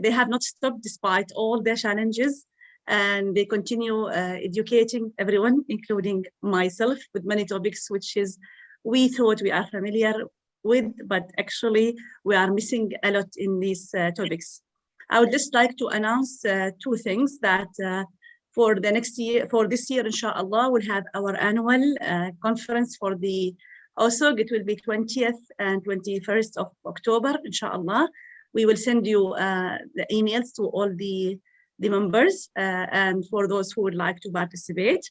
they have not stopped despite all their challenges, and they continue educating everyone, including myself, with many topics which is we thought we are familiar with, but actually we are missing a lot in these topics. I would just like to announce two things that for the next year, for this year, inshallah, we'll have our annual conference for the OSOG. It will be 20th and 21st of October, inshallah. We will send you the emails to all the members and for those who would like to participate.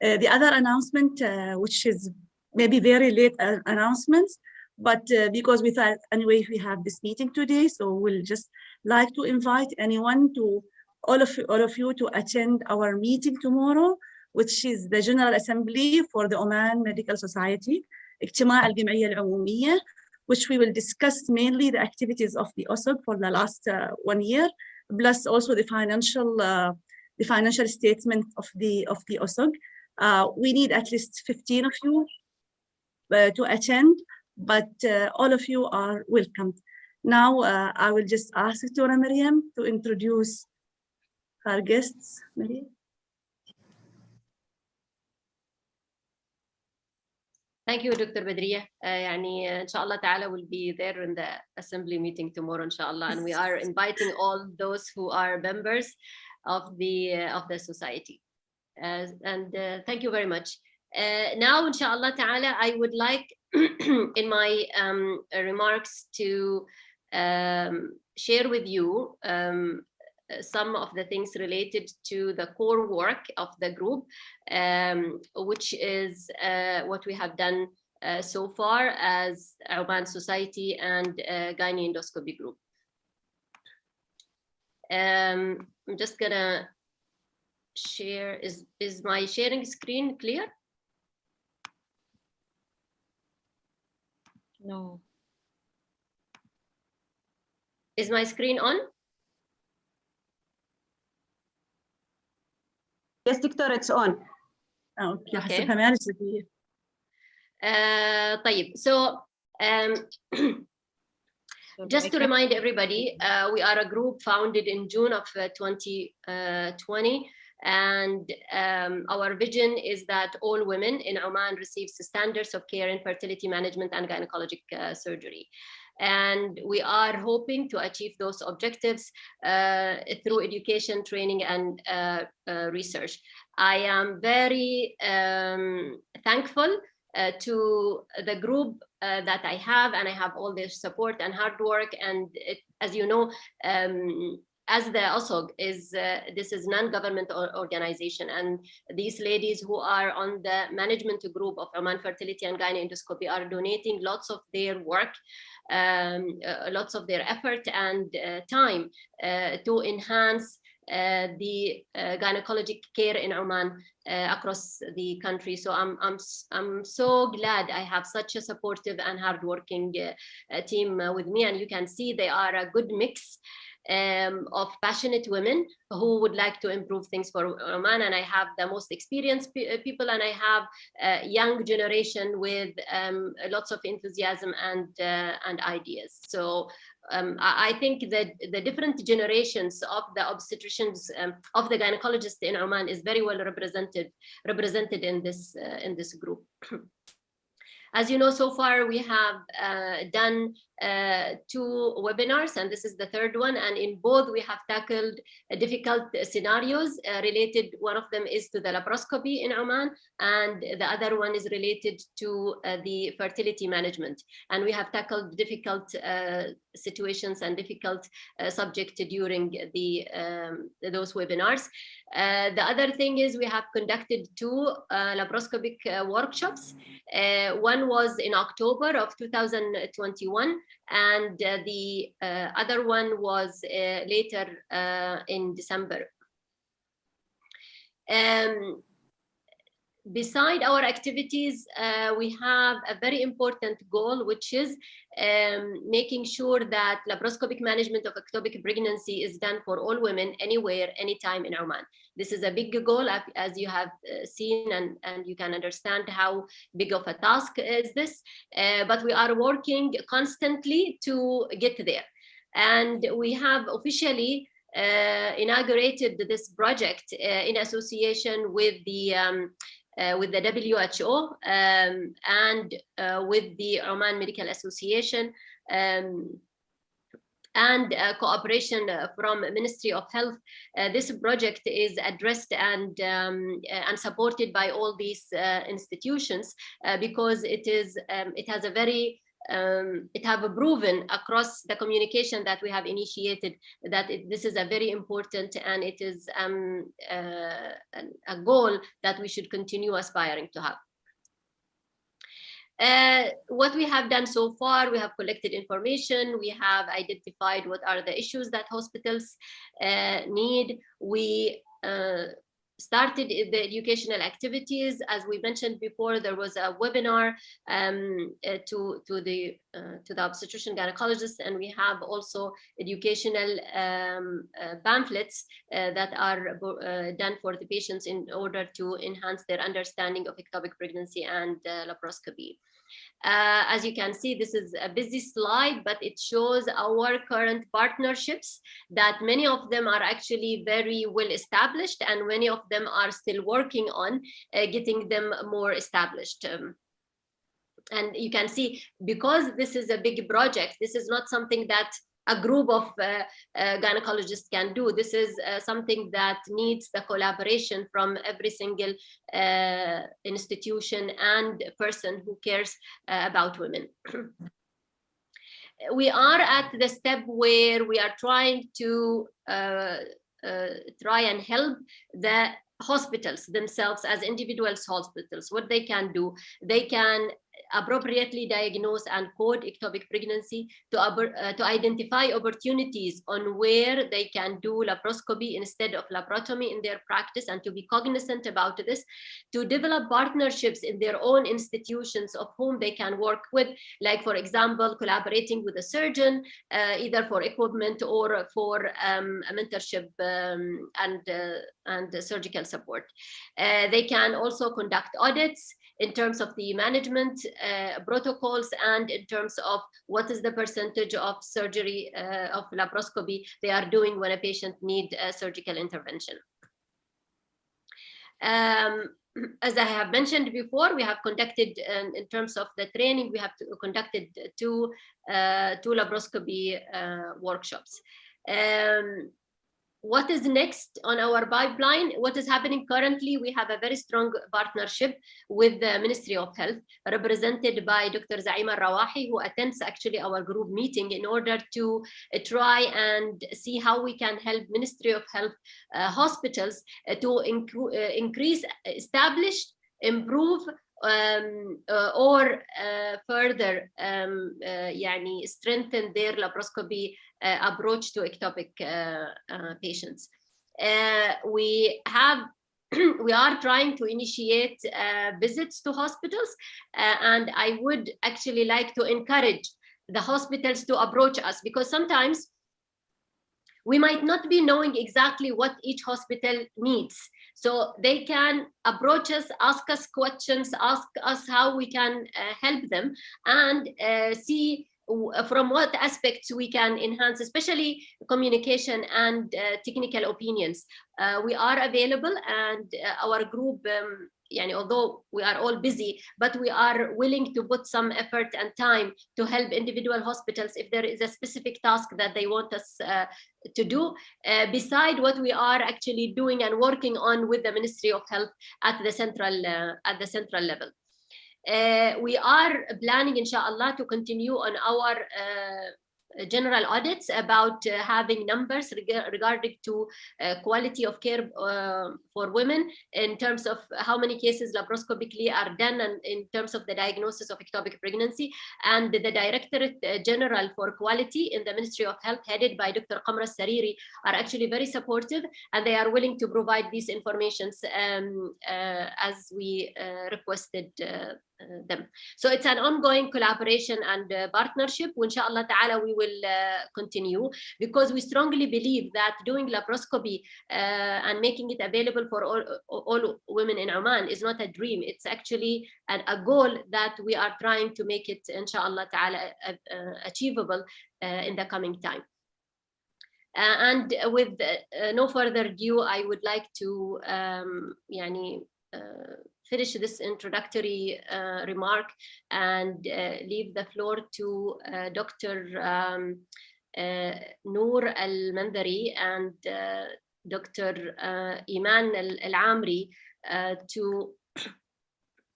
The other announcement, which is maybe very late announcements, but because we thought anyway we have this meeting today, so we'll just like to invite anyone to all of you to attend our meeting tomorrow, which is the General Assembly for the Oman Medical Society, اجتماع الجمعية العمومية, which we will discuss mainly the activities of the OSOG for the last 1 year, plus also the financial statement of the OSOG. We need at least 15 of you to attend, but all of you are welcome. Now I will just ask Dr. Maryam to introduce our guests. Maryam. Thank you, Dr. Badriya. يعني إن شاء الله تعالى will be there in the assembly meeting tomorrow, inshallah, and we are inviting all those who are members of the society. And thank you very much. Now, inshallah ta'ala, I would like in my remarks to share with you some of the things related to the core work of the group, which is what we have done so far as Oman Society and Gynae Endoscopy Group. I'm just gonna share, is my sharing screen clear? No. Is my screen on? Yes, Doctor, it's on. Okay. طيب, so just to remind everybody, we are a group founded in June of 2020, and our vision is that all women in Oman receive standards of care in fertility management and gynecologic surgery. And we are hoping to achieve those objectives through education, training, and research. I am very thankful to the group that I have, and I have all their support and hard work. And as you know, as the OSOG is, this is non-government organization, and these ladies who are on the management group of Oman Fertility and Gynae Endoscopy are donating lots of their work, lots of their effort and time to enhance the gynecologic care in Oman across the country. So I'm so glad I have such a supportive and hardworking team with me, and you can see they are a good mix of passionate women who would like to improve things for Oman, and I have the most experienced people, and I have a young generation with lots of enthusiasm and ideas. So I think that the different generations of the obstetricians, of the gynecologists in Oman is very well represented in this group. As you know, so far we have done 2 webinars, and this is the 3rd one. And in both we have tackled difficult scenarios related. One of them is to the laparoscopy in Oman, and the other one is related to the fertility management. And we have tackled difficult situations and difficult subject during those webinars. The other thing is we have conducted 2 laparoscopic workshops. One was in October of 2021, and the other one was later in December. Beside our activities, we have a very important goal, which is making sure that laparoscopic management of ectopic pregnancy is done for all women, anywhere, anytime in Oman. This is a big goal, as you have seen, and you can understand how big of a task is this, but we are working constantly to get there. And we have officially inaugurated this project in association with the WHO and with the Oman Medical Association, and cooperation from Ministry of Health. This project is addressed and supported by all these institutions because it has a very it have proven across the communication that we have initiated that this is a very important, and it is a goal that we should continue aspiring to have. What we have done so far, we have collected information, we have identified what are the issues that hospitals need. We started the educational activities. As we mentioned before, there was a webinar to the obstetrician gynecologists, and we have also educational pamphlets that are done for the patients in order to enhance their understanding of ectopic pregnancy and laparoscopy. As you can see, this is a busy slide, but it shows our current partnerships, that many of them are actually very well established, and many of them are still working on getting them more established. And you can see, because this is a big project, this is not something that a group of gynecologists can do. This is something that needs the collaboration from every single institution and person who cares about women. We are at the step where we are trying to try and help the hospitals themselves as individuals hospitals. What they can do, they can appropriately diagnose and code ectopic pregnancy to identify opportunities on where they can do laparoscopy instead of laparotomy in their practice, and to be cognizant about this, to develop partnerships in their own institutions of whom they can work with, like for example collaborating with a surgeon either for equipment or for a mentorship and surgical support. They can also conduct audits in terms of the management protocols, and in terms of what is the percentage of surgery of laparoscopy they are doing when a patient needs a surgical intervention. As I have mentioned before, we have conducted, in terms of the training, we have conducted two laparoscopy workshops. What is next on our pipeline? What is happening currently? We have a very strong partnership with the Ministry of Health, represented by Dr. Zaima Rawahi, who attends actually our group meeting in order to try and see how we can help Ministry of Health hospitals to increase, establish, improve, or further strengthen their laparoscopy approach to ectopic patients. We are trying to initiate visits to hospitals, and I would actually like to encourage the hospitals to approach us, because sometimes we might not be knowing exactly what each hospital needs. So they can approach us, ask us questions, ask us how we can help them, and see from what aspects we can enhance, especially communication and technical opinions. We are available, and our group, although we are all busy, but we are willing to put some effort and time to help individual hospitals if there is a specific task that they want us to do, beside what we are actually doing and working on with the Ministry of Health at the central level. We are planning, inshallah, to continue on our general audits about having numbers regarding to quality of care for women, in terms of how many cases laparoscopically are done, and in terms of the diagnosis of ectopic pregnancy. And the Directorate General for Quality in the Ministry of Health, headed by Dr. Qamra Sariri, are actually very supportive, and they are willing to provide these informations as we requested them. So it's an ongoing collaboration and partnership, which inshallah ta'ala we will continue, because we strongly believe that doing laparoscopy and making it available for all women in Oman is not a dream. It's actually a goal that we are trying to make it inshallah ta'ala achievable in the coming time. And with no further ado, I would like to finish this introductory remark and leave the floor to Dr. Noor Al-Mandari and Dr. Iman Al-Amri to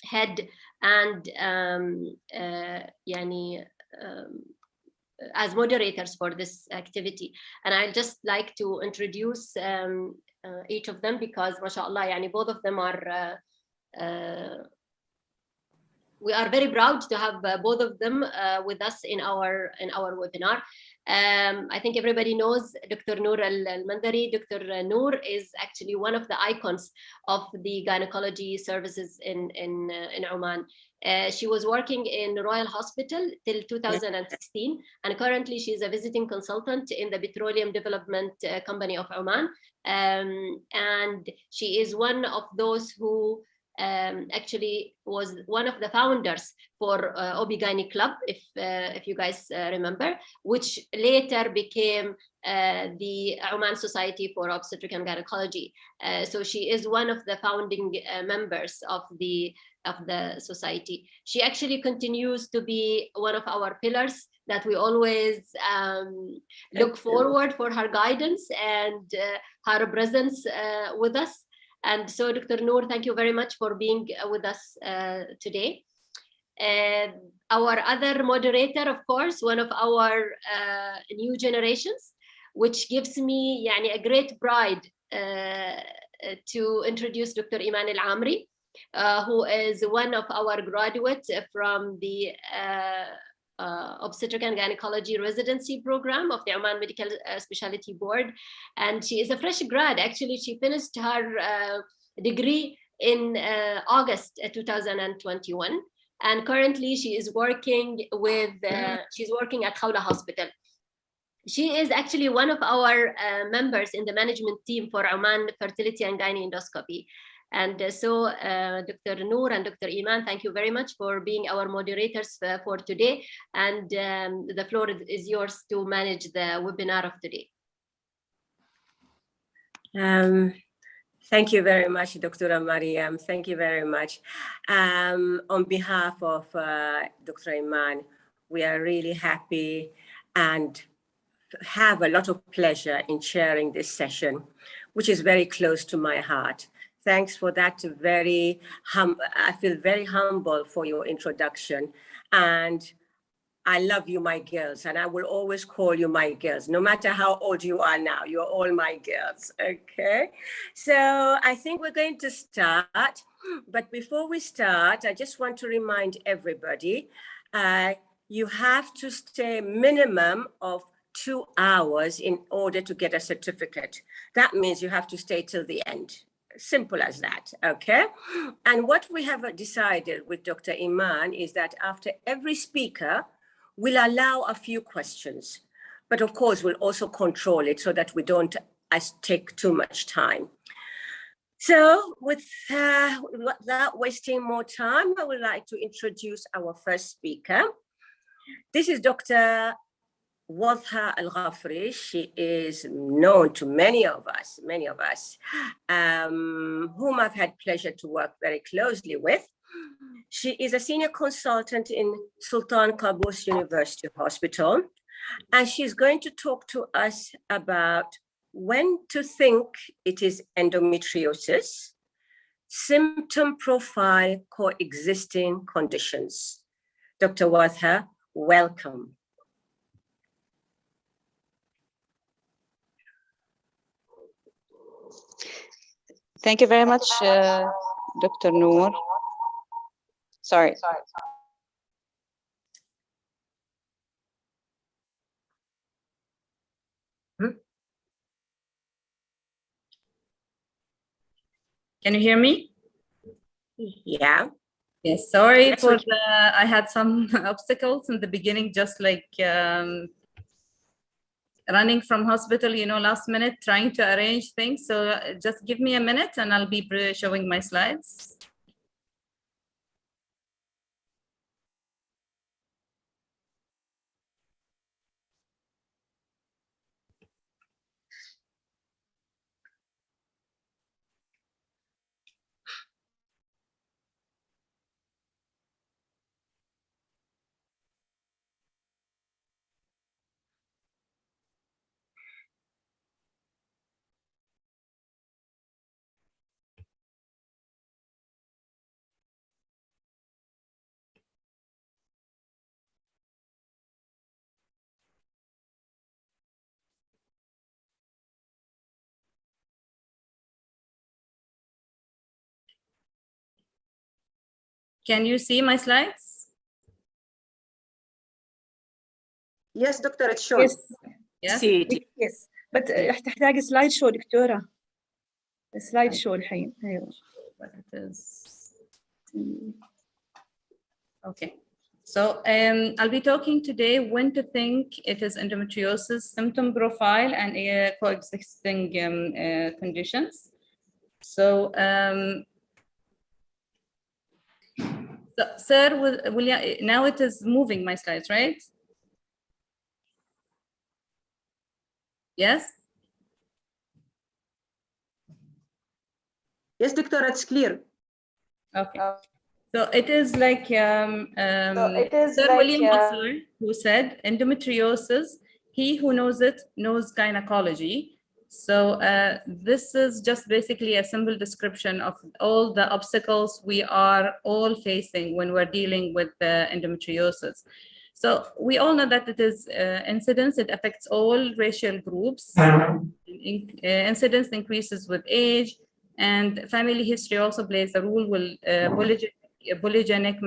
head and as moderators for this activity. And I'd just like to introduce each of them because, mashallah, both of them are we are very proud to have both of them with us in our webinar. I think everybody knows Dr. Noor Al-Mandari. Dr. Noor is actually one of the icons of the gynecology services in Oman. She was working in Royal Hospital till 2016, and currently she is a visiting consultant in the Petroleum Development Company of Oman. And she is one of those who actually was one of the founders for OB-GYN Club, if you guys remember, which later became the Oman Society for Obstetric and Gynecology. So she is one of the founding members of the society. She actually continues to be one of our pillars that we always look forward for her guidance and her presence with us. And so, Dr. Noor, thank you very much for being with us today. Our other moderator, of course, one of our new generations, which gives me a great pride to introduce Dr. Iman Al-Amri, who is one of our graduates from the Obstetric and Gynecology Residency Program of the Oman Medical Specialty Board. And she is a fresh grad. Actually, she finished her degree in August 2021. And currently she is working with, she's working at Khawla Hospital. She is actually one of our members in the management team for Oman Fertility and Gynae Endoscopy. And so Dr. Noor and Dr. Iman, thank you very much for being our moderators for today. And the floor is yours to manage the webinar of today. Thank you very much, Dr. Mariam. Thank you very much. On behalf of Dr. Iman, we are really happy and have a lot of pleasure in sharing this session, which is very close to my heart. Thanks for that. I feel very humble for your introduction. And I love you, my girls, and I will always call you my girls, no matter how old you are now. You're all my girls, okay? So I think we're going to start. But before we start, I just want to remind everybody, you have to stay minimum of 2 hours in order to get a certificate. That means you have to stay till the end. Simple as that, okay? And what we have decided with Dr. Iman is that after every speaker, we'll allow a few questions. But of course, we'll also control it so that we don't take too much time. So without wasting more time, I would like to introduce our first speaker. This is Dr. Wadha Al-Ghafri. She is known to many of us, whom I've had pleasure to work very closely with. She is a senior consultant in Sultan Qaboos University Hospital, and she's going to talk to us about when to think it is endometriosis, symptom profile, coexisting conditions. Dr. Wadha, welcome. Thank you very much, Dr. Noor. Sorry. Can you hear me? Yeah. Yes, sorry for I had some obstacles in the beginning, just like running from hospital, last minute, trying to arrange things. So just give me a minute and I'll be showing my slides. Can you see my slides? Yes, doctor, it's shown. Yes, Yes. See it. yes. But تحتاج سلايد شو دكتورة. سلايد شو الحين. أيوه. But it is. Okay. So I'll be talking today when to think it is endometriosis symptom profile and coexisting conditions. So, sir, will you, now it is moving my slides, right? Yes. Yes, doctor, it's clear. Okay. So it is like Sir William Butler who said, endometriosis, he who knows it knows gynecology. So this is just basically a simple description of all the obstacles we are all facing when we're dealing with endometriosis. So we all know that it is incidence, it affects all racial groups. Incidence increases with age, and family history also plays a role. Polygenic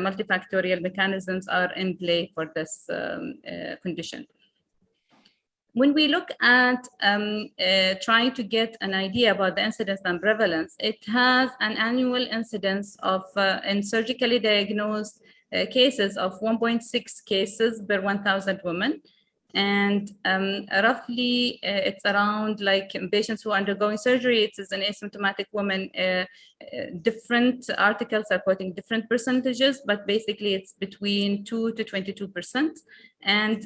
multifactorial mechanisms are in play for this condition. When we look at trying to get an idea about the incidence and prevalence, it has an annual incidence of in surgically diagnosed cases of 1.6 cases per 1,000 women. And roughly it's around like patients who are undergoing surgery, it is an asymptomatic woman. Different articles are quoting different percentages, but basically it's between 2 to 22%. And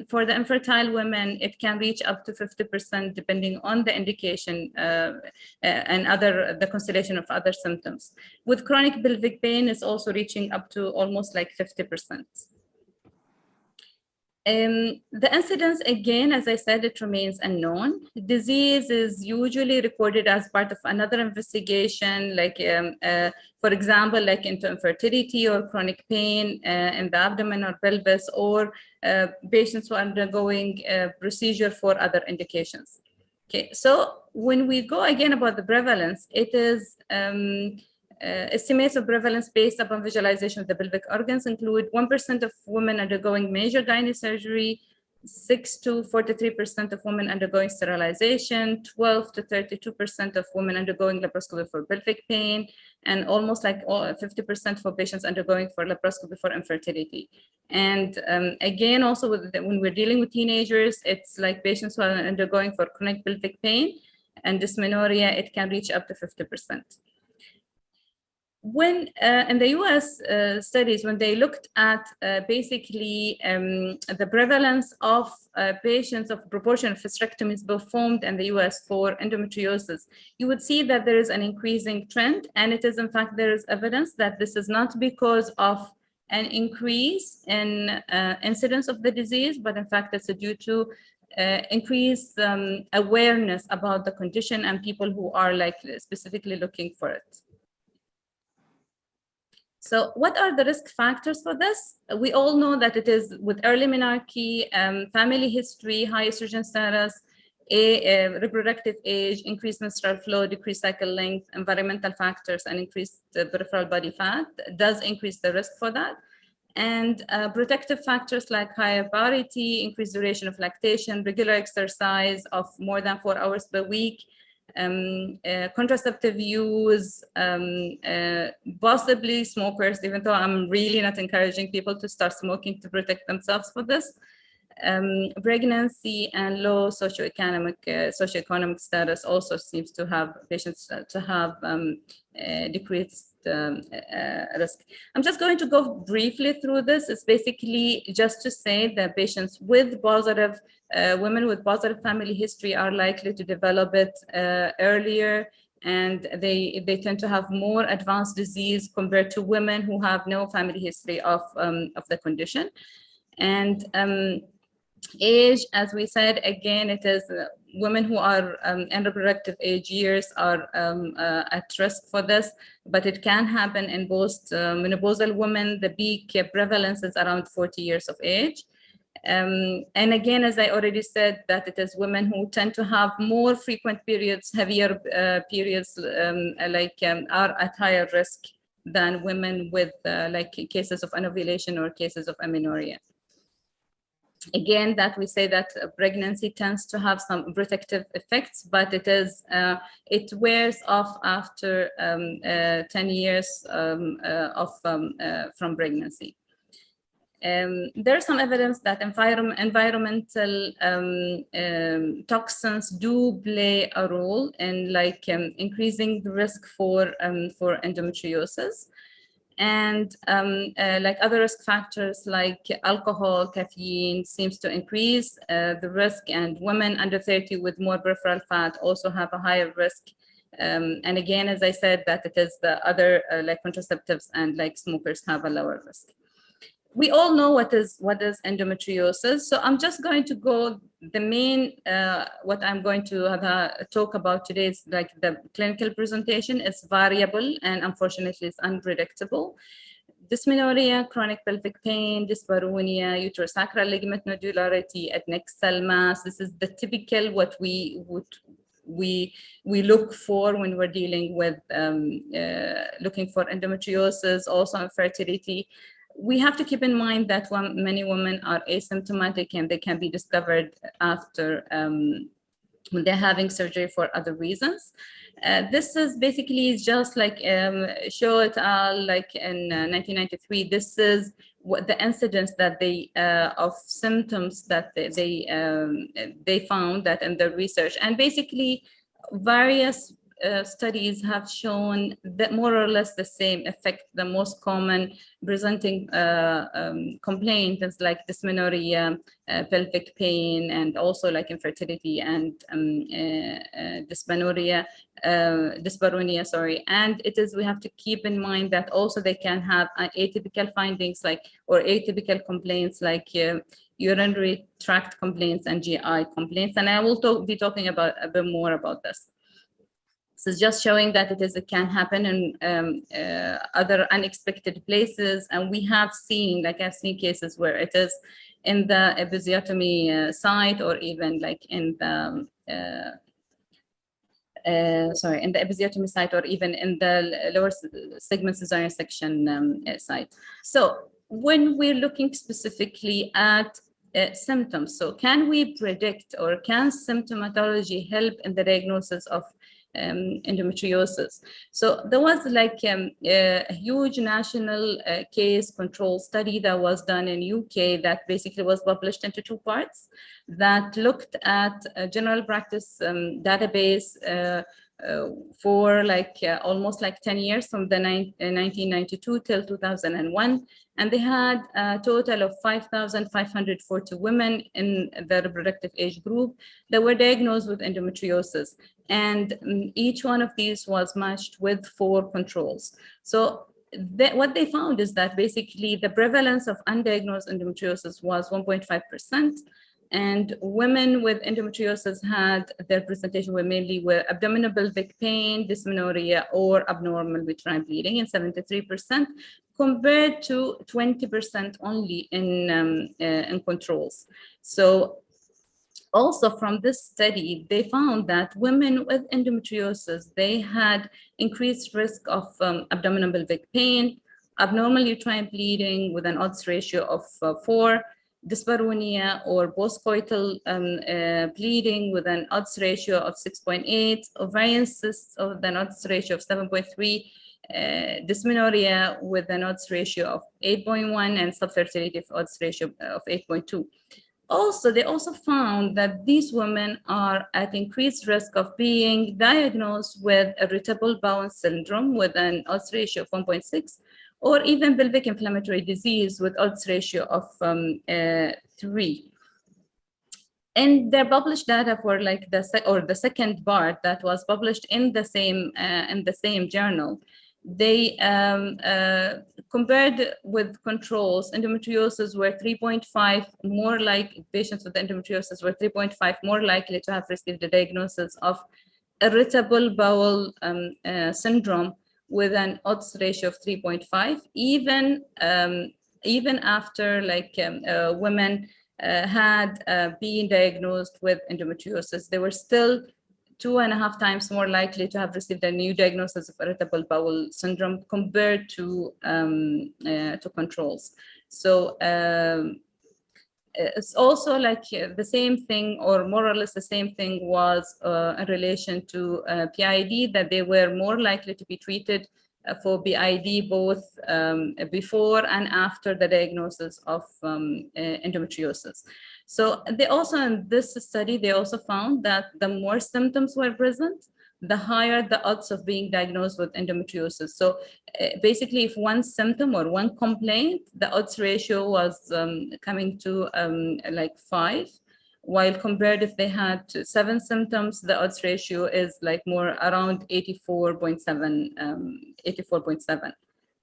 for the infertile women, it can reach up to 50% depending on the indication and the constellation of other symptoms. With chronic pelvic pain, it's also reaching up to almost like 50%. The incidence, again, as I said, it remains unknown. Disease is usually recorded as part of another investigation, like, for example, like into infertility or chronic pain in the abdomen or pelvis, or patients who are undergoing procedure for other indications. Okay, so when we go again about the prevalence, it is estimates of prevalence based upon visualization of the pelvic organs include 1% of women undergoing major gynae surgery, 6 to 43% of women undergoing sterilization, 12 to 32% of women undergoing laparoscopy for pelvic pain, and almost like 50% for patients undergoing for laparoscopy for infertility. And again, also when we're dealing with teenagers, it's like patients who are undergoing for chronic pelvic pain and dysmenorrhea, it can reach up to 50%. When in the US studies, when they looked at basically the prevalence of patients of proportion of hysterectomies performed in the US for endometriosis, you would see that there is an increasing trend. And it is, in fact, there is evidence that this is not because of an increase in incidence of the disease, but in fact, it's due to increased awareness about the condition and people who are like specifically looking for it. So what are the risk factors for this? We all know that it is with early menarche, family history, high estrogen status, reproductive age, increased menstrual flow, decreased cycle length, environmental factors, and increased peripheral body fat does increase the risk for that. And protective factors like higher parity, increased duration of lactation, regular exercise of more than 4 hours per week, contraceptive use, possibly smokers, even though I'm really not encouraging people to start smoking to protect themselves for this, pregnancy, and low socioeconomic status also seems to have patients to have decreased risk. I'm just going to go briefly through this. It's basically just to say that patients with positive, women with positive family history are likely to develop it earlier, and they tend to have more advanced disease compared to women who have no family history of the condition. And age, as we said, again, it is women who are in reproductive age years are at risk for this, but it can happen in both menopausal women. The peak prevalence is around 40 years of age. And again, as I already said, that it is women who tend to have more frequent periods, heavier periods, are at higher risk than women with like cases of anovulation or cases of amenorrhea. Again, that we say that pregnancy tends to have some protective effects, but it wears off after 10 years from pregnancy. There's some evidence that environmental toxins do play a role in like increasing the risk for endometriosis. And like other risk factors like alcohol, caffeine seems to increase the risk, and women under 30 with more peripheral fat also have a higher risk. And again, as I said, that it is the other like contraceptives and like smokers have a lower risk. We all know what is endometriosis. So I'm just going to go, the main, what I'm going to talk about today is like the clinical presentation. It's variable and unfortunately it's unpredictable. Dysmenorrhea, chronic pelvic pain, dyspareunia, uterosacral ligament nodularity, adnexal mass. This is the typical what we look for when we're dealing with looking for endometriosis, also infertility. We have to keep in mind that many women are asymptomatic and they can be discovered after when they're having surgery for other reasons. This is basically just like show it all like in 1993. This is what the incidence that they of symptoms that they found that in their research, and basically various studies have shown that more or less the same effect. The most common presenting complaint is like dysmenorrhea, pelvic pain, and also like infertility and dyspareunia, sorry. And it is, we have to keep in mind that also they can have atypical findings like, or atypical complaints like urinary tract complaints and GI complaints. And I will be talking about a bit more about this. So it's just showing that it can happen in other unexpected places. And we have seen, like I've seen cases where it is in the episiotomy site, or even like in the, in the episiotomy site, or even in the lower segment cesarean section site. So when we're looking specifically at symptoms, so can we predict, or can symptomatology help in the diagnosis of endometriosis? So there was like a huge national case control study that was done in UK that basically was published into 2 parts that looked at a general practice database for like almost like 10 years, from the 1992 till 2001. And they had a total of 5,540 women in the reproductive age group that were diagnosed with endometriosis. And each one of these was matched with 4 controls. So what they found is that basically the prevalence of undiagnosed endometriosis was 1.5%. And women with endometriosis had their presentation were mainly with abdominal pelvic pain, dysmenorrhea, or abnormal uterine bleeding in 73%, compared to 20% only in controls. So also from this study, they found that women with endometriosis, they had increased risk of abdominal pelvic pain, abnormal uterine bleeding with an odds ratio of 4, dyspareunia or postcoital bleeding with an odds ratio of 6.8, ovarian cysts with an odds ratio of 7.3, dysmenorrhea with an odds ratio of 8.1, and subfertility odds ratio of 8.2. Also, they also found that these women are at increased risk of being diagnosed with irritable bowel syndrome with an odds ratio of 1.6, or even pelvic inflammatory disease with odds ratio of 3. And their published data for like the second part that was published in the same journal, they compared with controls. Endometriosis were 3.5 more like patients with endometriosis were 3.5 more likely to have received the diagnosis of irritable bowel syndrome with an odds ratio of 3.5, even after like women had been diagnosed with endometriosis. They were still 2.5 times more likely to have received a new diagnosis of irritable bowel syndrome compared to controls. So it's also like the same thing, or more or less the same thing, was in relation to PID, that they were more likely to be treated for PID both before and after the diagnosis of endometriosis. So they also, in this study, they also found that the more symptoms were present, the higher the odds of being diagnosed with endometriosis. So basically, if one symptom or one complaint, the odds ratio was coming to like 5, while compared if they had 7 symptoms, the odds ratio is like more around 84.7,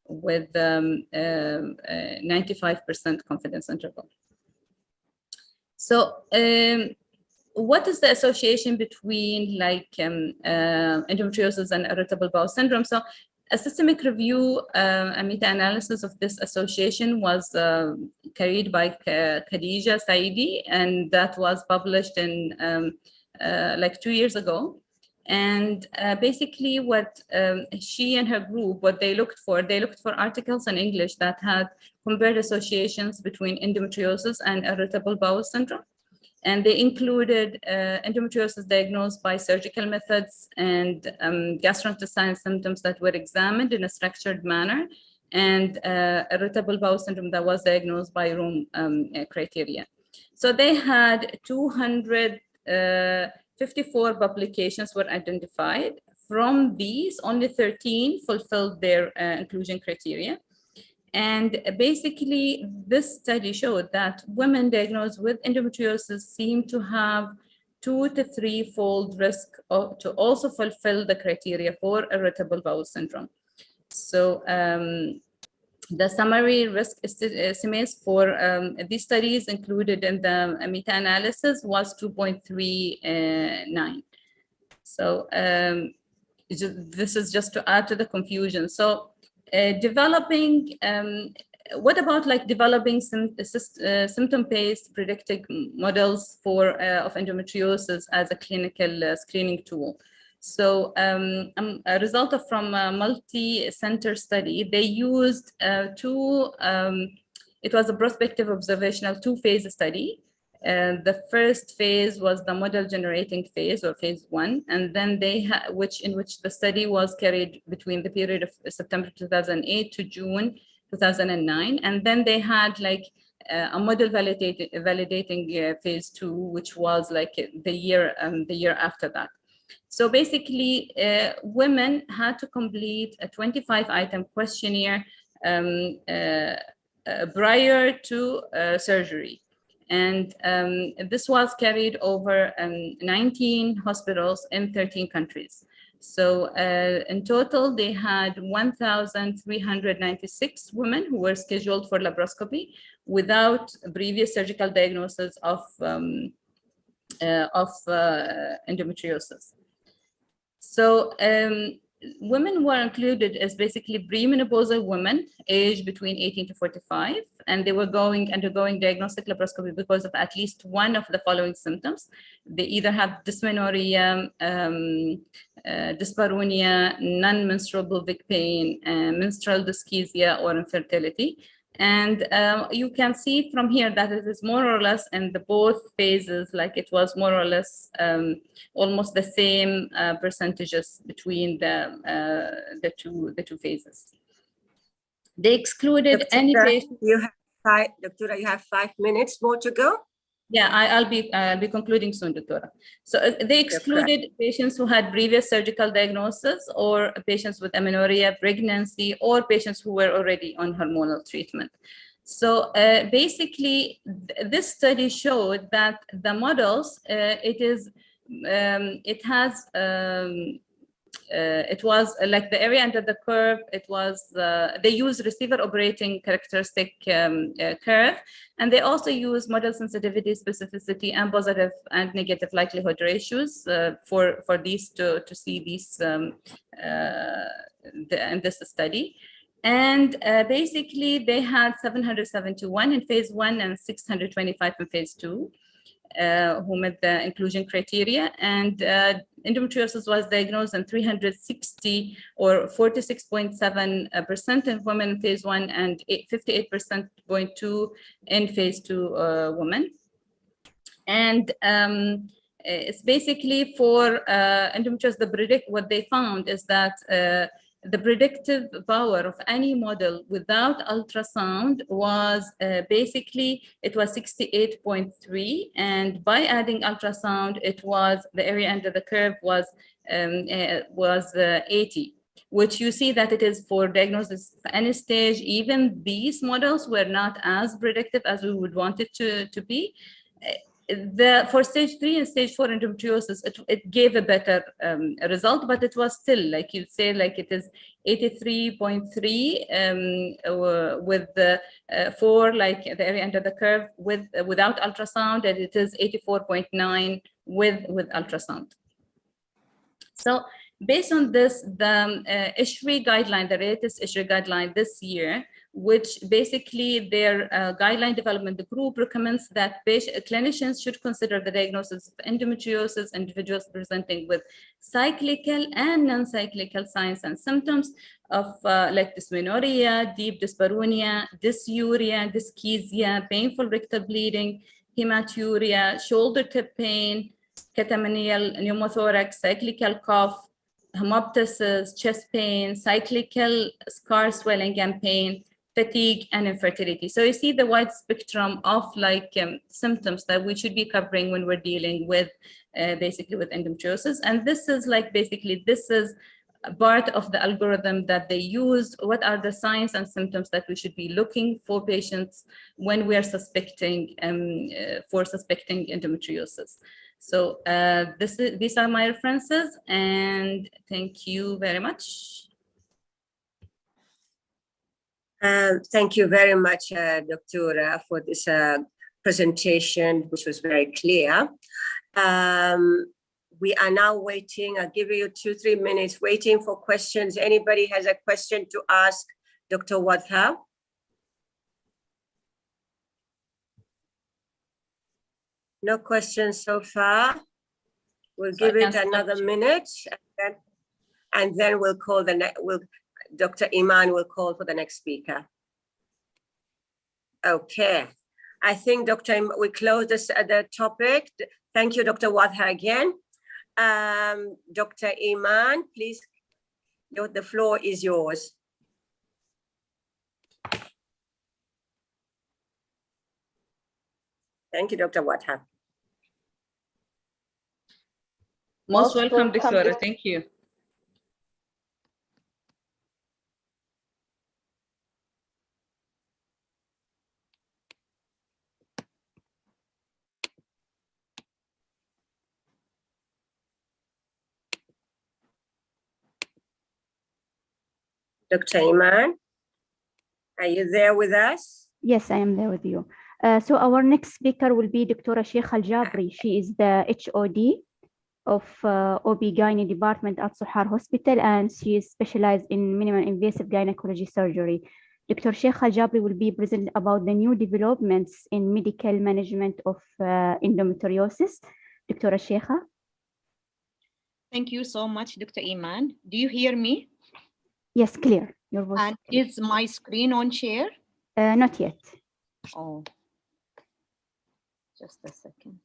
with 95% confidence interval. So what is the association between like endometriosis and irritable bowel syndrome? So a systemic review, a meta-analysis of this association was carried by Khadija Saidi, and that was published in like 2 years ago. And basically what she and her group, what they looked for articles in English that had compared associations between endometriosis and irritable bowel syndrome. And they included endometriosis diagnosed by surgical methods and gastrointestinal symptoms that were examined in a structured manner, and irritable bowel syndrome that was diagnosed by Rome criteria. So they had 254 publications were identified. From these, only 13 fulfilled their inclusion criteria. And basically, this study showed that women diagnosed with endometriosis seem to have 2 to 3-fold risk to also fulfill the criteria for irritable bowel syndrome. So the summary risk estimates for these studies included in the meta-analysis was 2.39. So this is just to add to the confusion. So developing, what about like developing symptom-based predictive models for of endometriosis as a clinical screening tool? So a result from a multi-center study, they used it was a prospective observational 2-phase study. The first phase was the model generating phase, or phase 1, and then they in which the study was carried between the period of September 2008 to June 2009, and then they had like a model validating phase 2, which was like the year after that. So basically, women had to complete a 25-item questionnaire prior to surgery. And this was carried over 19 hospitals in 13 countries. So in total, they had 1,396 women who were scheduled for laparoscopy without previous surgical diagnosis of endometriosis. So women were included as basically premenopausal women aged between 18 to 45, and they were undergoing diagnostic laparoscopy because of at least one of the following symptoms. They either have dysmenorrhea, dyspareunia, non-menstrual pelvic pain, menstrual dyschezia, or infertility. And you can see from here that it is more or less in the both phases, like it was more or less almost the same percentages between the two phases. They excluded any patient. Doctora, you have 5 minutes more to go. Yeah, I'll be concluding soon, Doctora. So they excluded patients who had previous surgical diagnosis, or patients with amenorrhea, pregnancy, or patients who were already on hormonal treatment. So basically, this study showed that the models, it was like the area under the curve. It was they use receiver operating characteristic curve, and they also use model sensitivity, specificity, and positive and negative likelihood ratios for these to see these in this study. And basically, they had 771 in phase 1 and 625 in phase 2. who met the inclusion criteria, and endometriosis was diagnosed in 360 or 46.7% in women in phase 1 and 58.2% in phase 2 women. And it's basically for endometriosis, what they found is that the predictive power of any model without ultrasound was basically, it was 68.3, and by adding ultrasound, it was, the area under the curve was 80, which you see that it is for diagnosis of any stage. Even these models were not as predictive as we would want it to be. For stage 3 and stage 4 endometriosis, it gave a better result, but it was still, like you'd say, like it is 83.3 with the 4, like the area under the curve without ultrasound, and it is 84.9 with ultrasound. So based on this, the ISHRI guideline, the latest ISHRI guideline this year, which basically their guideline development, the group recommends that clinicians should consider the diagnosis of endometriosis individuals presenting with cyclical and non-cyclical signs and symptoms of like dysmenorrhea, deep dyspareunia, dysuria, dyschezia, painful rectal bleeding, hematuria, shoulder tip pain, catamenial pneumothorax, cyclical cough, hemoptysis, chest pain, cyclical scar swelling and pain, fatigue, and infertility. So you see the wide spectrum of like symptoms that we should be covering when we're dealing with basically with endometriosis. And this is like basically, this is a part of the algorithm that they used. What are the signs and symptoms that we should be looking for patients when we are suspecting endometriosis? So these are my references, and thank you very much. Thank you very much, Doctora, for this presentation, which was very clear. We are now waiting. I'll give you 2-3 minutes waiting for questions. Anybody has a question to ask Dr. Wadha? No questions so far. We'll give it another minute, and then we'll call the next. Dr. Iman will call for the next speaker. Okay, I think we close this the topic. Thank you, Dr. Wadha, again. Dr. Iman, please, the floor is yours. Thank you, Dr. Wadha. Most welcome, Doctora. Thank you. Dr. Iman, are you there with us? Yes, I am there with you. So our next speaker will be Dr. Sheikha Al-Jabri. She is the HOD of OB-GYN department at Suhar Hospital, and she is specialized in minimally invasive gynecology surgery. Dr. Sheikha Al-Jabri will be present about the new developments in medical management of endometriosis. Dr. Sheikha. Thank you so much, Dr. Iman. Do you hear me? Yes, clear. Your voice. And is my screen on share? Not yet. Oh, just a second.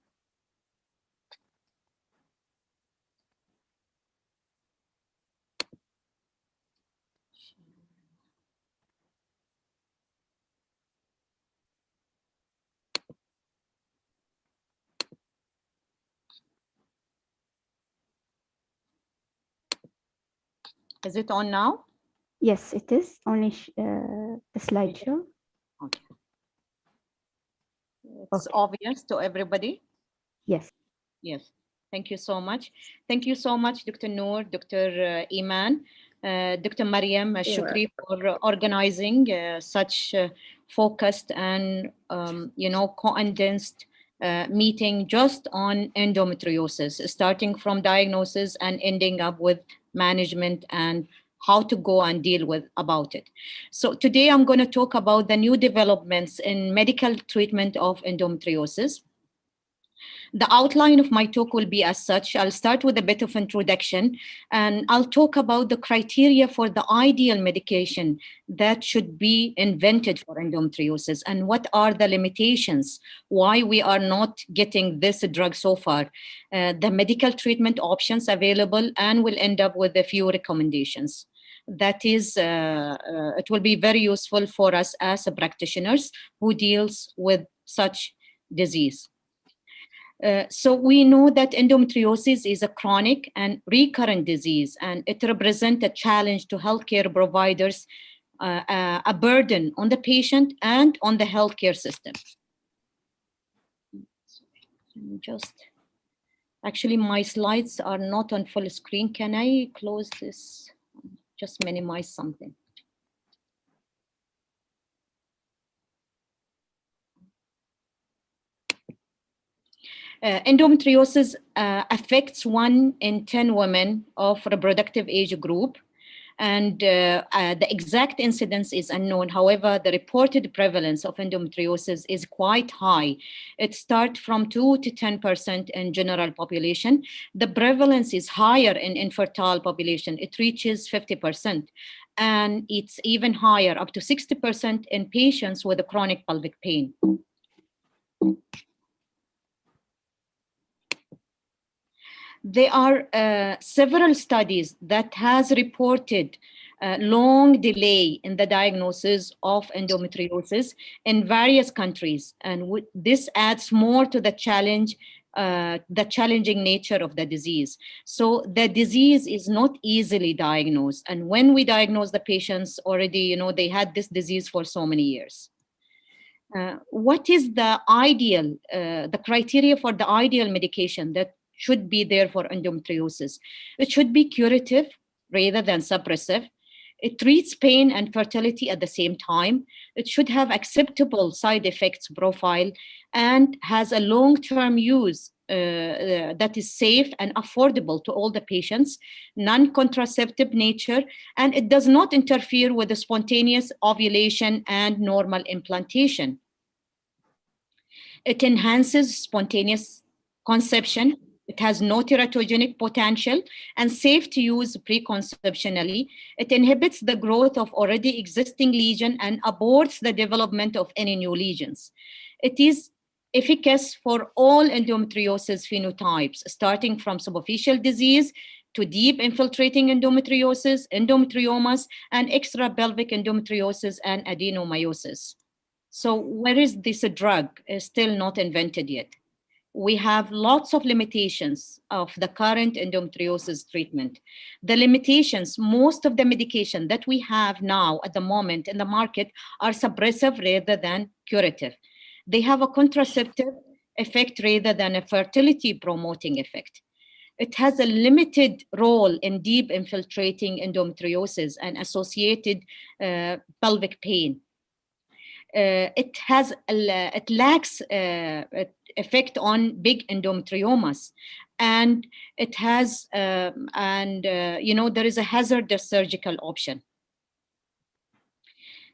Is it on now? Yes, it is. Only the slideshow. Okay. It's obvious to everybody? Yes. Yes. Thank you so much. Thank you so much, Dr. Noor, Dr. Iman, Dr. Mariam Shukri for organizing such focused and, condensed meeting just on endometriosis, starting from diagnosis and ending up with management and how to go and deal with about it. So today I'm going to talk about the new developments in medical treatment of endometriosis. The outline of my talk will be as such. I'll start with a bit of introduction, and I'll talk about the criteria for the ideal medication that should be invented for endometriosis and what are the limitations, why we are not getting this drug so far, the medical treatment options available, and we'll end up with a few recommendations. That is, it will be very useful for us as practitioners who deals with such disease. So we know that endometriosis is a chronic and recurrent disease, and it represents a challenge to healthcare providers, a burden on the patient and on the healthcare system. Actually, my slides are not on full screen. Can I close this? Just minimize something. Endometriosis affects 1 in 10 women of reproductive age group, and the exact incidence is unknown. However, the reported prevalence of endometriosis is quite high. It starts from 2 to 10% in general population. The prevalence is higher in infertile population. It reaches 50%, and it's even higher, up to 60% in patients with a chronic pelvic pain. There are several studies that has reported long delay in the diagnosis of endometriosis in various countries, and this adds more to the challenge, the challenging nature of the disease. So the disease is not easily diagnosed, and when we diagnose the patients already, they had this disease for so many years. What is the ideal, the criteria for the ideal medication that should be there for endometriosis? It should be curative rather than suppressive. It treats pain and fertility at the same time. It should have acceptable side effects profile and has a long-term use that is safe and affordable to all the patients, non-contraceptive nature, and it does not interfere with the spontaneous ovulation and normal implantation. It enhances spontaneous conception. It has no teratogenic potential and safe to use preconceptionally. It inhibits the growth of already existing lesion and aborts the development of any new lesions. It is efficacious for all endometriosis phenotypes, starting from superficial disease to deep infiltrating endometriosis, endometriomas, and extrapelvic endometriosis and adenomyosis. So where is this drug? Is still not invented yet. We have lots of limitations of the current endometriosis treatment. The limitations, most of the medication that we have now at the moment in the market are suppressive rather than curative. They have a contraceptive effect rather than a fertility promoting effect. It has a limited role in deep infiltrating endometriosis and associated pelvic pain. It lacks effect on big endometriomas, and it has there is a hazardous surgical option.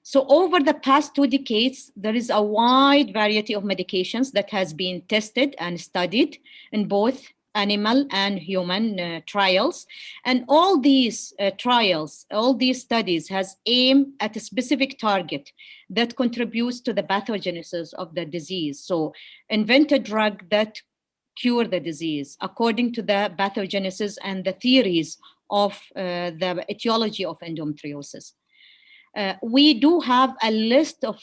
So over the past 2 decades, there is a wide variety of medications that has been tested and studied in both animal and human trials. And all these trials, all these studies has aimed at a specific target that contributes to the pathogenesis of the disease. So invent a drug that cure the disease according to the pathogenesis and the theories of the etiology of endometriosis. We do have a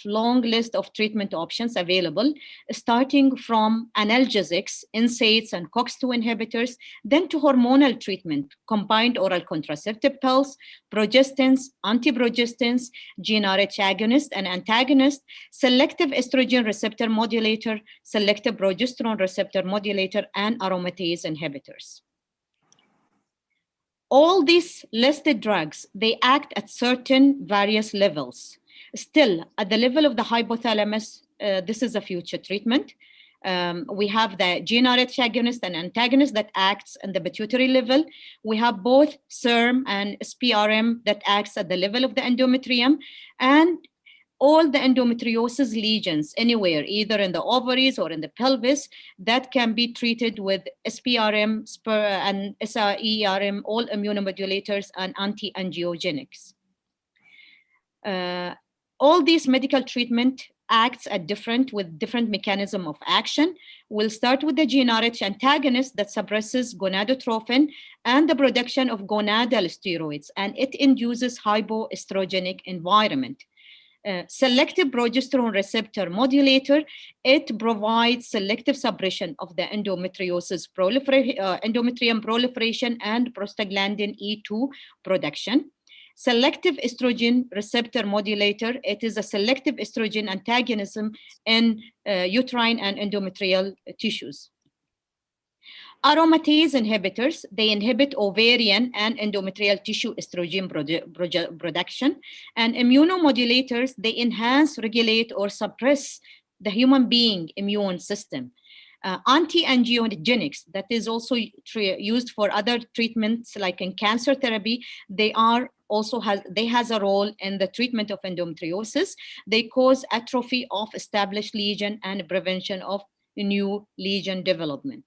long list of treatment options available, starting from analgesics, NSAIDs, and COX-2 inhibitors, then to hormonal treatment, combined oral contraceptive pills, progestins, antiprogestins, GnRH agonist and antagonist, selective estrogen receptor modulator, selective progesterone receptor modulator, and aromatase inhibitors. All these listed drugs, they act at certain various levels. Still, at the level of the hypothalamus, this is a future treatment. We have the GnRH agonist and antagonist that acts at the pituitary level. We have both SERM and SPRM that acts at the level of the endometrium. And all the endometriosis lesions anywhere, either in the ovaries or in the pelvis, that can be treated with SPRM and SRERM, all immunomodulators and anti-angiogenics. All these medical treatment acts at with different mechanism of action. We'll start with the GnRH antagonist that suppresses gonadotrophin and the production of gonadal steroids, and it induces hypoestrogenic environment. Selective progesterone receptor modulator, it provides selective suppression of the endometrium proliferation and prostaglandin E2 production. Selective estrogen receptor modulator, it is a selective estrogen antagonism in uterine and endometrial tissues. Aromatase inhibitors, they inhibit ovarian and endometrial tissue estrogen production. And immunomodulators, they enhance, regulate, or suppress the human being immune system. Anti-angiogenics, that is also used for other treatments like in cancer therapy, they are also has a role in the treatment of endometriosis. They cause atrophy of established lesion and prevention of new lesion development.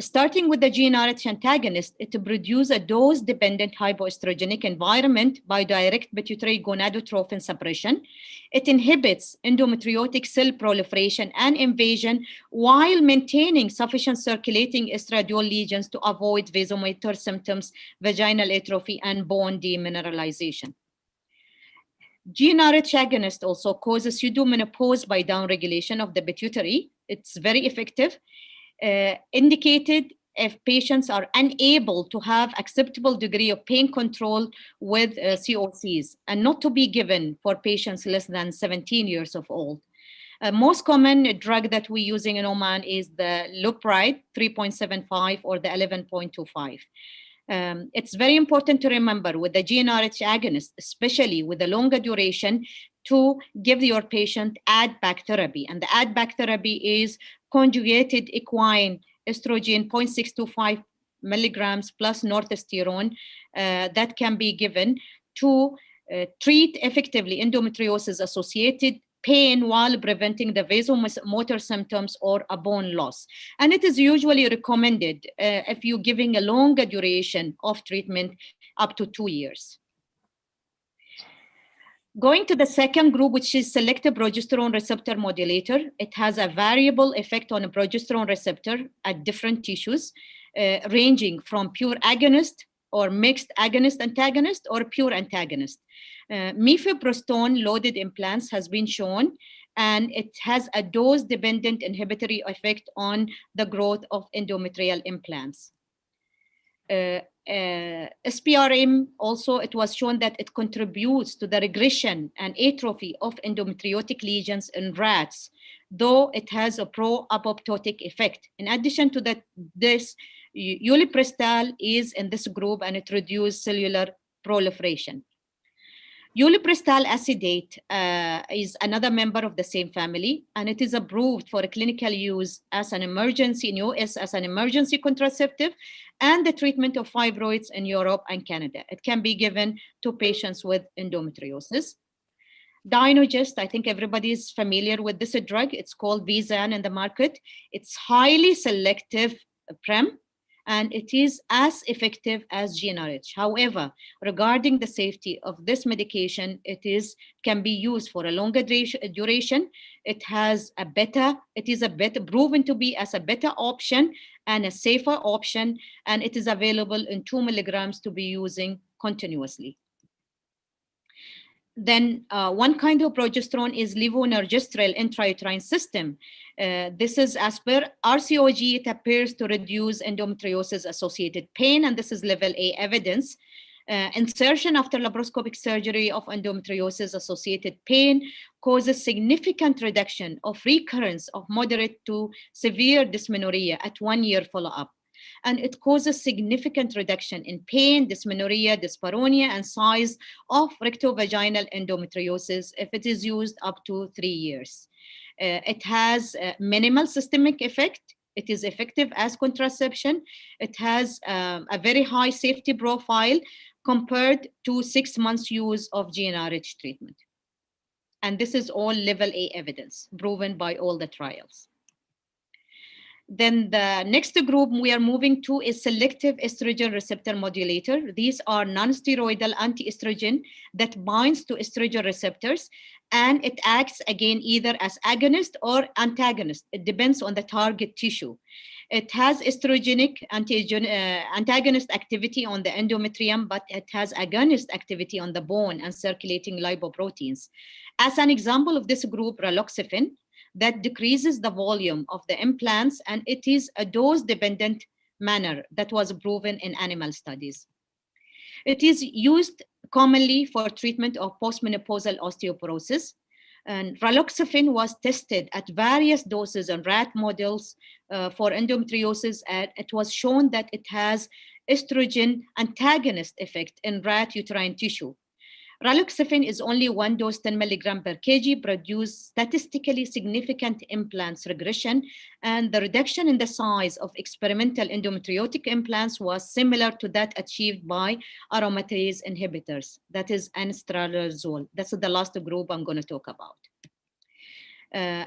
Starting with the GnRH antagonist, it produces a dose-dependent hypoestrogenic environment by direct pituitary gonadotrophin suppression. It inhibits endometriotic cell proliferation and invasion while maintaining sufficient circulating estradiol lesions to avoid vasomotor symptoms, vaginal atrophy, and bone demineralization. GnRH agonist also causes pseudomenopause by downregulation of the pituitary. It's very effective. Indicated if patients are unable to have acceptable degree of pain control with COCs, and not to be given for patients less than 17 years of old. Most common drug that we're using in Oman is the Lupride 3.75 or the 11.25. It's very important to remember with the GnRH agonist, especially with the longer duration, to give your patient add-back therapy. And the add-back therapy is conjugated equine estrogen 0.625 milligrams plus northestrone that can be given to treat effectively endometriosis-associated pain while preventing the vasomotor symptoms or a bone loss. And it is usually recommended if you're giving a longer duration of treatment up to 2 years. Going to the second group, which is selective progesterone receptor modulator. It has a variable effect on a progesterone receptor at different tissues, ranging from pure agonist or mixed agonist-antagonist or pure antagonist. Mifeprostone loaded implants has been shown, and it has a dose-dependent inhibitory effect on the growth of endometrial implants. SPRM also, it was shown that it contributes to the regression and atrophy of endometriotic lesions in rats, though it has a pro-apoptotic effect. In addition to that, this ulipristal is in this group, and it reduces cellular proliferation. Ulipristal acetate is another member of the same family, and it is approved for clinical use as an emergency in US as an emergency contraceptive and the treatment of fibroids in Europe and Canada. It can be given to patients with endometriosis. Dynogest, I think everybody is familiar with this drug. It's called Vizan in the market. It's highly selective PREM, and it is as effective as GnRH. However, regarding the safety of this medication, it can be used for a longer duration. It is proven to be as a better option and a safer option, and it is available in 2 milligrams to be using continuously. Then one kind of progesterone is levonorgestrel intrauterine system. This is as per RCOG, it appears to reduce endometriosis-associated pain, and this is level A evidence. Insertion after laparoscopic surgery of endometriosis-associated pain causes significant reduction of recurrence of moderate to severe dysmenorrhea at 1 year follow-up. And it causes significant reduction in pain, dysmenorrhea, dyspareunia, and size of rectovaginal endometriosis if it is used up to 3 years. It has minimal systemic effect. It is effective as contraception. It has a very high safety profile, compared to 6 months use of GnRH treatment. And this is all level A evidence proven by all the trials. Then the next group we are moving to is selective estrogen receptor modulator. These are non-steroidal anti-estrogen that binds to estrogen receptors, and it acts again either as agonist or antagonist. It depends on the target tissue. It has estrogenic antagonist activity on the endometrium, but it has agonist activity on the bone and circulating lipoproteins. As an example of this group, raloxifene, that decreases the volume of the implants, and it is a dose-dependent manner that was proven in animal studies. It is used commonly for treatment of postmenopausal osteoporosis. And raloxifene was tested at various doses in rat models for endometriosis, and it was shown that it has estrogen antagonist effect in rat uterine tissue. Raloxifene is only 1 dose, 10 milligram per kg, produced statistically significant implants regression, and the reduction in the size of experimental endometriotic implants was similar to that achieved by aromatase inhibitors, that is anastrozole. That's the last group I'm going to talk about.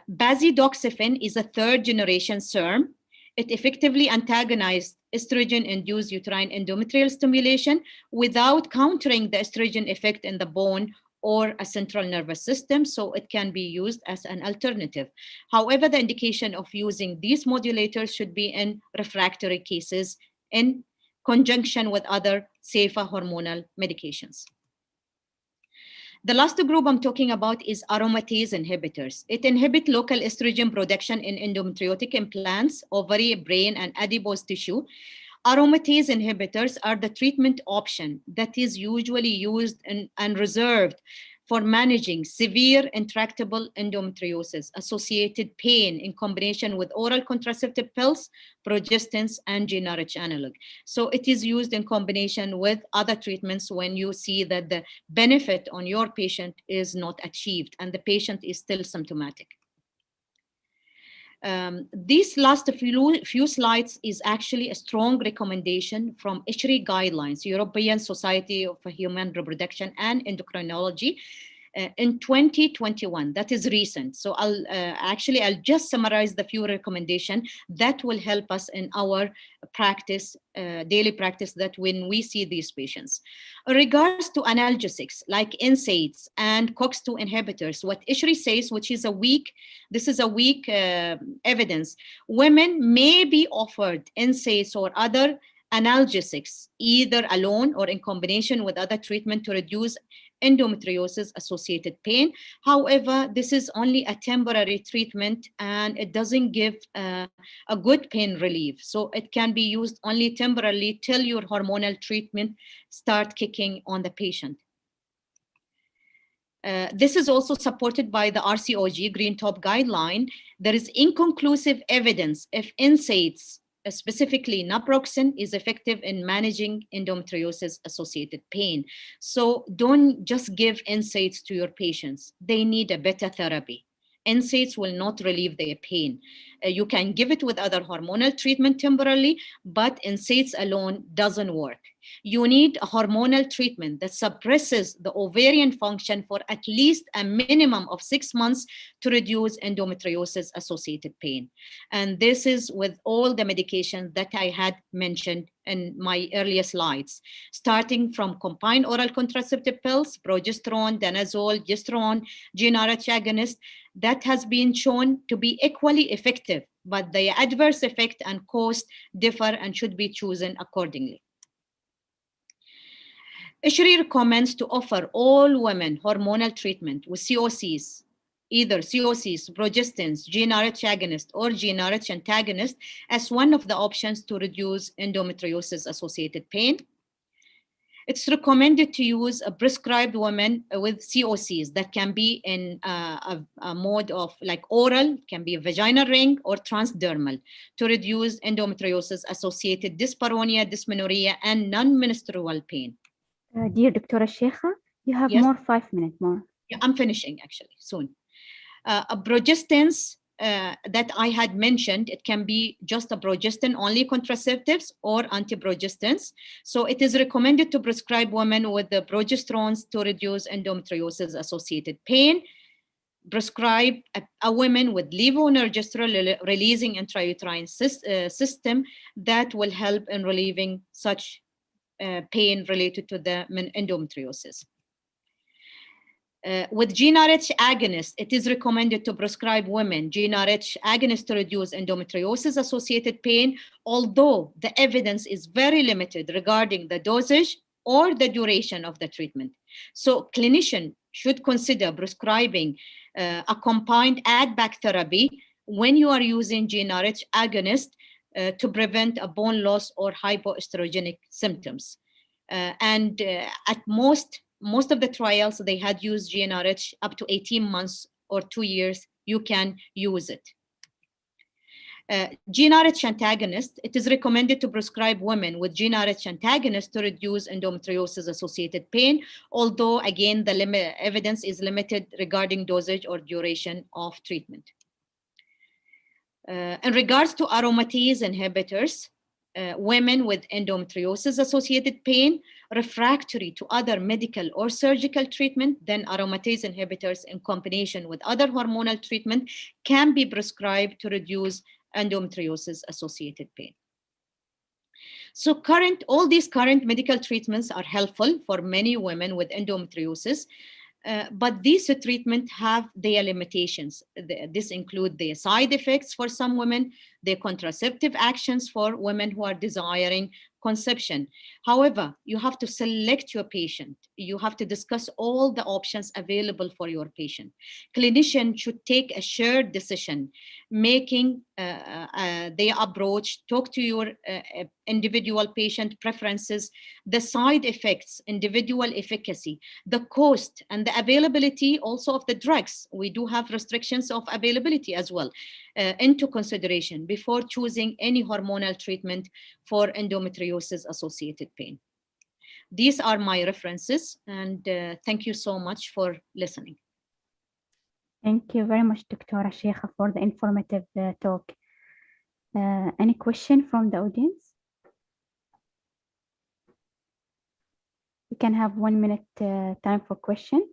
Bazidoxifene is a 3rd generation SERM. It effectively antagonized estrogen-induced uterine endometrial stimulation without countering the estrogen effect in the bone or a central nervous system, so it can be used as an alternative. However, the indication of using these modulators should be in refractory cases in conjunction with other safer hormonal medications. The last group I'm talking about is aromatase inhibitors. It inhibits local estrogen production in endometriotic implants, ovary, brain, and adipose tissue. Aromatase inhibitors are the treatment option that is usually used and reserved for managing severe intractable endometriosis associated pain in combination with oral contraceptive pills, progestins, and GnRH analog. So it is used in combination with other treatments when you see that the benefit on your patient is not achieved and the patient is still symptomatic. These last few slides is actually a strong recommendation from ESHRE guidelines, European Society of Human Reproduction and Endocrinology, in 2021. That is recent. So I'll just summarize the few recommendations that will help us in our practice, daily practice, that when we see these patients. In regards to analgesics like NSAIDs and COX-2 inhibitors, what ESHRE says, which is a weak evidence, women may be offered NSAIDs or other analgesics, either alone or in combination with other treatment to reduce endometriosis associated pain. However, this is only a temporary treatment and it doesn't give a good pain relief. So it can be used only temporarily till your hormonal treatment start kicking on the patient. This is also supported by the RCOG Green Top guideline. There is inconclusive evidence if NSAIDs, specifically naproxen, is effective in managing endometriosis associated pain. So don't just give NSAIDs to your patients. They need a better therapy. NSAIDs will not relieve their pain. You can give it with other hormonal treatment temporarily, but NSAIDs alone doesn't work. You need a hormonal treatment that suppresses the ovarian function for at least a minimum of 6 months to reduce endometriosis associated pain. And this is with all the medications that I had mentioned in my earlier slides, starting from combined oral contraceptive pills, progesterone, danazol, gestaron, GnRH agonist, that has been shown to be equally effective, but the adverse effect and cost differ and should be chosen accordingly. ESHRE recommends to offer all women hormonal treatment with COCs, either COCs, progestins, GnRH agonist, or GnRH antagonist as one of the options to reduce endometriosis-associated pain. It's recommended to use a prescribed women with COCs that can be in a mode of like oral, can be a vaginal ring or transdermal to reduce endometriosis-associated dyspareunia, dysmenorrhea, and non-menstrual pain. Dear Dr. Sheikha, you have Yes. more 5 minutes more. Yeah, I'm finishing actually soon. Progestins that I had mentioned, it can be just a progestin-only contraceptives or anti-progestins. So it is recommended to prescribe women with the progesterones to reduce endometriosis-associated pain. Prescribe a woman with levonorgestrel releasing intrauterine system that will help in relieving such pain related to the endometriosis. With GnRH agonist, it is recommended to prescribe women GnRH agonist to reduce endometriosis-associated pain, although the evidence is very limited regarding the dosage or the duration of the treatment. So clinician should consider prescribing a combined add-back therapy when you are using GnRH agonist to prevent a bone loss or hypoestrogenic symptoms. At most of the trials, they had used GnRH up to 18 months or 2 years, you can use it. GnRH antagonist, it is recommended to prescribe women with GnRH antagonist to reduce endometriosis-associated pain, although again, the evidence is limited regarding dosage or duration of treatment. In regards to aromatase inhibitors, women with endometriosis-associated pain, refractory to other medical or surgical treatment, then aromatase inhibitors in combination with other hormonal treatment can be prescribed to reduce endometriosis-associated pain. So all these current medical treatments are helpful for many women with endometriosis, but these treatments have their limitations. This includes the side effects for some women, the contraceptive actions for women who are desiring conception. However, you have to select your patient. You have to discuss all the options available for your patient. Clinicians should take a shared decision, making their approach, talk to your individual patient preferences, the side effects, individual efficacy, the cost, and the availability also of the drugs. We do have restrictions of availability as well into consideration before choosing any hormonal treatment for endometriosis-associated pain. These are my references, and thank you so much for listening. Thank you very much, Dr. Sheikha, for the informative talk. Any question from the audience? We can have 1 minute time for question.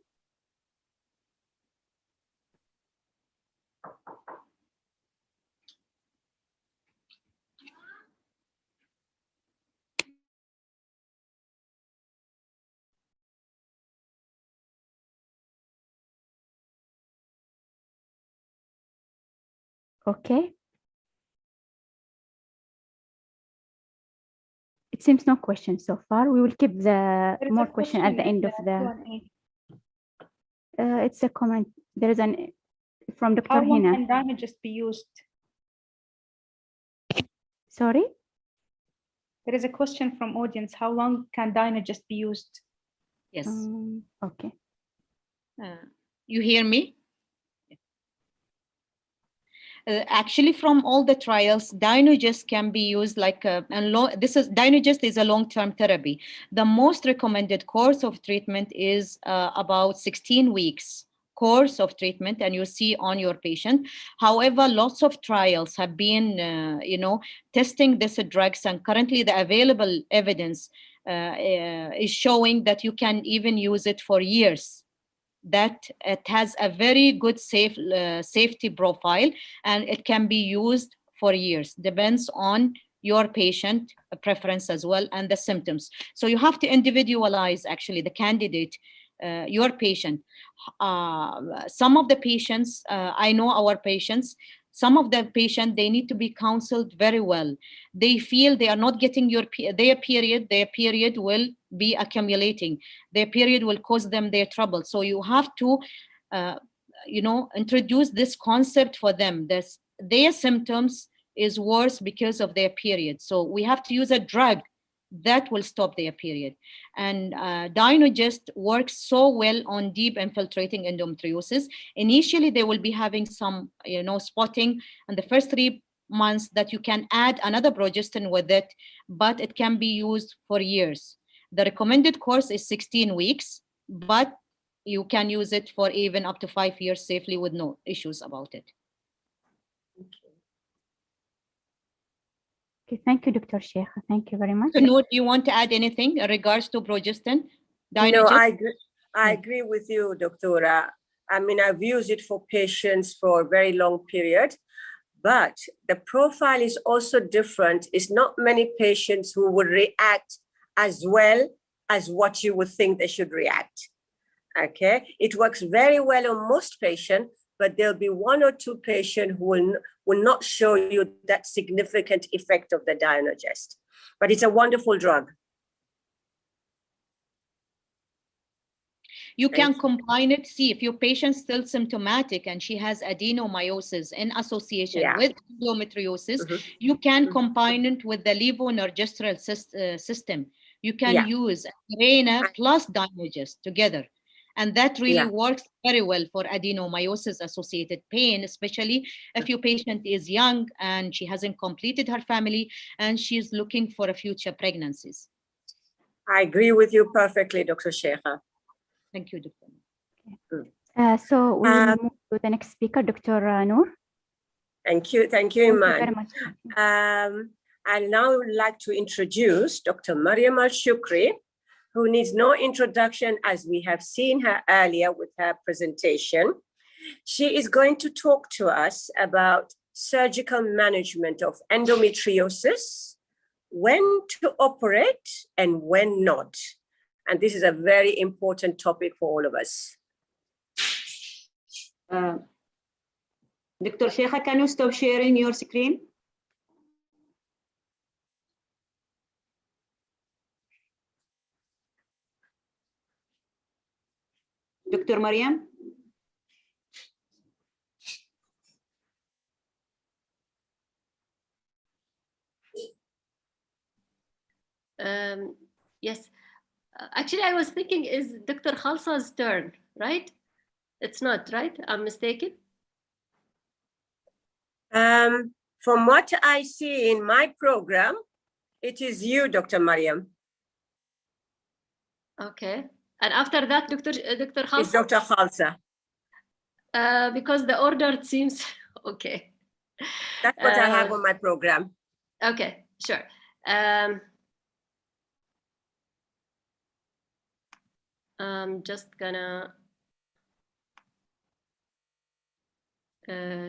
Okay. It seems no question so far. We will keep the more question at the end of the. It's a comment. There is an from Dr. How long Hina. can Dynagist be used? Sorry. There is a question from audience. How long can Dynagist be used? Yes. Okay. You hear me? Actually, from all the trials, Dynagist can be used like Dynagist is a long-term therapy. The most recommended course of treatment is about 16 weeks course of treatment, and you see on your patient. However, lots of trials have been, testing these drugs, and currently the available evidence is showing that you can even use it for years. That it has a very good safety profile, and it can be used for years. Depends on your patient preference as well and the symptoms. So you have to individualize actually the candidate, your patient. Some of the patients, I know our patients, some of the patients, they need to be counseled very well. They feel they are not getting their period will be accumulating. Their period will cause them their trouble. So you have to, introduce this concept for them. Their symptoms is worse because of their period. So we have to use a drug that will stop their period. And Dynagist works so well on deep infiltrating endometriosis. Initially, they will be having some, spotting in the first 3 months that you can add another progestin with it, but it can be used for years. The recommended course is 16 weeks, but you can use it for even up to 5 years safely with no issues about it. Okay, thank you, Dr. Sheikh. Thank you very much. So, Noor, do you want to add anything in regards to progestin? No, I agree with you, Doctora. I mean, I've used it for patients for a very long period, but the profile is also different. It's not many patients who would react as well as what you would think they should react. Okay, it works very well on most patients, but there'll be one or two patients who will not show you that significant effect of the Dynagest. But it's a wonderful drug. You can combine it. See, if your patient's still symptomatic and she has adenomyosis in association with endometriosis, you can combine it with the levonorgestrel system. You can use Mirena plus Dynagest together. And that really works very well for adenomyosis-associated pain, especially if your patient is young and she hasn't completed her family and she's looking for a future pregnancies. I agree with you perfectly, Dr. Sheikha. Thank you, Dr. So we'll move to the next speaker, Dr. Noor. Thank you, Iman. Thank you very much. I'd now like to introduce Dr. Mariam Al-Shukri, who needs no introduction as we have seen her earlier with her presentation. She is going to talk to us about surgical management of endometriosis, when to operate and when not. And this is a very important topic for all of us. Dr. Sheikha, can you stop sharing your screen? Dr. Mariam? Yes. Actually, I was thinking, is Dr. Khalsa's turn, right? It's not, right? I'm mistaken. From what I see in my program, it is you, Dr. Mariam. Okay. And after that, Dr. Khalsa? It's Dr. Khalsa. Because the order seems okay. That's what I have on my program. Okay, sure. I'm just gonna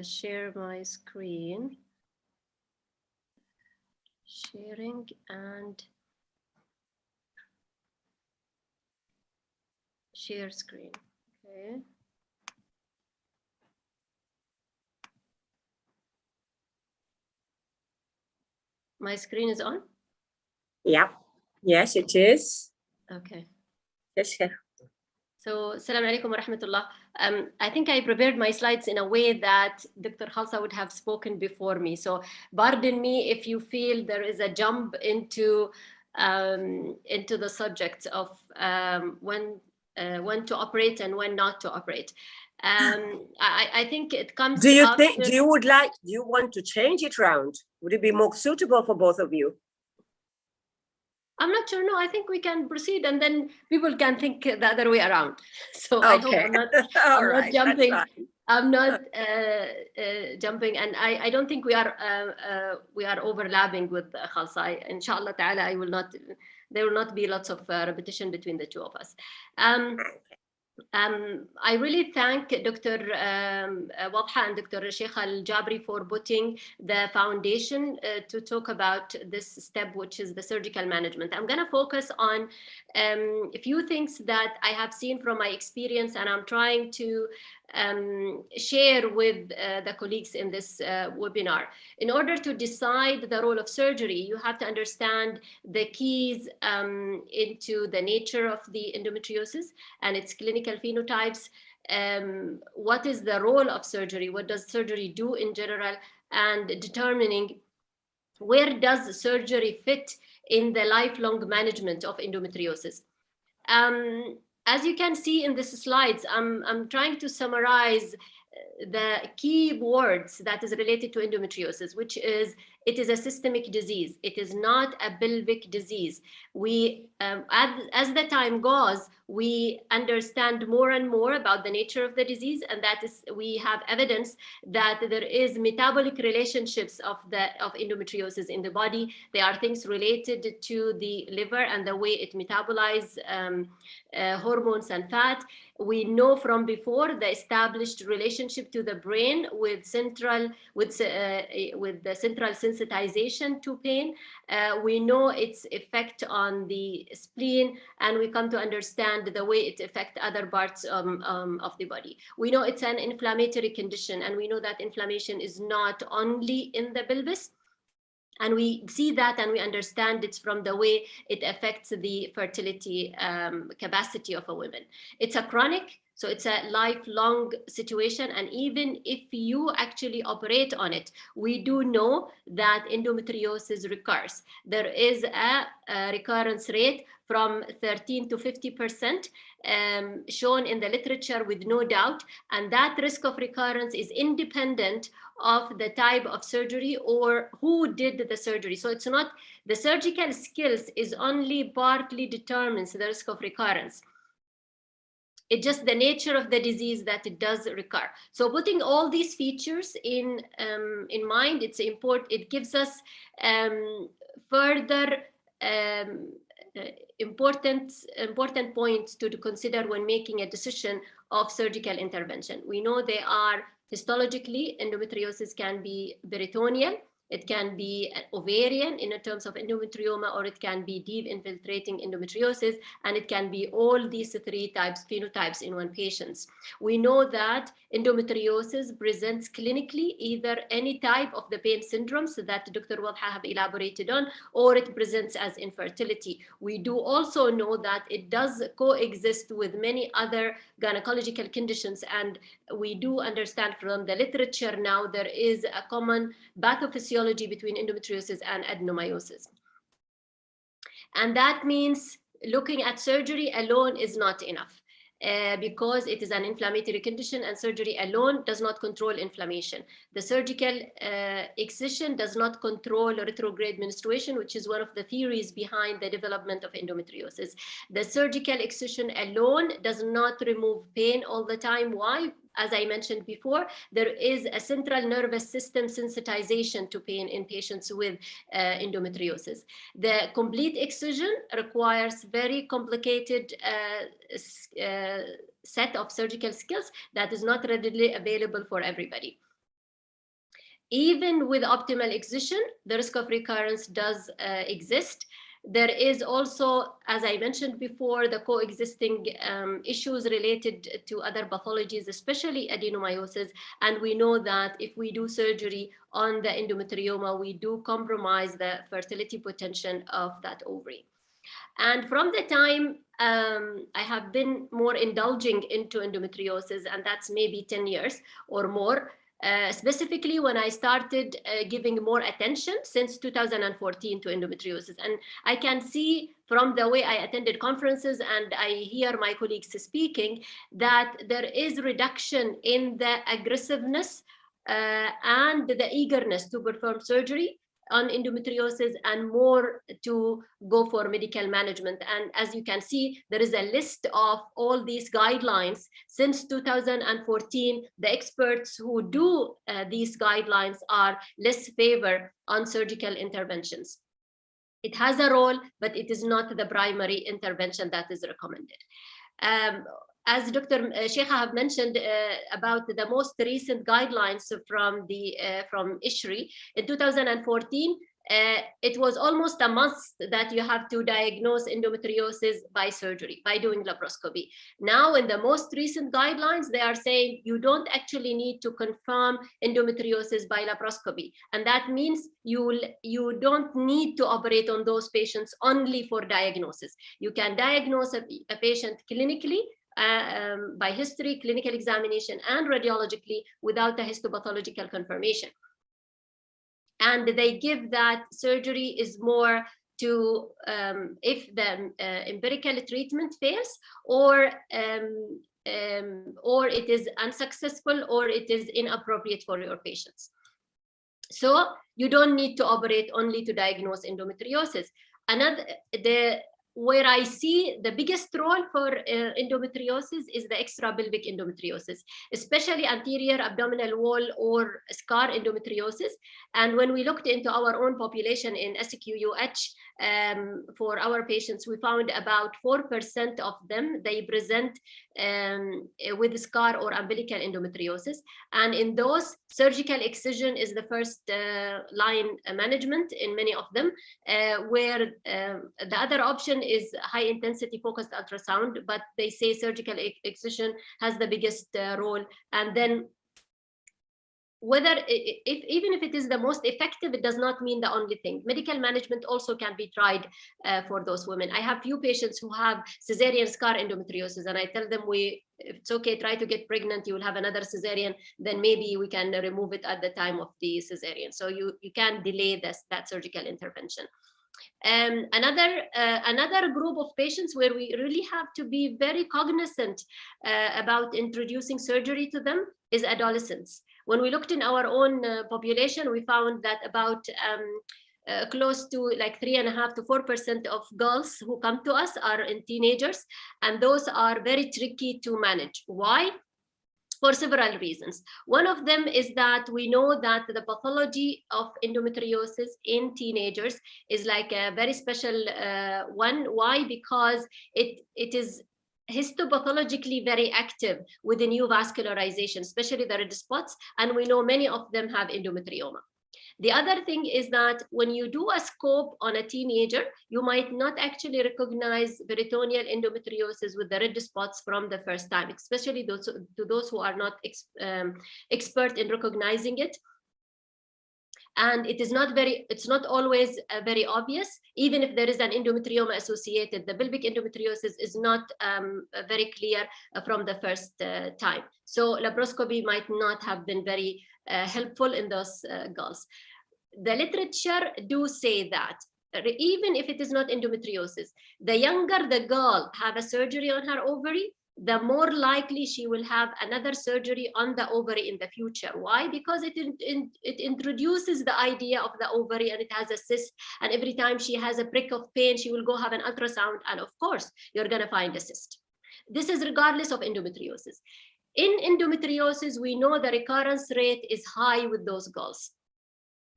share my screen. Sharing and share screen. Okay. My screen is on? Yeah. Yes, it is. Okay. Yes, sir. So, Assalamu alaikum wa rahmatullah. I think I prepared my slides in a way that Dr. Khalsa would have spoken before me. So, pardon me if you feel there is a jump into the subject of when to operate and when not to operate. I think it comes. Do you want to change it around? Would it be more suitable for both of you? I'm not sure. No, I think we can proceed, and then people can think the other way around. So okay. I hope I'm not jumping. I'm not jumping, and I don't think we are overlapping with Khalsa. Inshallah ta'ala, there will not be lots of repetition between the two of us. I really thank Dr. Wadha and Dr. Sheikh Al-Jabri for putting the foundation to talk about this step, which is the surgical management. I'm going to focus on a few things that I have seen from my experience, and I'm trying to share with the colleagues in this webinar. In order to decide the role of surgery, you have to understand the keys into the nature of the endometriosis and its clinical phenotypes. What is the role of surgery? What does surgery do in general? And determining where does surgery fit in the lifelong management of endometriosis. As you can see in these slides, I'm trying to summarize the key words that is related to endometriosis, which is, it is a systemic disease. It is not a pelvic disease. We, as the time goes, we understand more and more about the nature of the disease, and that is, we have evidence that there is metabolic relationships of endometriosis in the body. There are things related to the liver and the way it metabolizes hormones and fat. We know from before the established relationship to the brain with the central sensitization to pain. We know its effect on the spleen, and we come to understand the way it affects other parts of the body. We know it's an inflammatory condition, and we know that inflammation is not only in the pelvis. And we see that and we understand it's from the way it affects the fertility capacity of a woman. It's a chronic, so it's a lifelong situation. And even if you actually operate on it, we do know that endometriosis recurs. There is a recurrence rate from 13 to 50% shown in the literature with no doubt. And that risk of recurrence is independent of the type of surgery or who did the surgery. So it's not, the surgical skills is only partly determines the risk of recurrence. It's just the nature of the disease that it does recur. So putting all these features in mind, it's important. It gives us further important points to consider when making a decision of surgical intervention. We know they are histologically, endometriosis can be peritoneal, it can be ovarian in terms of endometrioma, or it can be deep infiltrating endometriosis, and it can be all these three phenotypes in one patient. We know that endometriosis presents clinically either any type of the pain syndromes that Dr. Wadha have elaborated on, or it presents as infertility. We do also know that it does coexist with many other gynecological conditions, and we do understand from the literature now there is a common pathophysiology between endometriosis and adenomyosis. And that means looking at surgery alone is not enough because it is an inflammatory condition, and surgery alone does not control inflammation. The surgical excision does not control retrograde menstruation, which is one of the theories behind the development of endometriosis. The surgical excision alone does not remove pain all the time. Why? As I mentioned before, there is a central nervous system sensitization to pain in patients with endometriosis. The complete excision requires very complicated set of surgical skills that is not readily available for everybody. Even with optimal excision, the risk of recurrence does exist. There is also, as I mentioned before, the coexisting issues related to other pathologies, especially adenomyosis. And we know that if we do surgery on the endometrioma, we do compromise the fertility potential of that ovary. And from the time I have been more indulging into endometriosis, and that's maybe 10 years or more, specifically when I started giving more attention since 2014 to endometriosis. And I can see from the way I attended conferences and I hear my colleagues speaking that there is reduction in the aggressiveness and the eagerness to perform surgery on endometriosis and more to go for medical management. And as you can see, there is a list of all these guidelines. Since 2014, the experts who do these guidelines are less favor on surgical interventions. It has a role, but it is not the primary intervention that is recommended. As Dr. Sheikha have mentioned about the most recent guidelines from ISHRI in 2014, it was almost a must that you have to diagnose endometriosis by surgery, by doing laparoscopy. Now, in the most recent guidelines, they are saying you don't actually need to confirm endometriosis by laparoscopy. And that means you don't need to operate on those patients only for diagnosis. You can diagnose a patient clinically, by history, clinical examination, and radiologically without a histopathological confirmation. And they give that surgery is more to if the empirical treatment fails, or it is unsuccessful, or it is inappropriate for your patients. So you don't need to operate only to diagnose endometriosis. where I see the biggest role for endometriosis is the extrapelvic endometriosis, especially anterior abdominal wall or scar endometriosis. And when we looked into our own population in SQUH, for our patients, we found about 4% of them, they present with scar or umbilical endometriosis. And in those, surgical excision is the first line management in many of them, where the other option is high intensity focused ultrasound, but they say surgical excision has the biggest role. And then whether even if it is the most effective, it does not mean the only thing. Medical management also can be tried for those women. I have few patients who have cesarean scar endometriosis, and I tell them, it's okay, try to get pregnant, you will have another cesarean, then maybe we can remove it at the time of the cesarean. So you can delay that surgical intervention. Another group of patients where we really have to be very cognizant about introducing surgery to them is adolescents. When we looked in our own population, we found that about close to like 3.5 to 4% of girls who come to us are in teenagers, and those are very tricky to manage. Why? For several reasons. One of them is that we know that the pathology of endometriosis in teenagers is like a very special one. Why? Because it is histopathologically very active with the new vascularization, especially the red spots, and we know many of them have endometrioma. The other thing is that when you do a scope on a teenager, you might not actually recognize peritoneal endometriosis with the red spots from the first time, especially those who are not expert in recognizing it. And it's not always very obvious. Even if there is an endometrioma associated, the pelvic endometriosis is not very clear from the first time. So laparoscopy might not have been very helpful in those girls. The literature do say that even if it is not endometriosis, the younger the girl have a surgery on her ovary, the more likely she will have another surgery on the ovary in the future. Why? Because it introduces the idea of the ovary, and it has a cyst, and every time she has a prick of pain, she will go have an ultrasound, and of course, you're gonna find a cyst. This is regardless of endometriosis. In endometriosis, we know the recurrence rate is high with those girls.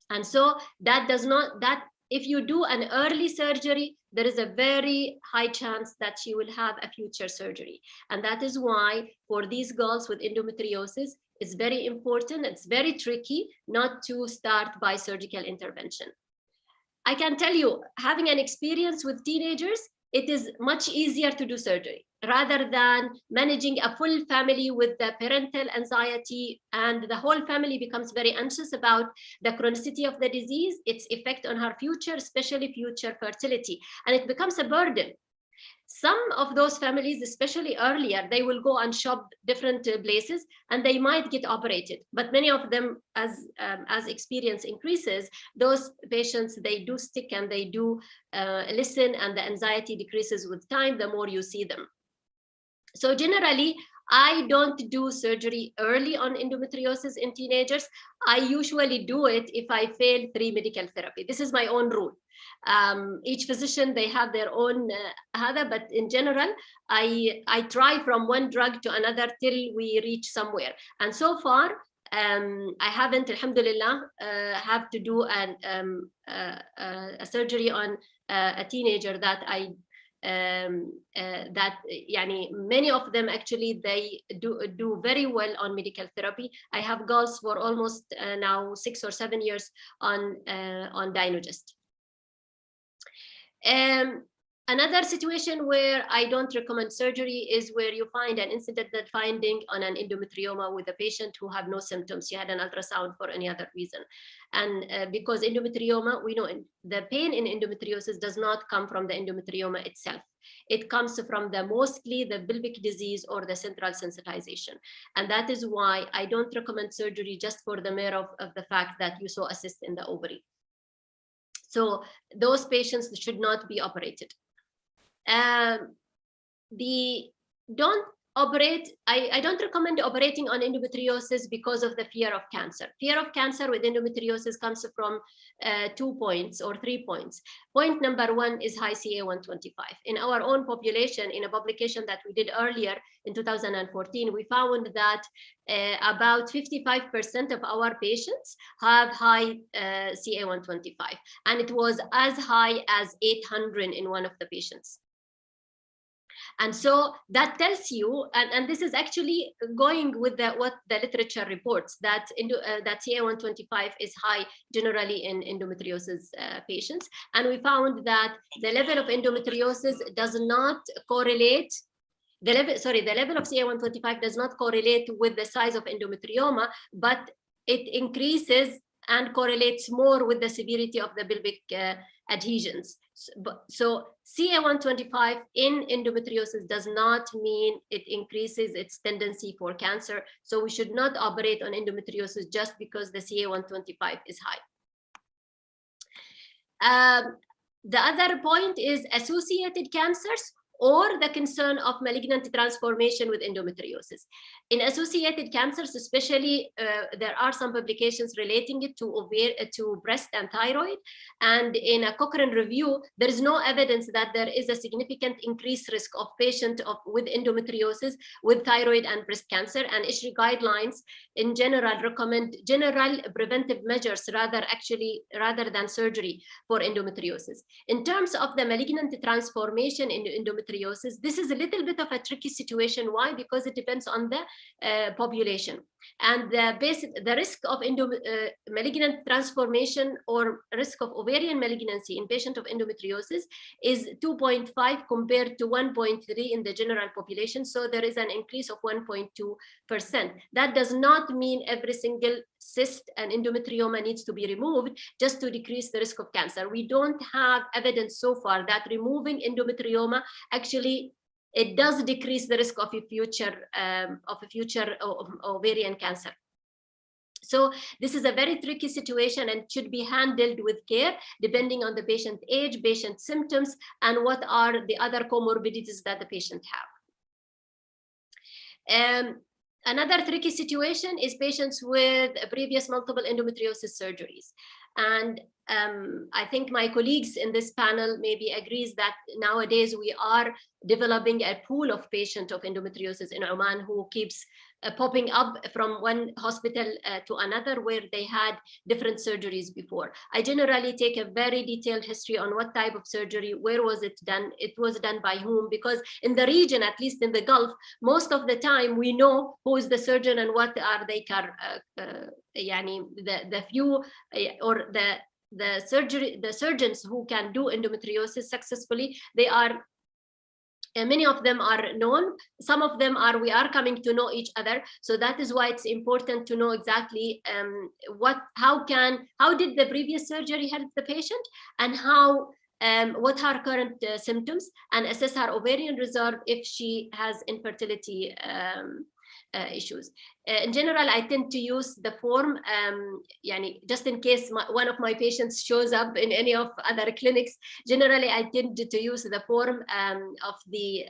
And so if you do an early surgery, there is a very high chance that she will have a future surgery. And that is why for these girls with endometriosis, it's very important, it's very tricky not to start by surgical intervention. I can tell you, having an experience with teenagers, it is much easier to do surgery rather than managing a full family with the parental anxiety, and the whole family becomes very anxious about the chronicity of the disease, its effect on her future, especially future fertility, and it becomes a burden. Some of those families, especially earlier, they will go and shop different places and they might get operated. But many of them, as experience increases, those patients, they do stick and they do listen, and the anxiety decreases with time the more you see them. So generally, I don't do surgery early on endometriosis in teenagers. I usually do it if I fail 3 medical therapy. This is my own rule. Each physician, they have their own but in general, I try from one drug to another till we reach somewhere. And so far, I haven't, alhamdulillah, have to do a surgery on a teenager that many of them actually they do very well on medical therapy. I have girls for almost now 6 or 7 years on Dynogest. Another situation where I don't recommend surgery is where you find an incidental finding on an endometrioma with a patient who have no symptoms. She had an ultrasound for any other reason. And because endometrioma, we know the pain in endometriosis does not come from the endometrioma itself. It comes from mostly the pelvic disease or the central sensitization. And that is why I don't recommend surgery just for the mere of the fact that you saw a cyst in the ovary. So those patients should not be operated. I don't recommend operating on endometriosis because of the fear of cancer. Fear of cancer with endometriosis comes from 2 points or 3 points. Point number 1 is high CA-125. In our own population, in a publication that we did earlier in 2014, we found that about 55% of our patients have high CA-125, and it was as high as 800 in one of the patients. And so that tells you, and this is actually going with what the literature reports, that that CA-125 is high generally in endometriosis patients. And we found that the level of endometriosis does not correlate, the level of CA-125 does not correlate with the size of endometrioma, but it increases and correlates more with the severity of the pelvic adhesions. So CA-125 in endometriosis does not mean it increases its tendency for cancer. So we should not operate on endometriosis just because the CA-125 is high. The other point is associated cancers or the concern of malignant transformation with endometriosis. In associated cancers, especially, there are some publications relating it to breast and thyroid. And in a Cochrane review, there is no evidence that there is a significant increased risk of patients with endometriosis with thyroid and breast cancer. And ISHRI guidelines in general recommend general preventive measures rather than surgery for endometriosis. In terms of the malignant transformation in endometriosis, this is a little bit of a tricky situation. Why? Because it depends on the population. And the risk of malignant transformation or risk of ovarian malignancy in patients of endometriosis is 2.5 compared to 1.3 in the general population. So there is an increase of 1.2%. That does not mean every single cyst and endometrioma needs to be removed just to decrease the risk of cancer. We don't have evidence so far that removing endometrioma actually it does decrease the risk of a future ovarian cancer. So this is a very tricky situation and should be handled with care depending on the patient age, patient symptoms, and what are the other comorbidities that the patient have. Another tricky situation is patients with previous multiple endometriosis surgeries. And I think my colleagues in this panel maybe agrees that nowadays we are developing a pool of patients of endometriosis in Oman who keeps popping up from one hospital to another where they had different surgeries before. I generally take a very detailed history on what type of surgery, where was it done, it was done by whom, because in the region, at least in the Gulf, most of the time we know who is the surgeon and what are they, the few or the surgeons who can do endometriosis successfully, they are many of them are known. Some of them are, we are coming to know each other. So that is why it's important to know exactly how did the previous surgery help the patient, and what are current symptoms, and assess her ovarian reserve if she has infertility issues. In general, I tend to use the form, just in case one of my patients shows up in any of other clinics. Generally, I tend to use the form of the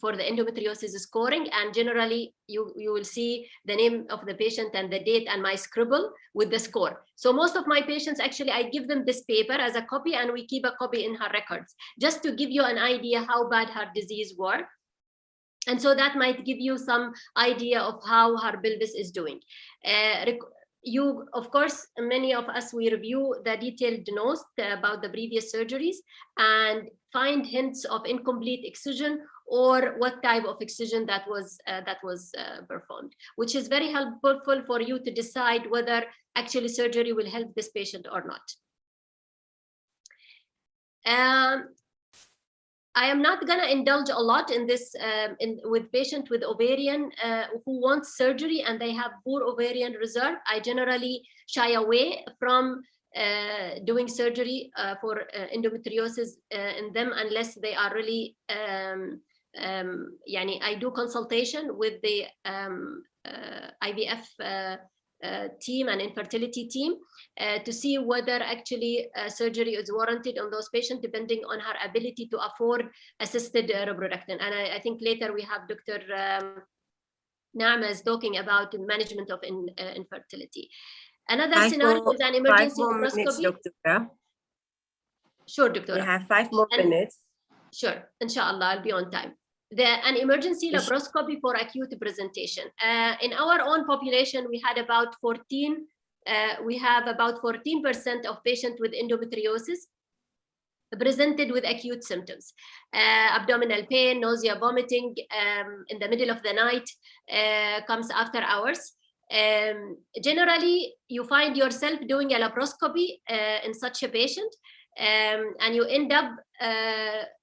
for the endometriosis scoring, and generally you will see the name of the patient and the date and my scribble with the score. So most of my patients, actually, I give them this paper as a copy, and we keep a copy in her records, just to give you an idea how bad her disease were. And so that might give you some idea of how her pelvis is doing. Of course, many of us, we review the detailed notes about the previous surgeries and find hints of incomplete excision or what type of excision that was performed, which is very helpful for you to decide whether actually surgery will help this patient or not. I am not going to indulge a lot in this with patients with ovarian who want surgery and they have poor ovarian reserve. I generally shy away from doing surgery for endometriosis in them unless they are really, I do consultation with the IVF team and infertility team to see whether actually surgery is warranted on those patients depending on her ability to afford assisted reproduction. And I think later we have Dr. Naama is talking about the management of infertility. Another scenario is an emergency laparoscopy. Sure, Doctor. We have 5 more minutes. Sure, inshallah, I'll be on time. An emergency laparoscopy for acute presentation. In our own population, we had about 14%, of patients with endometriosis presented with acute symptoms, abdominal pain, nausea, vomiting in the middle of the night, comes after hours. Generally, you find yourself doing a laparoscopy in such a patient, and you end up,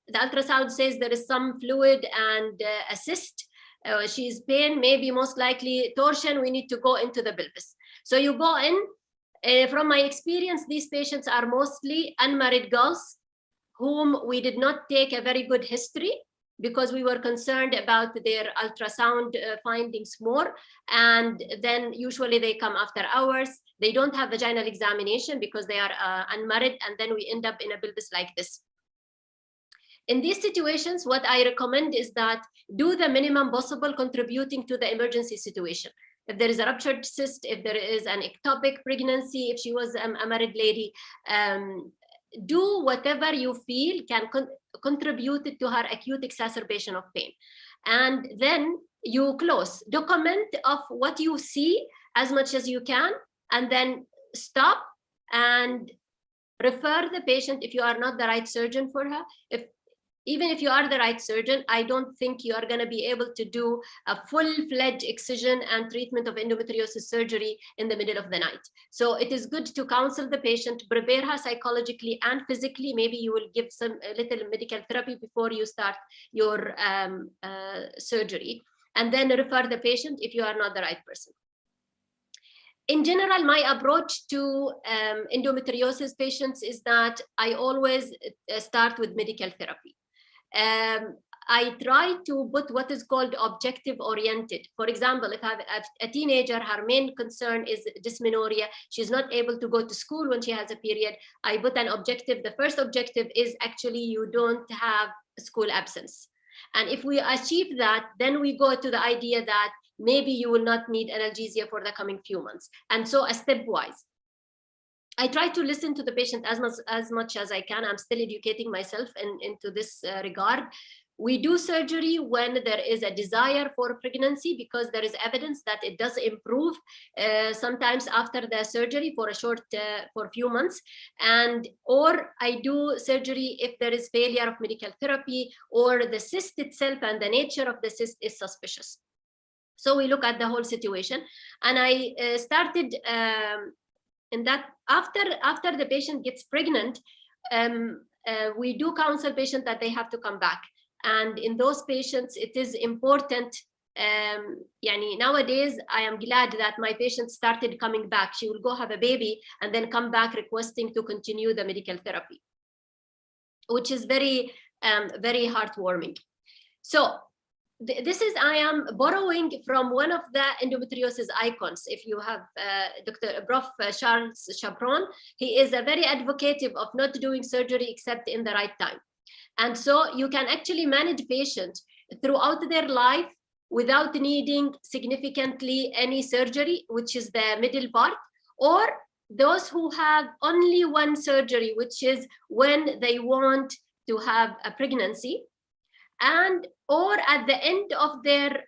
the ultrasound says there is some fluid and a cyst. She's pain, maybe most likely torsion, we need to go into the pelvis. So you go in. From my experience, these patients are mostly unmarried girls whom we did not take a very good history because we were concerned about their ultrasound findings more. And then usually they come after hours. They don't have vaginal examination because they are unmarried, and then we end up in a pelvis like this. In these situations, what I recommend is that do the minimum possible contributing to the emergency situation. If there is a ruptured cyst, if there is an ectopic pregnancy, if she was a married lady, do whatever you feel can contribute to her acute exacerbation of pain. And then you document of what you see as much as you can, and then stop and refer the patient if you are not the right surgeon for her. Even if you are the right surgeon, I don't think you are going to be able to do a full-fledged excision and treatment of endometriosis surgery in the middle of the night. So it is good to counsel the patient, prepare her psychologically and physically. Maybe you will give a little medical therapy before you start your surgery, and then refer the patient if you are not the right person. In general, my approach to endometriosis patients is that I always start with medical therapy. I try to put what is called objective oriented. For example, if I have a teenager, her main concern is dysmenorrhea. She's not able to go to school when she has a period. I put an objective. The first objective is actually you don't have school absence. And if we achieve that, then we go to the idea that maybe you will not need analgesia for the coming few months. And so a stepwise. I try to listen to the patient as much as I can. I'm still educating myself into this regard. We do surgery when there is a desire for pregnancy because there is evidence that it does improve sometimes after the surgery for a few months. Or I do surgery if there is failure of medical therapy or the cyst itself and the nature of the cyst is suspicious. So we look at the whole situation. And I started in that after the patient gets pregnant, we do counsel patients that they have to come back. And in those patients, it is important. Nowadays, I am glad that my patient started coming back. She will go have a baby and then come back requesting to continue the medical therapy, which is very, very heartwarming. So this is, I am borrowing from one of the endometriosis icons. If you have Prof. Charles Chaperon, he is a very advocative of not doing surgery except in the right time. And so you can actually manage patients throughout their life without needing significantly any surgery, which is the middle part, or those who have only one surgery, which is when they want to have a pregnancy, or at the end of their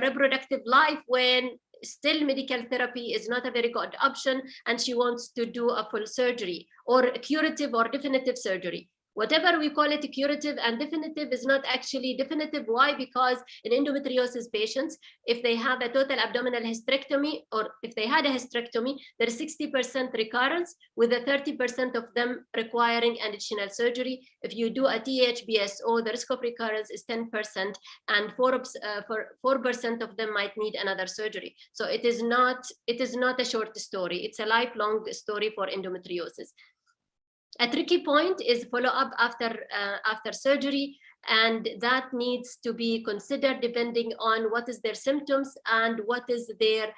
reproductive life when still medical therapy is not a very good option and she wants to do a full surgery or a curative or definitive surgery. Whatever we call it, curative and definitive is not actually definitive. Why? Because in endometriosis patients, if they have a total abdominal hysterectomy or if they had a hysterectomy, there is 60% recurrence with a 30% of them requiring additional surgery. If you do a THBSO, the risk of recurrence is 10% and 4% of them might need another surgery. So it is not a short story. It's a lifelong story for endometriosis. A tricky point is follow-up after surgery. and that needs to be considered depending on what is their symptoms and what is their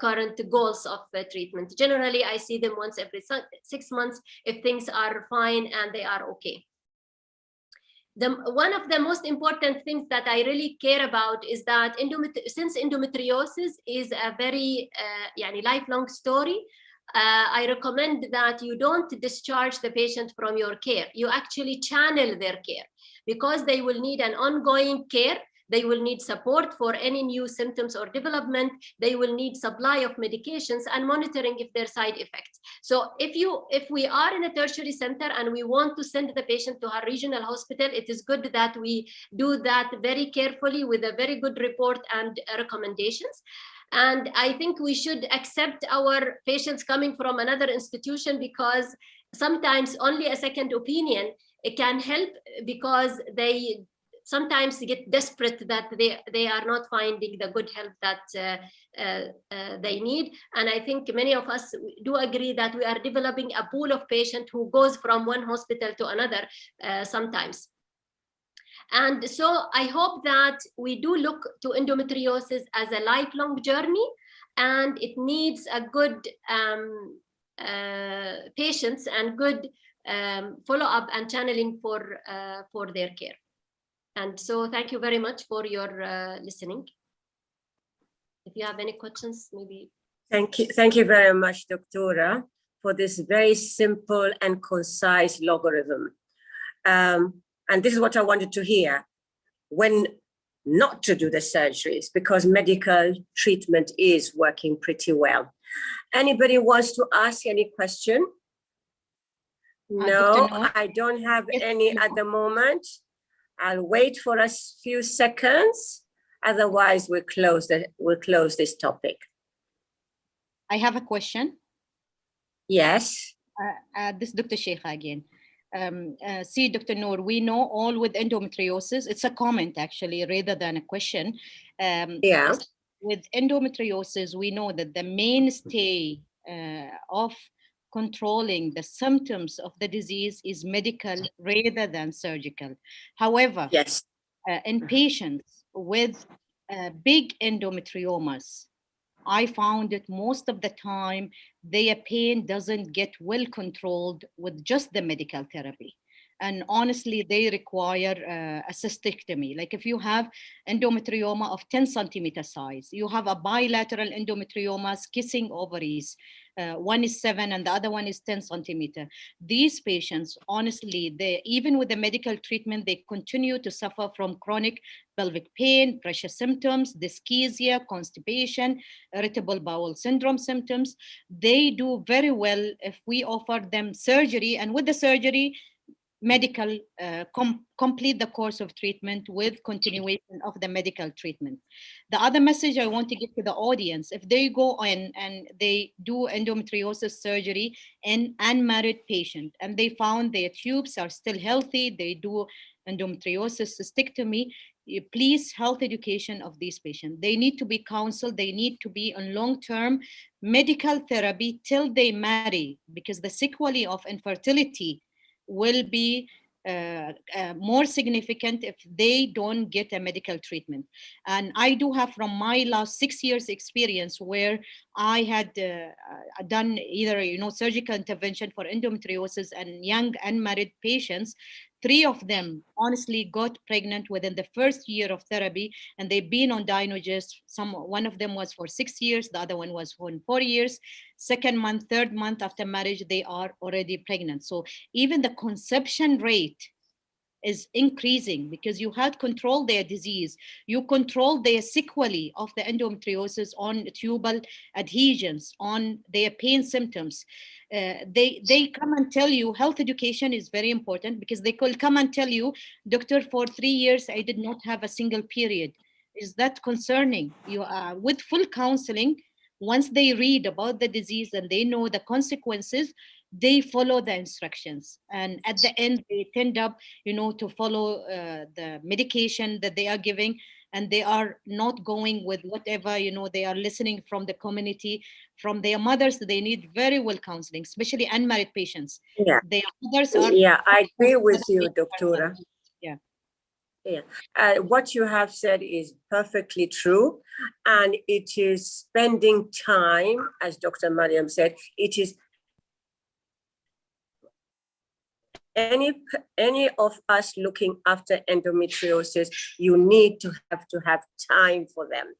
current goals of treatment. Generally, I see them once every 6 months if things are fine and they are okay. One of the most important things that I really care about is that since endometriosis is a very lifelong story, I recommend that you don't discharge the patient from your care. You actually channel their care, because they will need an ongoing care. They will need support for any new symptoms or development. They will need supply of medications and monitoring if there are side effects. So if we are in a tertiary center and we want to send the patient to our regional hospital, it is good that we do that very carefully with a very good report and recommendations. And I think we should accept our patients coming from another institution, because sometimes only a second opinion, it can help, because they sometimes get desperate that they are not finding the good help that they need. And I think many of us do agree that we are developing a pool of patients who goes from one hospital to another sometimes. And so I hope that we do look to endometriosis as a lifelong journey, and it needs a good patience and good follow-up and channeling for their care. And so thank you very much for your listening. If you have any questions, maybe. Thank you very much, Doctora, for this very simple and concise logarithm. And this is what I wanted to hear: when not to do the surgeries, because medical treatment is working pretty well. Anybody wants to ask any question? No, I don't have any at the moment. I'll wait for a few seconds. Otherwise, we'll close this topic. I have a question. Yes. This is Dr. Sheikha again. See, Dr. Noor, we know all with endometriosis, it's a comment actually rather than a question. Yeah. With endometriosis, we know that the mainstay of controlling the symptoms of the disease is medical rather than surgical. However, yes, in patients with big endometriomas, I found that most of the time their pain doesn't get well controlled with just the medical therapy. And honestly, they require a cystectomy. Like if you have endometrioma of 10 centimeter size, you have a bilateral endometrioma kissing ovaries, one is 7 and the other one is 10 centimeter. These patients, honestly, even with the medical treatment, they continue to suffer from chronic pelvic pain, pressure symptoms, dyschezia, constipation, irritable bowel syndrome symptoms. They do very well if we offer them surgery, and with the surgery, medical complete the course of treatment with continuation of the medical treatment. The other message I want to give to the audience, if they go in and they do endometriosis surgery in unmarried patient and they found their tubes are still healthy, they do endometriosis cystectomy, please health education of these patients. They need to be counseled, they need to be on long-term medical therapy till they marry, because the sequelae of infertility will be more significant if they don't get a medical treatment. And I do have from my last 6 years experience where I had done either surgical intervention for endometriosis and young unmarried patients. 3 of them honestly got pregnant within the first year of therapy, and they've been on Dynogest. One of them was for 6 years, the other one was for 4 years. Second month, third month after marriage, they are already pregnant. So even the conception rate is increasing because you had controlled their disease. You controlled their sequelae of the endometriosis on tubal adhesions, on their pain symptoms. They come and tell you health education is very important, because they could come and tell you, doctor, for 3 years, I did not have a single period. Is that concerning? You are with full counseling. Once they read about the disease and they know the consequences, they follow the instructions, and at the end they tend up to follow the medication that they are giving, and they are not going with whatever they are listening from the community, from their mothers. They need very well counseling, especially unmarried patients. Yeah, their mothers are I agree with you, Doctora. Yeah. Yeah, what you have said is perfectly true, and it is spending time, as Dr. Mariam said, it is any of us looking after endometriosis, you need to have time for them.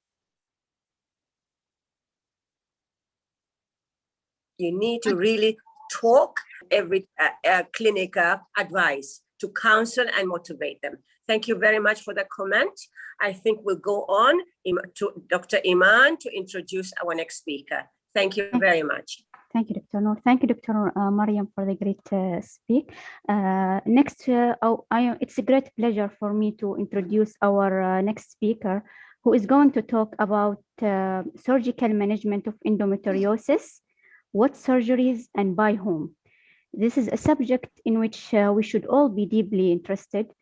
You need to really talk every clinical advice to counsel and motivate them. Thank you very much for the comment. I think we'll go on to Dr. Iman to introduce our next speaker. Thank you very much. Thank you, Dr. Noor. Thank you, Dr. Mariam, for the great speak. Next, it's a great pleasure for me to introduce our next speaker, who is going to talk about surgical management of endometriosis, what surgeries and by whom. This is a subject in which we should all be deeply interested.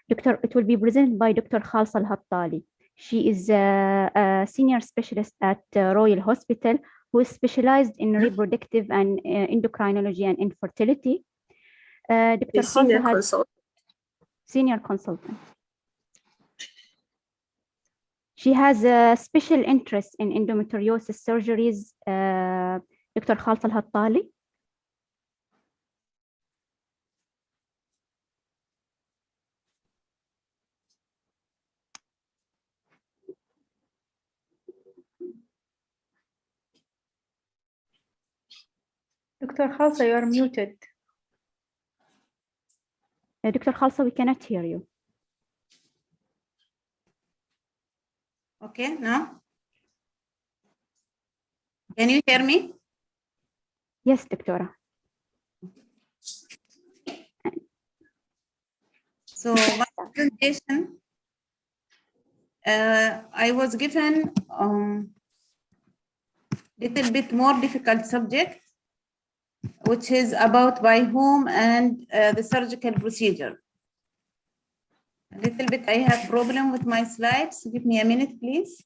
It will be presented by Dr. Khalsa Al-Hattali. She is a senior specialist at Royal Hospital who is specialized in reproductive and endocrinology and infertility. Dr. Khalsa senior consultant. She has a special interest in endometriosis surgeries. Dr. Khalsa Al-Hattali. Dr. Khalsa, you are muted. Dr. Khalsa, we cannot hear you. Okay, now? Can you hear me? Yes, Doctora. So my presentation, I was given little bit more difficult subject, which is about by whom and the surgical procedure. A little bit, I have problem with my slides. Give me a minute, please.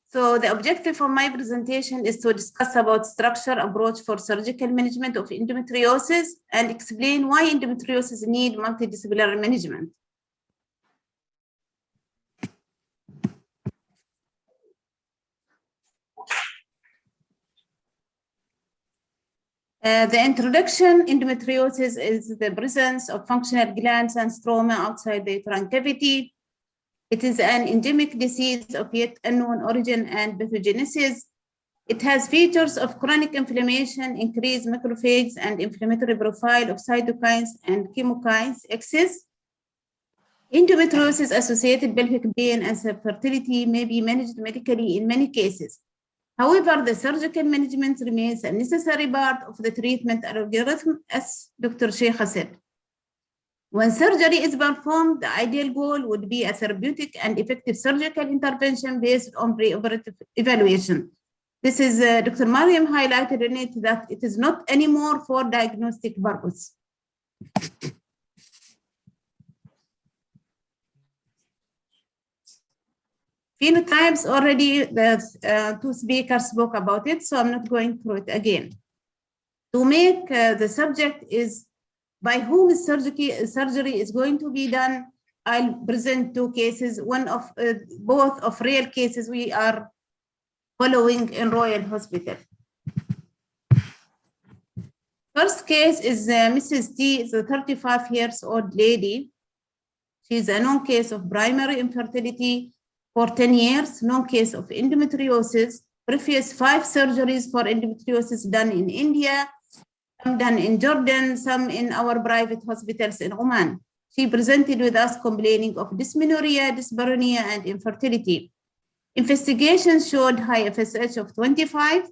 So the objective of my presentation is to discuss about structure approach for surgical management of endometriosis and explain why endometriosis need multidisciplinary management. The introduction, endometriosis is the presence of functional glands and stroma outside the uterine cavity. It is an endemic disease of yet unknown origin and pathogenesis. It has features of chronic inflammation, increased macrophages, and inflammatory profile of cytokines and chemokines excess. Endometriosis-associated pelvic pain and infertility may be managed medically in many cases. However, the surgical management remains a necessary part of the treatment algorithm, as Dr. Sheikha said. When surgery is performed, the ideal goal would be a therapeutic and effective surgical intervention based on preoperative evaluation. This is Dr. Mariam highlighted in it that it is not anymore for diagnostic purpose. Phenotypes already, the two speakers spoke about it, so I'm not going through it again. To make the subject is by whom surgery is going to be done, I'll present two cases, one of both of real cases we are following in Royal Hospital. First case is Mrs. T, is a 35-year-old lady. She's a known case of primary infertility for 10 years, known case of endometriosis, previous 5 surgeries for endometriosis done in India, some done in Jordan, some in our private hospitals in Oman. She presented with us complaining of dysmenorrhea, dyspareunia, and infertility. Investigation showed high FSH of 25,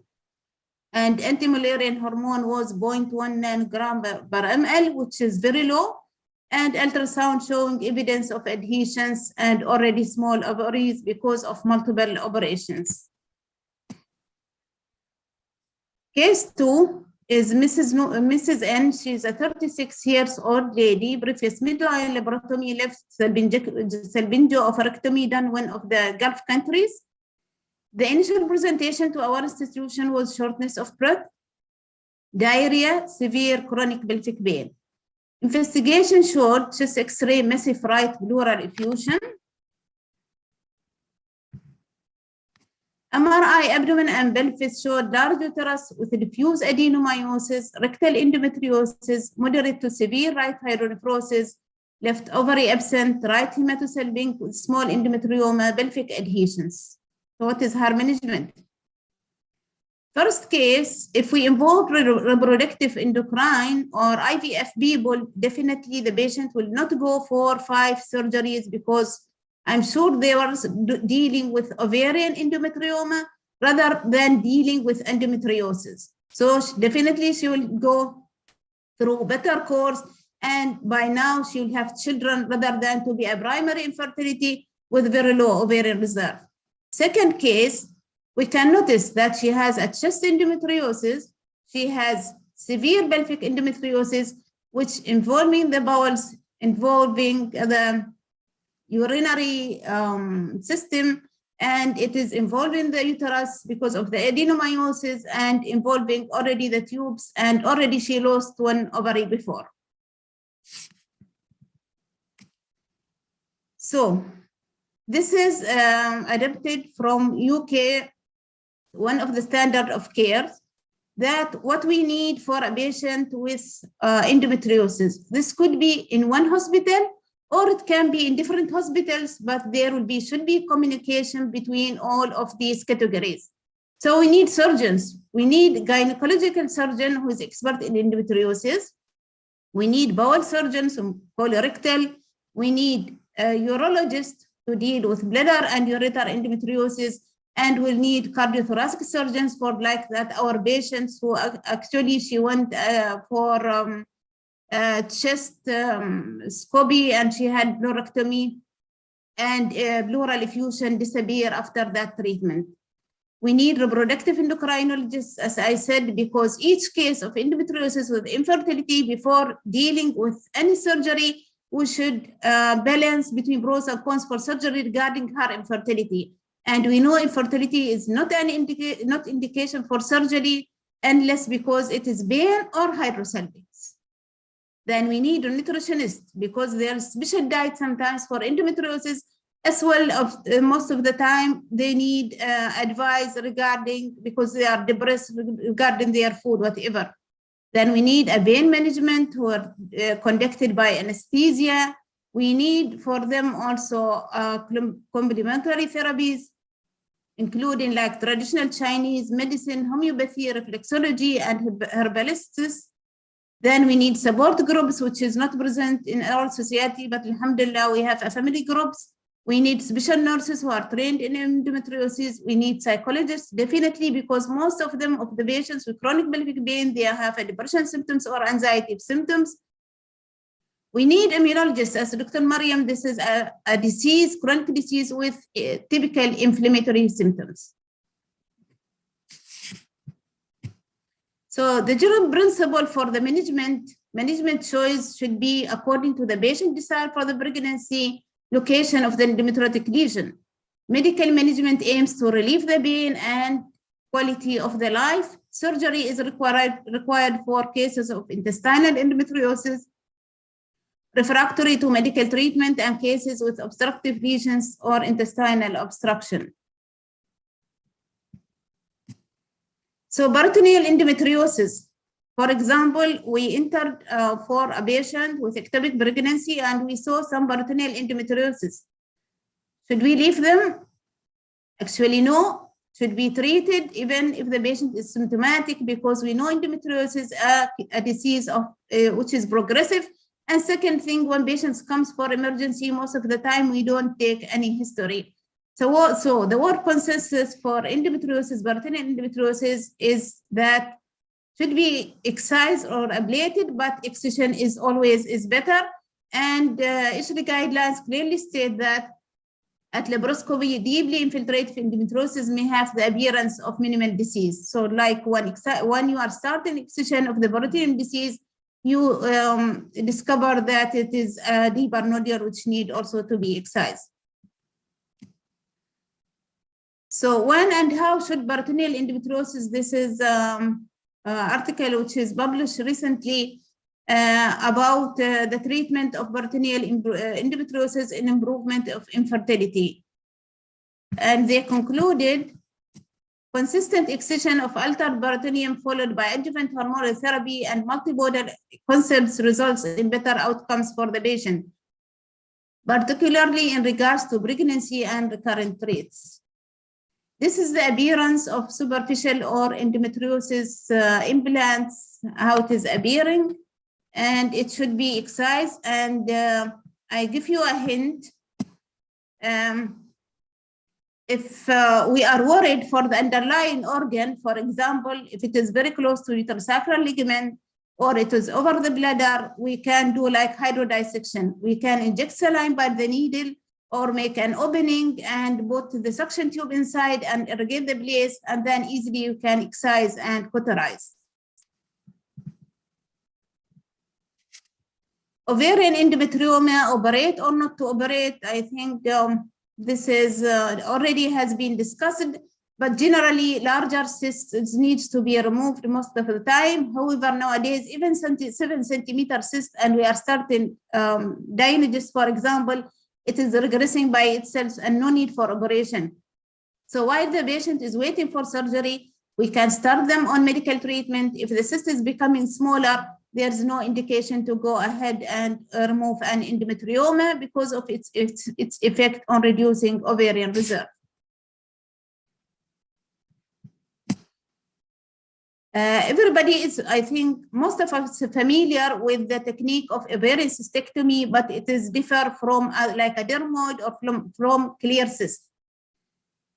and anti-Mullerian hormone was 0.1 nanogram per ml, which is very low, and ultrasound showing evidence of adhesions and already small ovaries because of multiple operations. Case 2 is Mrs. N. She's a 36-year-old lady, previous midline laparotomy, left salpingo-oophorectomy done one of the Gulf countries. The initial presentation to our institution was shortness of breath, diarrhea, severe chronic pelvic pain. Investigation showed chest X-ray massive right pleural effusion, MRI abdomen and pelvis showed large uterus with diffuse adenomyosis, rectal endometriosis, moderate to severe right hydronephrosis, left ovary absent, right hematocell link with small endometrioma, pelvic adhesions. So what is her management? First case, if we involve reproductive endocrine or IVF people, definitely the patient will not go for 5 surgeries because I'm sure they were dealing with ovarian endometrioma rather than dealing with endometriosis. So definitely she will go through better course, and by now she will have children rather than to be a primary infertility with very low ovarian reserve. Second case, we can notice that she has a chest endometriosis, she has severe pelvic endometriosis, which involving the bowels, involving the urinary system, and it is involving the uterus because of the adenomyosis and involving already the tubes, and already she lost 1 ovary before. So this is adapted from UK, one of the standard of care, that what we need for a patient with endometriosis. This could be in one hospital, or it can be in different hospitals, but there will be, should be communication between all of these categories. So we need surgeons. We need gynecological surgeon who is expert in endometriosis. We need bowel surgeons, colorectal. We need a urologist to deal with bladder and ureter endometriosis, and we'll need cardiothoracic surgeons for like that. Our patients who actually she went for chest scoby and she had pleurectomy, and pleural effusion disappear after that treatment. We need reproductive endocrinologists, as I said, because each case of endometriosis with infertility, before dealing with any surgery, we should balance between pros and cons for surgery regarding her infertility. And we know infertility is not an indication for surgery unless because it is pain or hydrosalpinx. Then we need a nutritionist because there's special diet sometimes for endometriosis as well. Most of the time they need advice regarding, because they are depressed regarding their food, whatever. Then we need a pain management who are conducted by anesthesia. We need for them also complementary therapies, including like traditional Chinese medicine, homeopathy, reflexology, and herbalists. Then we need support groups, which is not present in our society, but alhamdulillah, we have a family groups. We need special nurses who are trained in endometriosis. We need psychologists, definitely, because most of them, of the patients with chronic pelvic pain, they have a depression symptoms or anxiety symptoms. We need immunologists, as Dr. Mariam, this is a disease, chronic disease with typical inflammatory symptoms. So the general principle for the management choice should be according to the patient desire for the pregnancy, location of the endometriotic lesion. Medical management aims to relieve the pain and quality of the life. Surgery is required for cases of intestinal endometriosis, refractory to medical treatment, and cases with obstructive lesions or intestinal obstruction. So peritoneal endometriosis, for example, we entered for a patient with ectopic pregnancy and we saw some peritoneal endometriosis. Should we leave them? Actually, no. Should be treated even if the patient is symptomatic, because we know endometriosis is a disease of which is progressive. And second thing, when patients comes for emergency, most of the time we don't take any history. So the word consensus for endometriosis, peritoneal endometriosis, is that should be excised or ablated, but excision is always better. And ISHRI guidelines clearly state that at laparoscopy, deeply infiltrated endometriosis may have the appearance of minimal disease. So like when you are starting excision of the peritoneal disease, you discover that it is a deeper nodule which need also to be excised. So when and how should peritoneal endometriosis, this is article which is published recently about the treatment of peritoneal endometriosis and improvement of infertility. And they concluded consistent excision of altered peritoneum followed by adjuvant hormonal therapy and multimodal concepts results in better outcomes for the patient, particularly in regards to pregnancy and recurrent rates. This is the appearance of superficial or endometriosis implants, how it is appearing, and it should be excised. And I give you a hint. If we are worried for the underlying organ, for example, if it is very close to uterosacral ligament or it is over the bladder, we can do like hydrodissection. We can inject saline by the needle or make an opening and put the suction tube inside and irrigate the place, and then easily you can excise and cauterize. Ovarian endometrioma, operate or not to operate, I think this is already has been discussed, but generally larger cysts needs to be removed most of the time. However, nowadays, even 7 centimeter cyst, and we are starting diagnosis, for example, it is regressing by itself and no need for operation. So while the patient is waiting for surgery, we can start them on medical treatment. If the cyst is becoming smaller, there's no indication to go ahead and remove an endometrioma because of its effect on reducing ovarian reserve. Everybody is, I think, most of us are familiar with the technique of ovarian cystectomy, but it is different from like a dermoid or from clear cyst.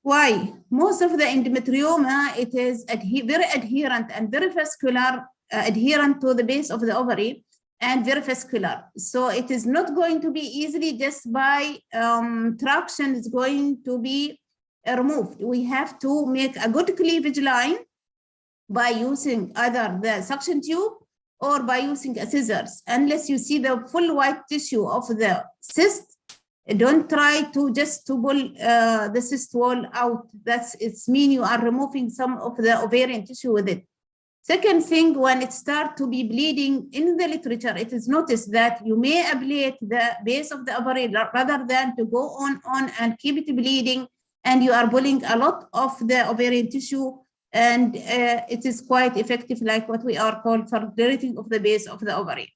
Why? Most of the endometrioma, it is very adherent and very vascular, adherent to the base of the ovary and very vascular. So it is not going to be easily just by traction, it's going to be removed. We have to make a good cleavage line by using either the suction tube or by using a scissors. Unless you see the full white tissue of the cyst, don't try to just to pull the cyst wall out. It's mean you are removing some of the ovarian tissue with it. Second thing, when it starts to be bleeding in the literature, it is noticed that you may ablate the base of the ovary rather than to go on and keep it bleeding, and you are pulling a lot of the ovarian tissue, and it is quite effective, like what we are called for deleting of the base of the ovary.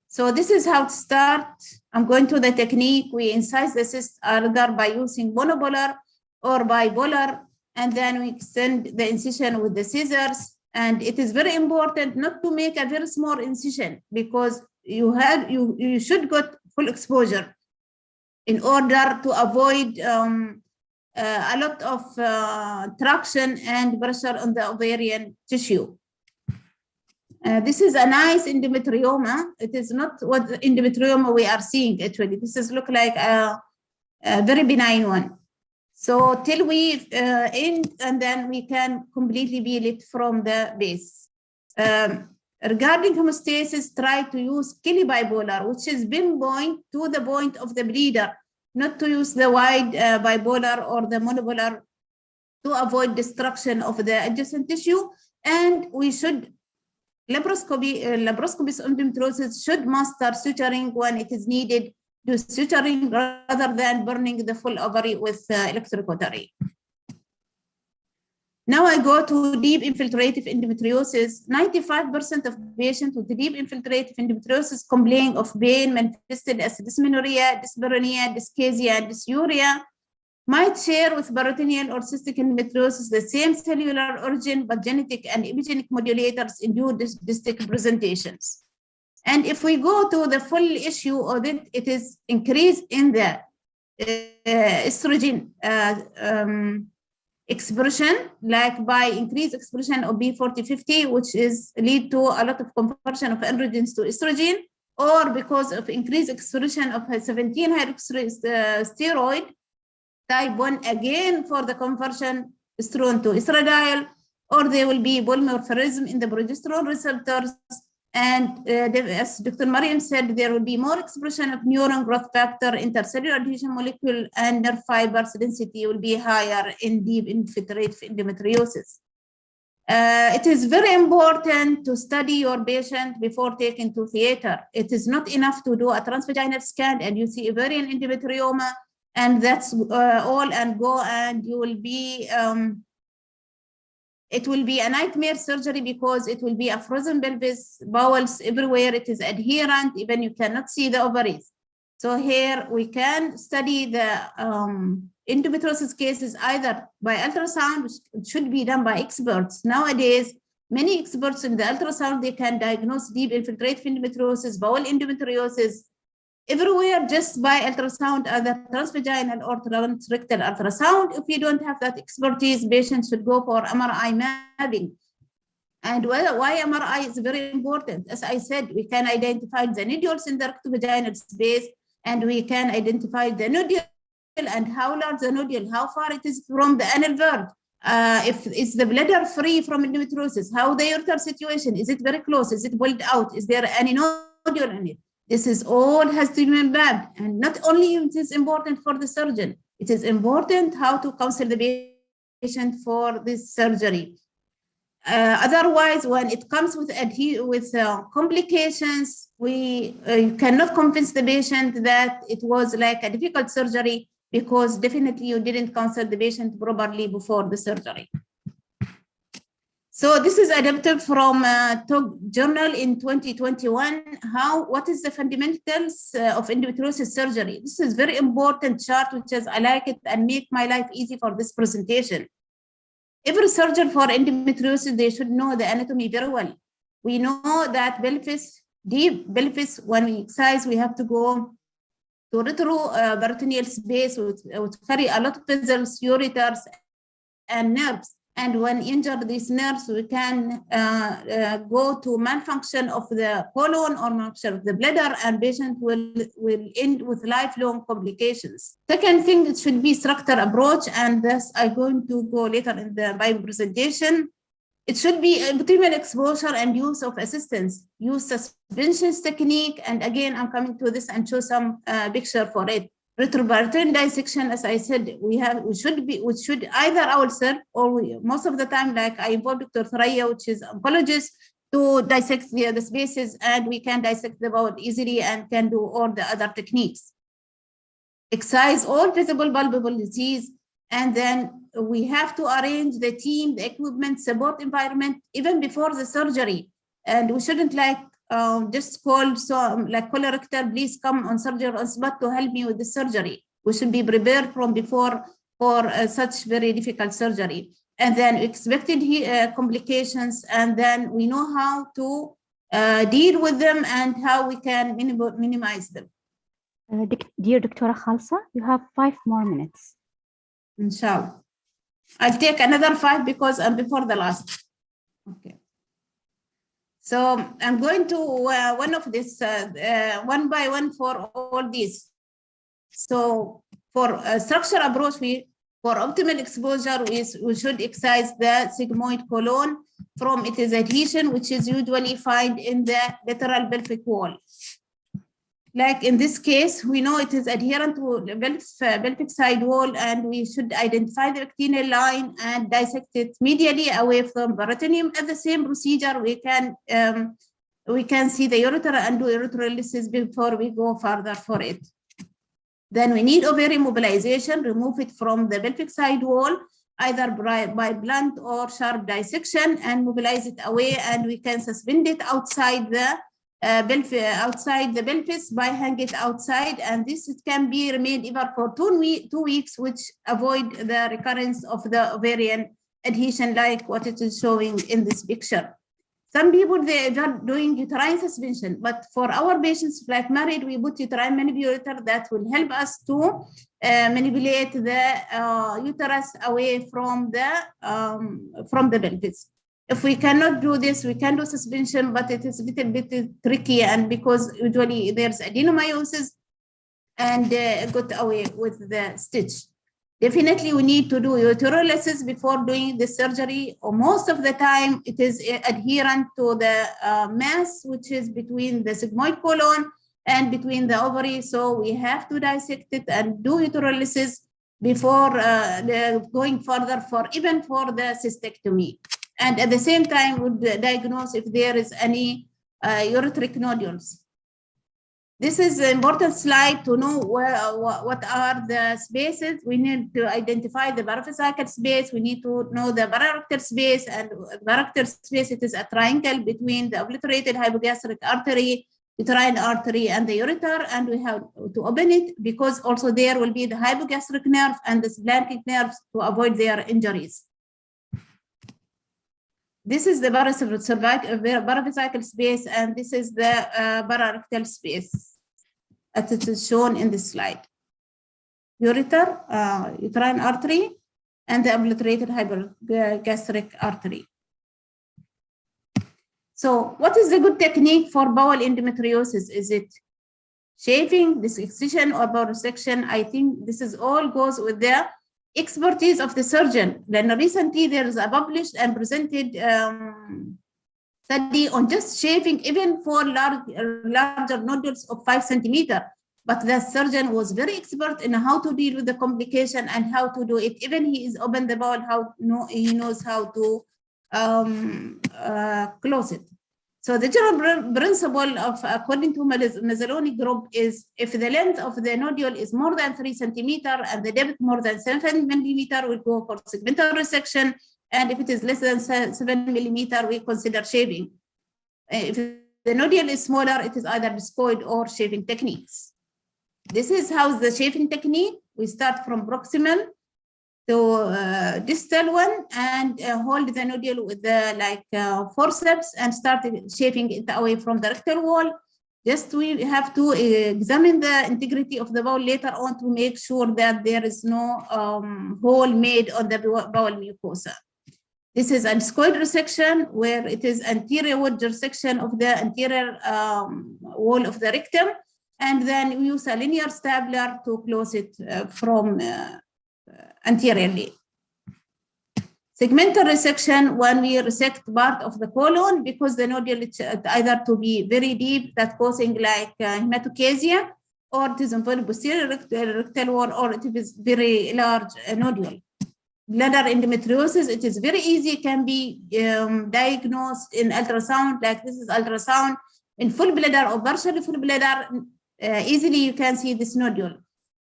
So this is how to start. I'm going to the technique. We incise the cyst either by using monopolar or bipolar, and then we extend the incision with the scissors. And it is very important not to make a very small incision because you should get full exposure in order to avoid a lot of traction and pressure on the ovarian tissue. This is a nice endometrioma. It is not what endometrioma we are seeing actually. This is look like a very benign one. So till we end, and then we can completely peel it from the base. Regarding hemostasis, try to use bipolar, which is pinpoint to the point of the bleeder, not to use the wide bipolar or the monopolar to avoid destruction of the adjacent tissue. And we should laparoscopist endometriosis should master suturing when it is needed, do suturing rather than burning the full ovary with electrocautery. Now I go to deep infiltrative endometriosis. 95% of patients with deep infiltrative endometriosis complain of pain manifested as dysmenorrhea, dyspareunia, dyschezia, and dysuria. Might share with peritoneal or cystic endometriosis the same cellular origin, but genetic and epigenetic modulators induce distinct presentations. And if we go to the full issue of it, it is increase in the estrogen expression, like by increased expression of B4050, which is lead to a lot of conversion of androgens to estrogen, or because of increased expression of 17-hydroxysteroid type 1, again for the conversion estrone to estradiol, or there will be polymorphism in the progesterone receptors, And as Dr. Mariam said, there will be more expression of neuron growth factor, intercellular adhesion molecule, and nerve fibers density will be higher in deep infiltrate endometriosis. It is very important to study your patient before taking to theater. It is not enough to do a transvaginal scan and you see ovarian endometrioma, and that's all, and go, and you will be, it will be a nightmare surgery because it will be a frozen pelvis, bowels everywhere, it is adherent, even you cannot see the ovaries. So here we can study the endometriosis cases either by ultrasound, which should be done by experts. Nowadays, many experts in the ultrasound, they can diagnose deep infiltrate endometriosis, bowel endometriosis, everywhere just by ultrasound, either transvaginal or transrectal ultrasound. If you don't have that expertise, patients should go for MRI mapping. And why MRI is very important. As I said, we can identify the nodules in the rectovaginal space, and we can identify the nodule and how large the nodule, how far it is from the anal verd. If is the bladder free from endometriosis, how the ureter situation, is it very close, is it pulled out, is there any nodule in it? This is all has to be mapped, and not only it is important for the surgeon, it is important how to counsel the patient for this surgery. Otherwise, when it comes with complications, we cannot convince the patient that it was like a difficult surgery, because definitely you didn't counsel the patient properly before the surgery. So this is adapted from Talk Journal in 2021. What is the fundamentals of endometriosis surgery? This is very important chart, which is I like it and make my life easy for this presentation. Every surgeon for endometriosis, they should know the anatomy very well. We know that pelvis, deep pelvis, when we exercise, we have to go to retroperitoneal space, which carry a lot of vessels, ureters, and nerves. And when injured these nerves, we can go to malfunction of the colon or malfunction of the bladder, and patient will end with lifelong complications. Second thing, it should be structure approach, and this I'm going to go later in my presentation. It should be optimal exposure and use of assistance, use suspensions technique, and again, I'm coming to this and show some picture for it. Retroperitoneal dissection, as I said, we should either ourselves or most of the time, like I involve Dr. Thraya, which is oncologist, to dissect the spaces, and we can dissect the bowel easily and can do all the other techniques. Excise all visible palpable disease, and then we have to arrange the team, the equipment, support environment, even before the surgery. And we shouldn't like just call like colorectal, please come on surgery on spot to help me with the surgery. We should be prepared from before for such very difficult surgery. And then expected complications, and then we know how to deal with them and how we can minimize them. Dear Dr. Khalsa, you have 5 more minutes. Inshallah. I'll take another 5 because I'm before the last. Okay. So I'm going to one of this one by one for all these. So for structure approach, for optimal exposure, we should excise the sigmoid colon from its adhesion, which is usually found in the lateral pelvic wall. Like in this case, we know it is adherent to the pelvic side wall, and we should identify the actinal line and dissect it medially away from peritoneum. At the same procedure, we can see the ureter and do ureterolysis before we go further for it. Then we need ovarian mobilization, remove it from the pelvic side wall, either by blunt or sharp dissection, and mobilize it away, and we can suspend it outside the pelvis by hang it outside, and this it can be remained either for 2 weeks, which avoid the recurrence of the ovarian adhesion, like what it is showing in this picture. Some people, they are doing uterine suspension, but for our patients like married, we put uterine manipulator that will help us to manipulate the uterus away from the pelvis. If we cannot do this, we can do suspension, but it is a little bit tricky, and because usually there's adenomyosis and got away with the stitch. Definitely, we need to do uterolysis before doing the surgery, or most of the time it is adherent to the mass, which is between the sigmoid colon and between the ovary. So we have to dissect it and do uterolysis before going further even for the cystectomy. And at the same time, would diagnose if there is any ureteric nodules. This is an important slide to know what are the spaces. We need to identify the paraphysical space. We need to know the pararectal space, and pararectal space, it is a triangle between the obliterated hypogastric artery, uterine artery, and the ureter, and we have to open it because also there will be the hypogastric nerve and the splanchnic nerves to avoid their injuries. This is the paraphysical space, and this is the pararectal space, as it is shown in this slide. Ureter, uterine artery, and the obliterated hypogastric artery. So what is the good technique for bowel endometriosis? Is it shaving, dissection, or bowel resection? I think this is all goes with the expertise of the surgeon. Then recently there is a published and presented study on just shaving, even for larger nodules of 5 centimeters. But the surgeon was very expert in how to deal with the complication and how to do it. Even he is open the bowel, he knows how to close it. So the general principle of, according to Mazzoloni group, is if the length of the nodule is more than 3 centimeters and the depth more than 7 millimeters, we go for segmental resection. And if it is less than 7 millimeters, we consider shaving. If the nodule is smaller, it is either discoid or shaving techniques. This is how the shaving technique. We start from proximal to distal one, and hold the nodule with the forceps and start shaving it away from the rectal wall. Just we have to examine the integrity of the bowel later on to make sure that there is no hole made on the bowel mucosa. This is a discoid resection, where it is anterior wall resection of the anterior wall of the rectum, and then we use a linear stapler to close it from anteriorly. Segmental resection, when we resect part of the colon, because the nodule is either to be very deep, that causing hematochezia, or it is involved posterior rectal wall, or it is very large nodule. Bladder endometriosis, it is very easy, can be diagnosed in ultrasound, like this is ultrasound. In full bladder or partially full bladder, easily you can see this nodule.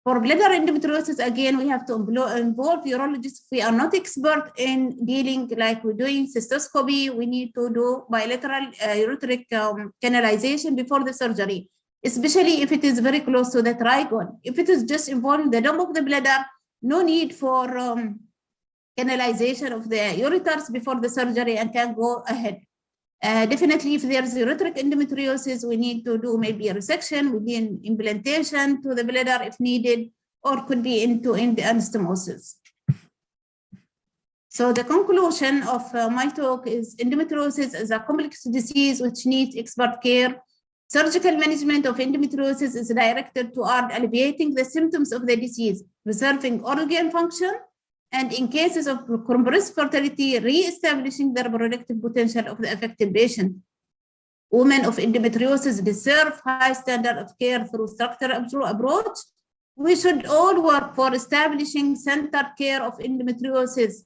For bladder endometriosis, again, we have to involve urologists. We are not expert in dealing, like we're doing cystoscopy. We need to do bilateral ureteric canalization before the surgery, especially if it is very close to the trigone. If it is just involving the dome of the bladder, no need for canalization of the ureters before the surgery, and can go ahead. Definitely, if there's ureteric endometriosis, we need to do maybe a resection, we need implantation to the bladder if needed, or could be into anastomosis. So the conclusion of my talk is endometriosis is a complex disease which needs expert care. Surgical management of endometriosis is directed toward alleviating the symptoms of the disease, preserving organ function, and in cases of compressed fertility, re-establishing the reproductive potential of the affected patient. Women of endometriosis deserve high standard of care through structural approach. We should all work for establishing centered care of endometriosis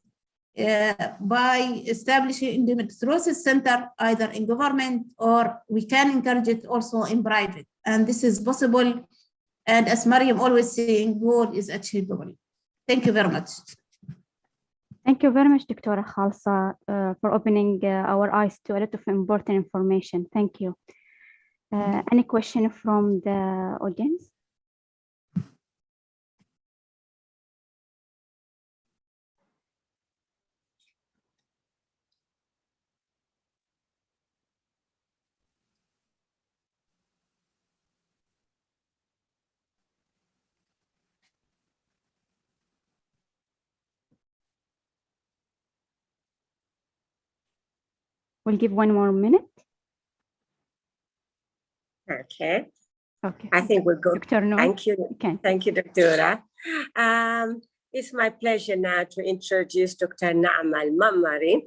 by establishing endometriosis center either in government, or we can encourage it also in private. And this is possible. And as Mariam always saying, goal is achievable. Thank you very much. Thank you very much, Dr. Khalsa, for opening our eyes to a lot of important information. Thank you. Any question from the audience? We'll give 1 more minute. Okay. Okay. I think we'll go. Dr. Noor? Thank you. Okay. Thank you, Doctora. It's my pleasure now to introduce Dr. Naama Al-Mamari,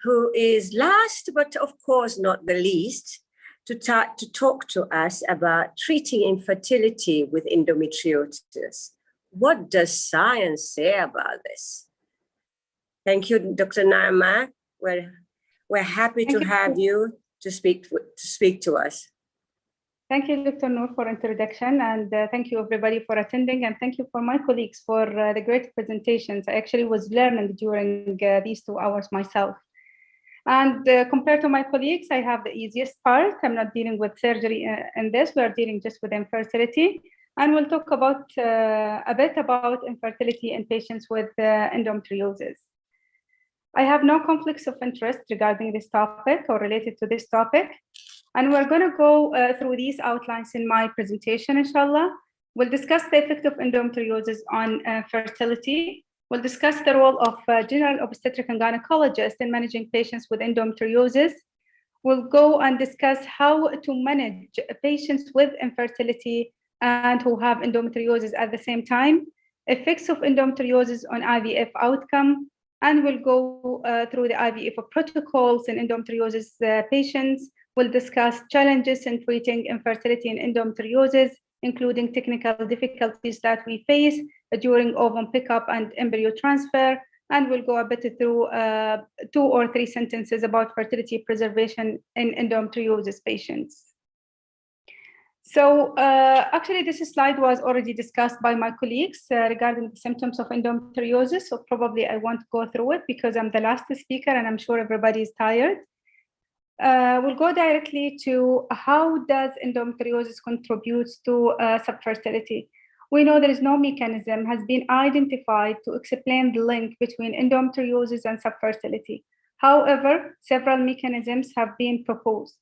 who is last, but of course not the least, to talk to us about treating infertility with endometriosis. What does science say about this? Thank you, Dr. Naama. We're happy to have you to speak to us. Thank you, Dr. Noor, for introduction, and thank you everybody for attending, and thank you for my colleagues for the great presentations. I actually was learning during these 2 hours myself. And compared to my colleagues, I have the easiest part. I'm not dealing with surgery in this. We are dealing just with infertility. And we'll talk about a bit about infertility in patients with endometriosis. I have no conflicts of interest regarding this topic or related to this topic. And we're going to go through these outlines in my presentation, inshallah. We'll discuss the effect of endometriosis on fertility. We'll discuss the role of general obstetric and gynecologist in managing patients with endometriosis. We'll go and discuss how to manage patients with infertility and who have endometriosis at the same time, effects of endometriosis on IVF outcome, and we'll go through the IVF protocols in endometriosis patients. We'll discuss challenges in treating infertility and endometriosis, including technical difficulties that we face during ovum pickup and embryo transfer. And we'll go a bit through 2 or 3 sentences about fertility preservation in endometriosis patients. So actually, this slide was already discussed by my colleagues regarding the symptoms of endometriosis. So probably I won't go through it because I'm the last speaker and I'm sure everybody is tired. We'll go directly to how does endometriosis contribute to subfertility. We know there is no mechanism has been identified to explain the link between endometriosis and subfertility. However, several mechanisms have been proposed.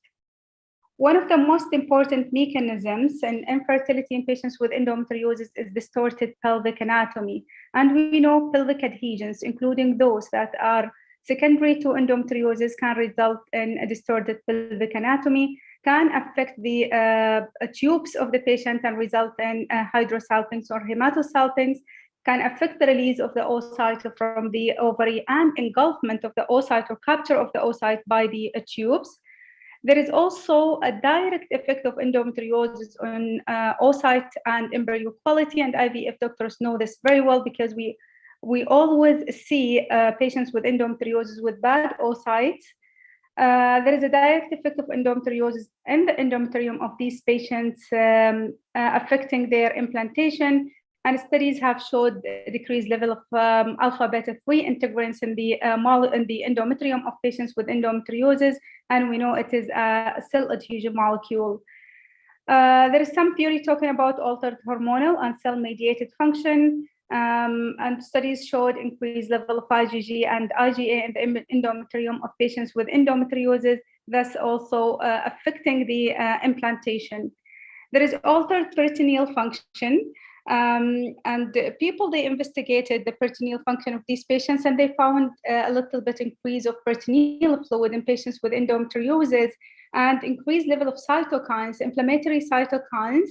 One of the most important mechanisms in infertility in patients with endometriosis is distorted pelvic anatomy. And we know pelvic adhesions, including those that are secondary to endometriosis, can result in a distorted pelvic anatomy, can affect the tubes of the patient and result in hydrosalpinx or hematosalpinx, can affect the release of the oocyte from the ovary and engulfment of the oocyte or capture of the oocyte by the tubes. There is also a direct effect of endometriosis on oocyte and embryo quality, and IVF doctors know this very well because we always see patients with endometriosis with bad oocytes. There is a direct effect of endometriosis in the endometrium of these patients affecting their implantation, and studies have showed a decreased level of alpha-beta 3 integrins in the endometrium of patients with endometriosis, and we know it is a cell adhesion molecule. There is some theory talking about altered hormonal and cell-mediated function, and studies showed increased level of IgG and IgA in the endometrium of patients with endometriosis, thus also affecting the implantation. There is altered peritoneal function, and people, they investigated the peritoneal function of these patients, and they found a little bit increase of peritoneal fluid in patients with endometriosis and increased level of cytokines, inflammatory cytokines,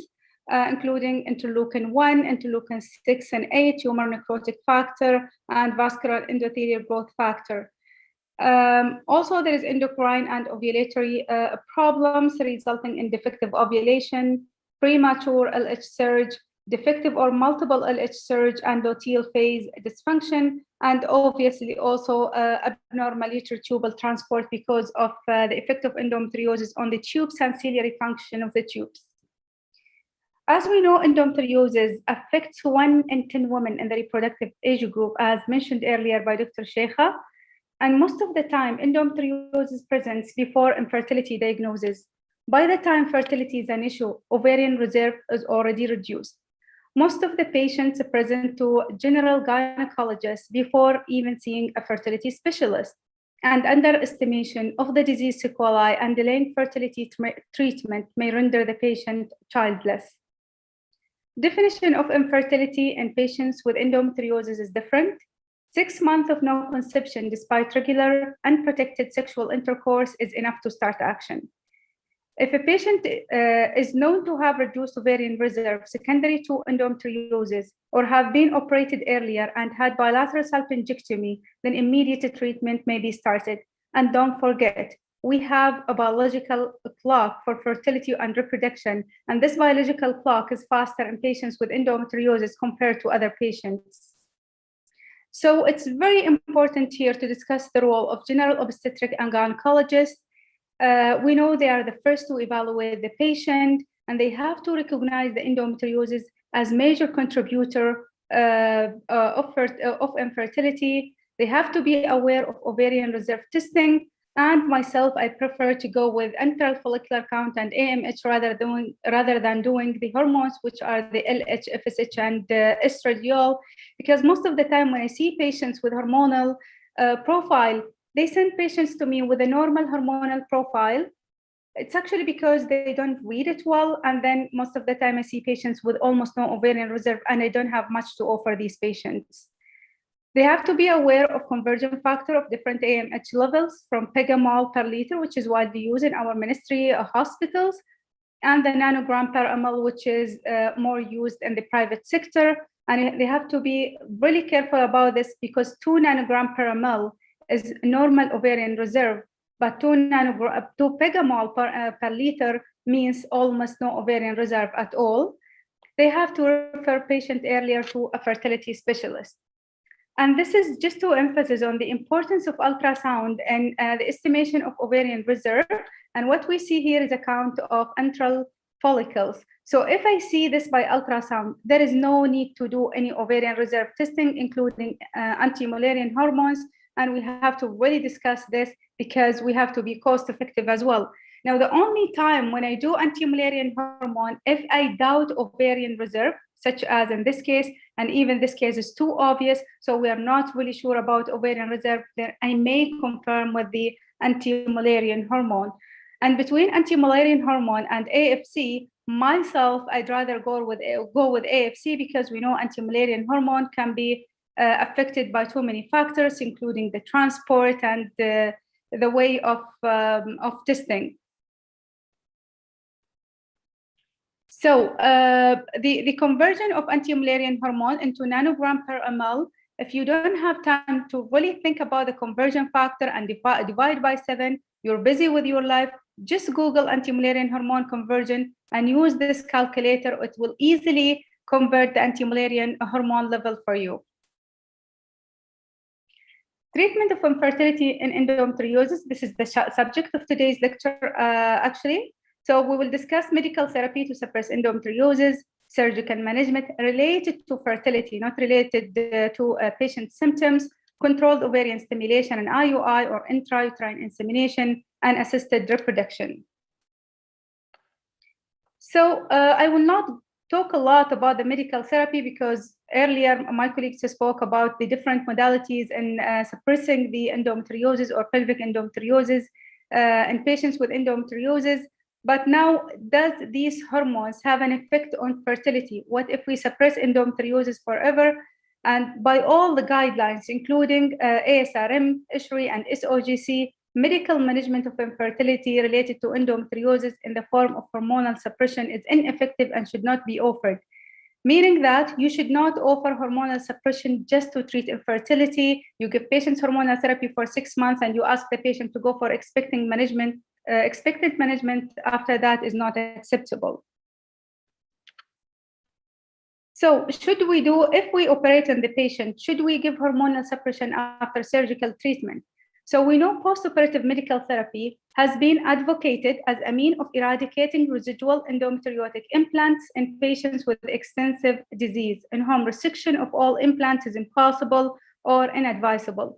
including interleukin-1, interleukin-6 and 8, tumor necrotic factor, and vascular endothelial growth factor. Also, there is endocrine and ovulatory problems resulting in defective ovulation, premature LH surge, defective or multiple LH surge, and luteal phase dysfunction, and obviously also abnormal uterotubal transport because of the effect of endometriosis on the tubes and ciliary function of the tubes. As we know, endometriosis affects 1 in 10 women in the reproductive age group, as mentioned earlier by Dr. Sheikha. And most of the time, endometriosis presents before infertility diagnosis. By the time fertility is an issue, ovarian reserve is already reduced. Most of the patients present to general gynecologists before even seeing a fertility specialist. And underestimation of the disease sequelae and delaying fertility treatment may render the patient childless. Definition of infertility in patients with endometriosis is different. 6 months of no conception despite regular unprotected sexual intercourse is enough to start action. If a patient is known to have reduced ovarian reserve secondary to endometriosis or have been operated earlier and had bilateral salpingectomy, then immediate treatment may be started. And don't forget, we have a biological clock for fertility and reproduction, and this biological clock is faster in patients with endometriosis compared to other patients. So it's very important here to discuss the role of general obstetric and gynecologists. We know they are the first to evaluate the patient, and they have to recognize the endometriosis as major contributor of infertility. They have to be aware of ovarian reserve testing. And myself, I prefer to go with enteral follicular count and AMH rather than doing the hormones, which are the LH, FSH, and estradiol, because most of the time when I see patients with hormonal profile, they send patients to me with a normal hormonal profile. It's actually because they don't read it well, and then most of the time I see patients with almost no ovarian reserve, and I don't have much to offer these patients. They have to be aware of conversion factor of different AMH levels from pigamol per liter, which is widely used in our ministry hospitals, and the nanogram per ml, which is more used in the private sector. And they have to be really careful about this because 2 nanogram per ml is normal ovarian reserve, but 2 pigamol per liter means almost no ovarian reserve at all. They have to refer patient earlier to a fertility specialist. And this is just to emphasize on the importance of ultrasound and the estimation of ovarian reserve. And what we see here is a count of antral follicles. So if I see this by ultrasound, there is no need to do any ovarian reserve testing, including anti-Mullerian hormones. And we have to really discuss this because we have to be cost effective as well. Now, the only time when I do anti-Mullerian hormone, if I doubt ovarian reserve, such as in this case, and even this case is too obvious, so we are not really sure about ovarian reserve, then I may confirm with the anti-Mullerian hormone. And between anti-Mullerian hormone and AFC, myself, I'd rather go with AFC because we know anti-Mullerian hormone can be affected by too many factors, including the transport and the way of testing. So the conversion of anti-Mullerian hormone into nanogram per ml, if you don't have time to really think about the conversion factor and divide by 7, you're busy with your life, just Google anti-Mullerian hormone conversion and use this calculator. It will easily convert the anti-Mullerian hormone level for you. Treatment of infertility in endometriosis. This is the subject of today's lecture, actually. So we will discuss medical therapy to suppress endometriosis, surgical management related to fertility, not related to patient symptoms, controlled ovarian stimulation and IUI or intrauterine insemination, and assisted reproduction. So I will not talk a lot about the medical therapy because earlier my colleagues spoke about the different modalities in suppressing the endometriosis or pelvic endometriosis in patients with endometriosis. But now, does these hormones have an effect on fertility? What if we suppress endometriosis forever? And by all the guidelines, including ASRM, ISHRI, and SOGC, medical management of infertility related to endometriosis in the form of hormonal suppression is ineffective and should not be offered. Meaning that you should not offer hormonal suppression just to treat infertility. You give patients hormonal therapy for 6 months and you ask the patient to go for expectant management. Expected management after that is not acceptable. So should we do, if we operate on the patient, should we give hormonal suppression after surgical treatment? So we know post-operative medical therapy has been advocated as a means of eradicating residual endometriotic implants in patients with extensive disease. In-home resection of all implants is impossible or inadvisable.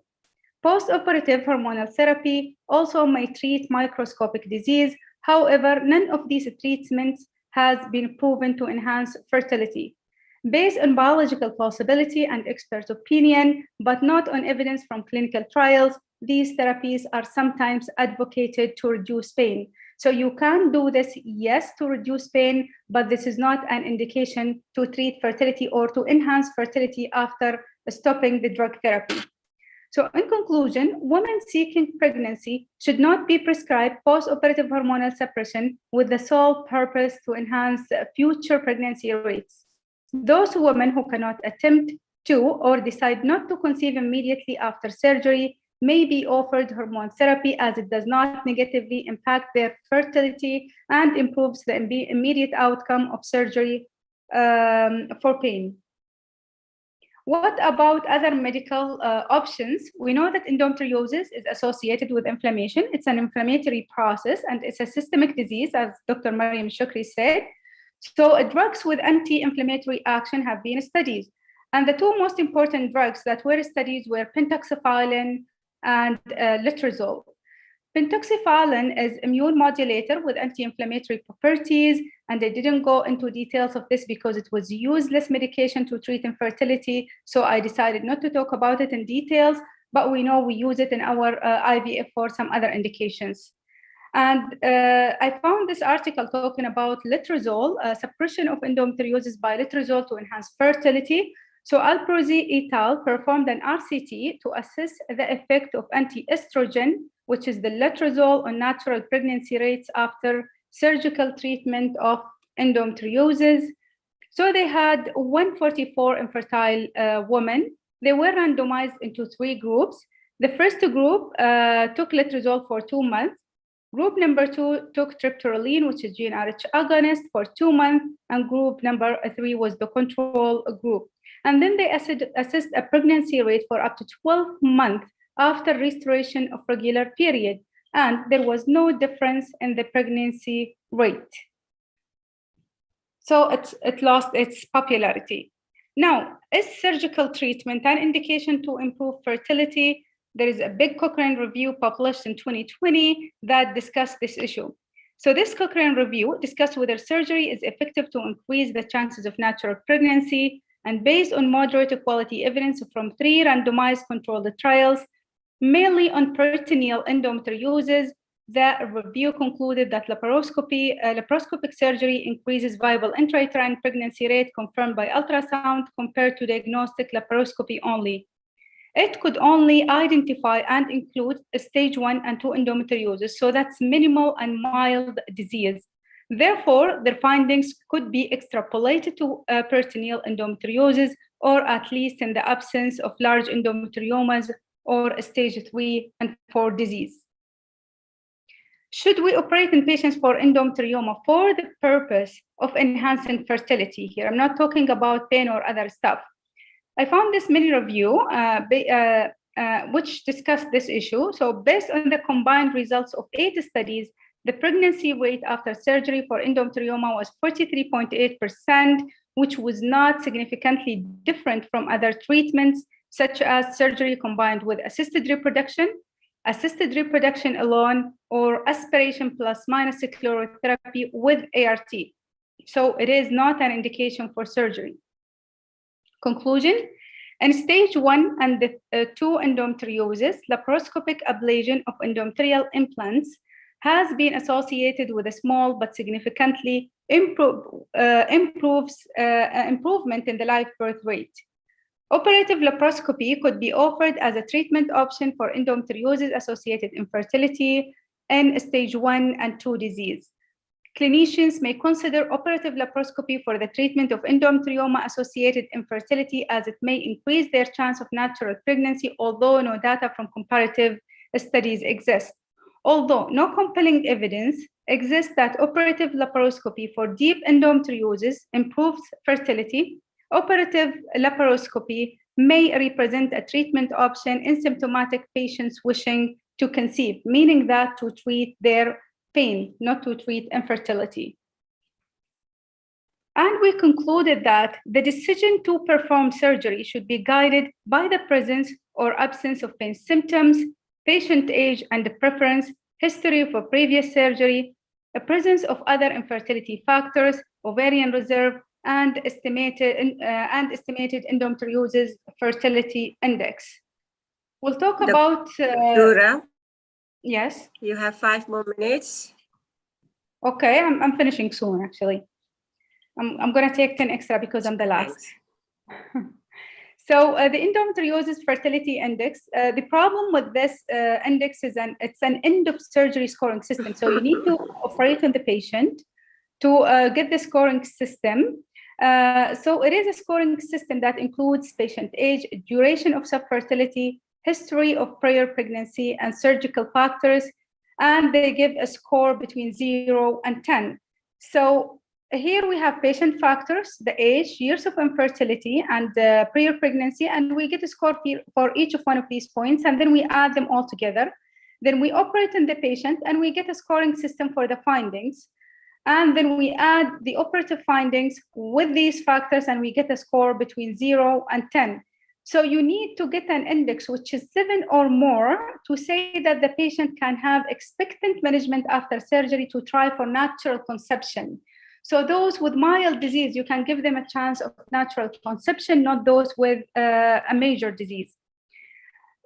Post-operative hormonal therapy also may treat microscopic disease. However, none of these treatments has been proven to enhance fertility. Based on biological possibility and expert opinion, but not on evidence from clinical trials, these therapies are sometimes advocated to reduce pain. So you can do this, yes, to reduce pain, but this is not an indication to treat fertility or to enhance fertility after stopping the drug therapy. So in conclusion, women seeking pregnancy should not be prescribed post-operative hormonal suppression with the sole purpose to enhance future pregnancy rates. Those women who cannot attempt to or decide not to conceive immediately after surgery may be offered hormone therapy, as it does not negatively impact their fertility and improves the immediate outcome of surgery for pain. What about other medical options? We know that endometriosis is associated with inflammation. It's an inflammatory process and it's a systemic disease, as Dr. Mariam Shukri said. So drugs with anti-inflammatory action have been studied. And the two most important drugs that were studied were pentoxifylline and letrozole. Pentoxifylline is immune modulator with anti-inflammatory properties, and I didn't go into details of this because it was useless medication to treat infertility, so I decided not to talk about it in details, but we know we use it in our IVF for some other indications. And I found this article talking about letrozole, suppression of endometriosis by letrozole to enhance fertility. So Alprozi et al. Performed an RCT to assess the effect of anti-estrogen, which is the letrozole, on natural pregnancy rates after surgical treatment of endometriosis. So they had 144 infertile women. They were randomized into 3 groups. The first group took letrozole for 2 months. Group number 2 took triptorelin, which is GnRH agonist, for 2 months, and group number 3 was the control group. And then they assessed a pregnancy rate for up to 12 months after restoration of regular period, and there was no difference in the pregnancy rate. So it lost its popularity. Now, is surgical treatment an indication to improve fertility? There is a big Cochrane review published in 2020 that discussed this issue. So this Cochrane review discussed whether surgery is effective to increase the chances of natural pregnancy, and based on moderate quality evidence from 3 randomized controlled trials, mainly on peritoneal endometriosis, the review concluded that laparoscopic surgery increases viable intrauterine pregnancy rate confirmed by ultrasound compared to diagnostic laparoscopy only. It could only identify and include stage 1 and 2 endometriosis, so that's minimal and mild disease. Therefore, their findings could be extrapolated to peritoneal endometriosis, or at least in the absence of large endometriomas or stage 3 and 4 disease. Should we operate in patients for endometrioma for the purpose of enhancing fertility here? I'm not talking about pain or other stuff. I found this mini review which discussed this issue. So based on the combined results of 8 studies, the pregnancy rate after surgery for endometrioma was 43.8%, which was not significantly different from other treatments, such as surgery combined with assisted reproduction alone, or aspiration plus minus chlorotherapy with ART. So it is not an indication for surgery. Conclusion: in stage 1 and 2 endometriosis, laparoscopic ablation of endometrial implants has been associated with a small but significantly improvement in the live birth rate. Operative laparoscopy could be offered as a treatment option for endometriosis-associated infertility in stage 1 and 2 disease. Clinicians may consider operative laparoscopy for the treatment of endometrioma-associated infertility, as it may increase their chance of natural pregnancy, although no data from comparative studies exist. Although no compelling evidence exists that operative laparoscopy for deep endometriosis improves fertility, operative laparoscopy may represent a treatment option in symptomatic patients wishing to conceive, meaning that to treat their pain, not to treat infertility. And we concluded that the decision to perform surgery should be guided by the presence or absence of pain symptoms, patient age and preference, history of a previous surgery, a presence of other infertility factors, ovarian reserve, and estimated endometriosis fertility index. We'll talk about... Dura, yes? You have 5 more minutes. Okay, I'm finishing soon, actually. I'm going to take 10 extra because I'm the last. So the endometriosis fertility index, the problem with this index is it's an end of surgery scoring system. So you need to operate on the patient to get the scoring system. So it is a scoring system that includes patient age, duration of subfertility, history of prior pregnancy, and surgical factors. And they give a score between 0 and 10. So here we have patient factors, the age, years of infertility, and prior pregnancy, and we get a score for each of one of these points, and then we add them all together. Then we operate on the patient, and we get a scoring system for the findings. And then we add the operative findings with these factors, and we get a score between 0 and 10. So you need to get an index which is 7 or more to say that the patient can have expectant management after surgery to try for natural conception. So those with mild disease, you can give them a chance of natural conception, not those with a major disease.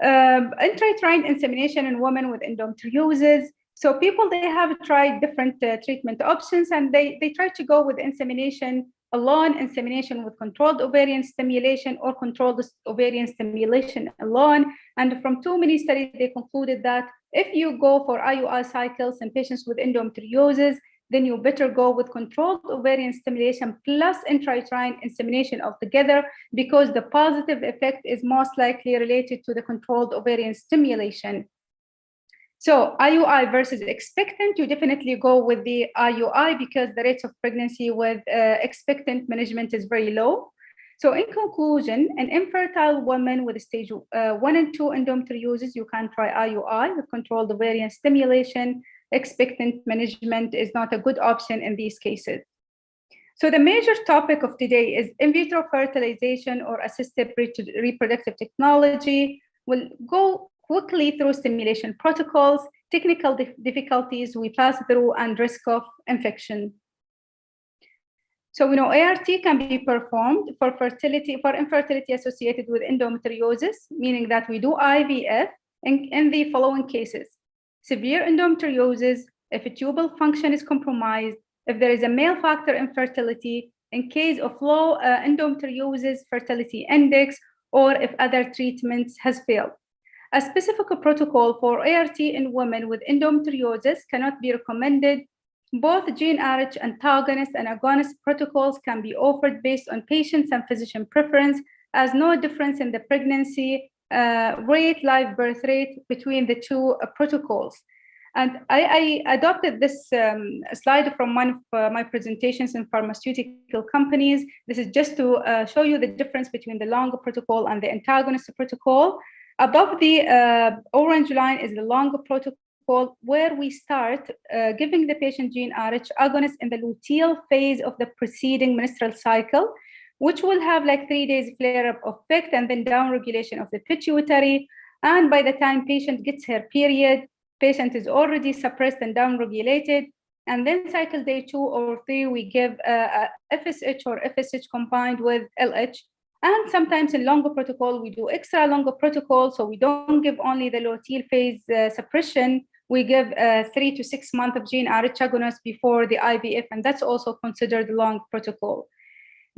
Intrauterine insemination in women with endometriosis. So people, they have tried different treatment options, and they try to go with insemination alone, insemination with controlled ovarian stimulation, or controlled ovarian stimulation alone. And from too many studies, they concluded that if you go for IUI cycles in patients with endometriosis, then you better go with controlled ovarian stimulation plus intrauterine insemination altogether, because the positive effect is most likely related to the controlled ovarian stimulation. So IUI versus expectant, you definitely go with the IUI because the rates of pregnancy with expectant management is very low. So in conclusion, an infertile woman with stage 1 and 2 endometriosis, you can try IUI with controlled ovarian stimulation. Expectant management is not a good option in these cases. So the major topic of today is in vitro fertilization or assisted reproductive technology. We'll go quickly through stimulation protocols, technical difficulties we pass through, and risk of infection. So we know ART can be performed for infertility associated with endometriosis, meaning that we do IVF in the following cases: severe endometriosis, if a tubal function is compromised, if there is a male factor infertility, in case of low endometriosis fertility index, or if other treatments has failed. A specific protocol for ART in women with endometriosis cannot be recommended. Both GnRH antagonist and agonist protocols can be offered based on patients and physician preference, as no difference in the pregnancy rate, live birth rate between the two protocols. And I adopted this slide from one of my presentations in pharmaceutical companies. This is just to show you the difference between the long protocol and the antagonist protocol. Above the orange line is the long protocol, where we start giving the patient GnRH agonist in the luteal phase of the preceding menstrual cycle, which will have like 3 days flare-up effect and then downregulation of the pituitary. And by the time patient gets her period, patient is already suppressed and downregulated. And then cycle day 2 or 3, we give FSH or FSH combined with LH. And sometimes in longer protocol, we do extra longer protocol. So we don't give only the luteal phase suppression. We give 3 to 6 months of GnRH agonist before the IVF, and that's also considered long protocol.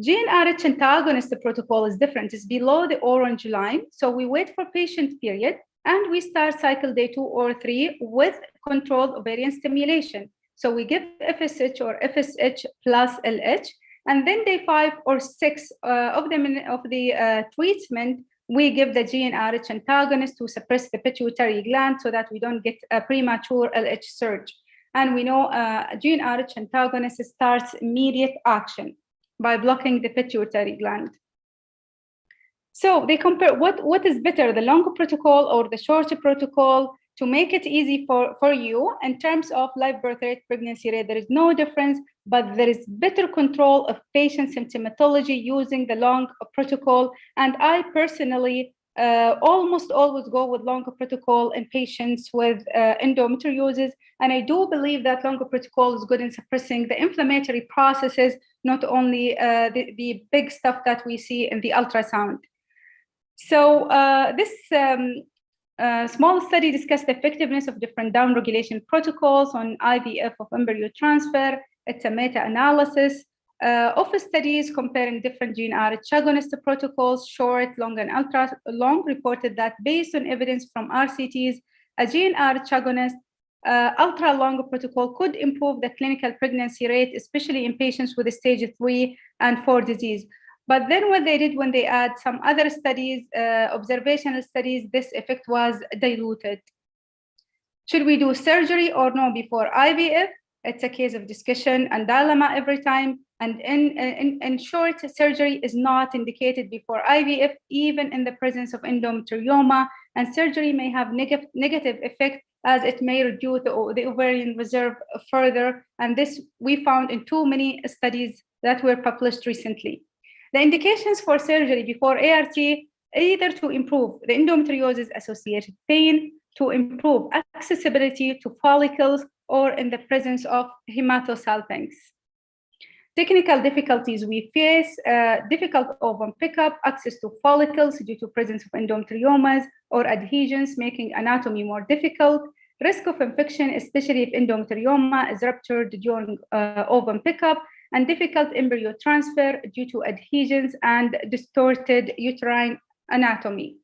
GnRH antagonist protocol is different. It's below the orange line. So we wait for patient period, and we start cycle day 2 or 3 with controlled ovarian stimulation. So we give FSH or FSH plus LH. And then day 5 or 6 of the treatment, we give the GnRH antagonist to suppress the pituitary gland so that we don't get a premature LH surge. And we know GnRH antagonist starts immediate action by blocking the pituitary gland. So they compare what is better, the long protocol or the short protocol. To make it easy for you in terms of live birth rate, pregnancy rate, there is no difference, but there is better control of patient symptomatology using the long protocol. And I personally almost always go with longer protocol in patients with endometriosis. And I do believe that longer protocol is good in suppressing the inflammatory processes, not only the big stuff that we see in the ultrasound. So this small study discussed the effectiveness of different downregulation protocols on IVF of embryo transfer. It's a meta-analysis Of studies comparing different GnR agonist protocols, short, long, and ultra long, reported that based on evidence from RCTs, a GnR agonist ultra long protocol could improve the clinical pregnancy rate, especially in patients with stage 3 and 4 disease. But then what they did when they add some other studies, observational studies, this effect was diluted. Should we do surgery or no before IVF? It's a case of discussion and dilemma every time. And in short, surgery is not indicated before IVF, even in the presence of endometrioma, and surgery may have negative effect as it may reduce the ovarian reserve further. And this we found in too many studies that were published recently. The indications for surgery before ART, either to improve the endometriosis-associated pain, to improve accessibility to follicles, or in the presence of hematosalpinx. Technical difficulties we face, difficult ovum pickup, access to follicles due to presence of endometriomas or adhesions, making anatomy more difficult, risk of infection, especially if endometrioma is ruptured during ovum pickup, and difficult embryo transfer due to adhesions and distorted uterine anatomy.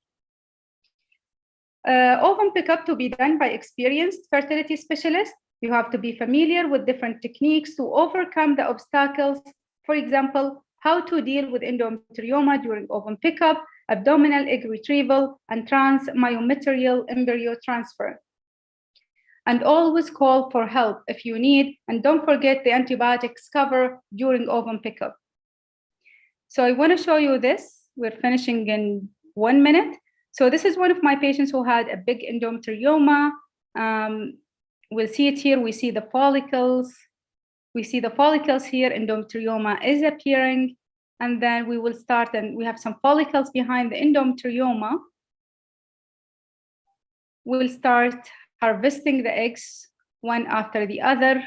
Ovum pickup to be done by experienced fertility specialists. You have to be familiar with different techniques to overcome the obstacles. For example, how to deal with endometrioma during ovum pickup, abdominal egg retrieval, and transmyometrial embryo transfer. And always call for help if you need, and don't forget the antibiotics cover during ovum pickup. So I want to show you this. We're finishing in 1 minute. So this is one of my patients who had a big endometrioma. We'll see it here. We see the follicles. We see the follicles here. Endometrioma is appearing. And then we will start, and we have some follicles behind the endometrioma. We'll start harvesting the eggs one after the other.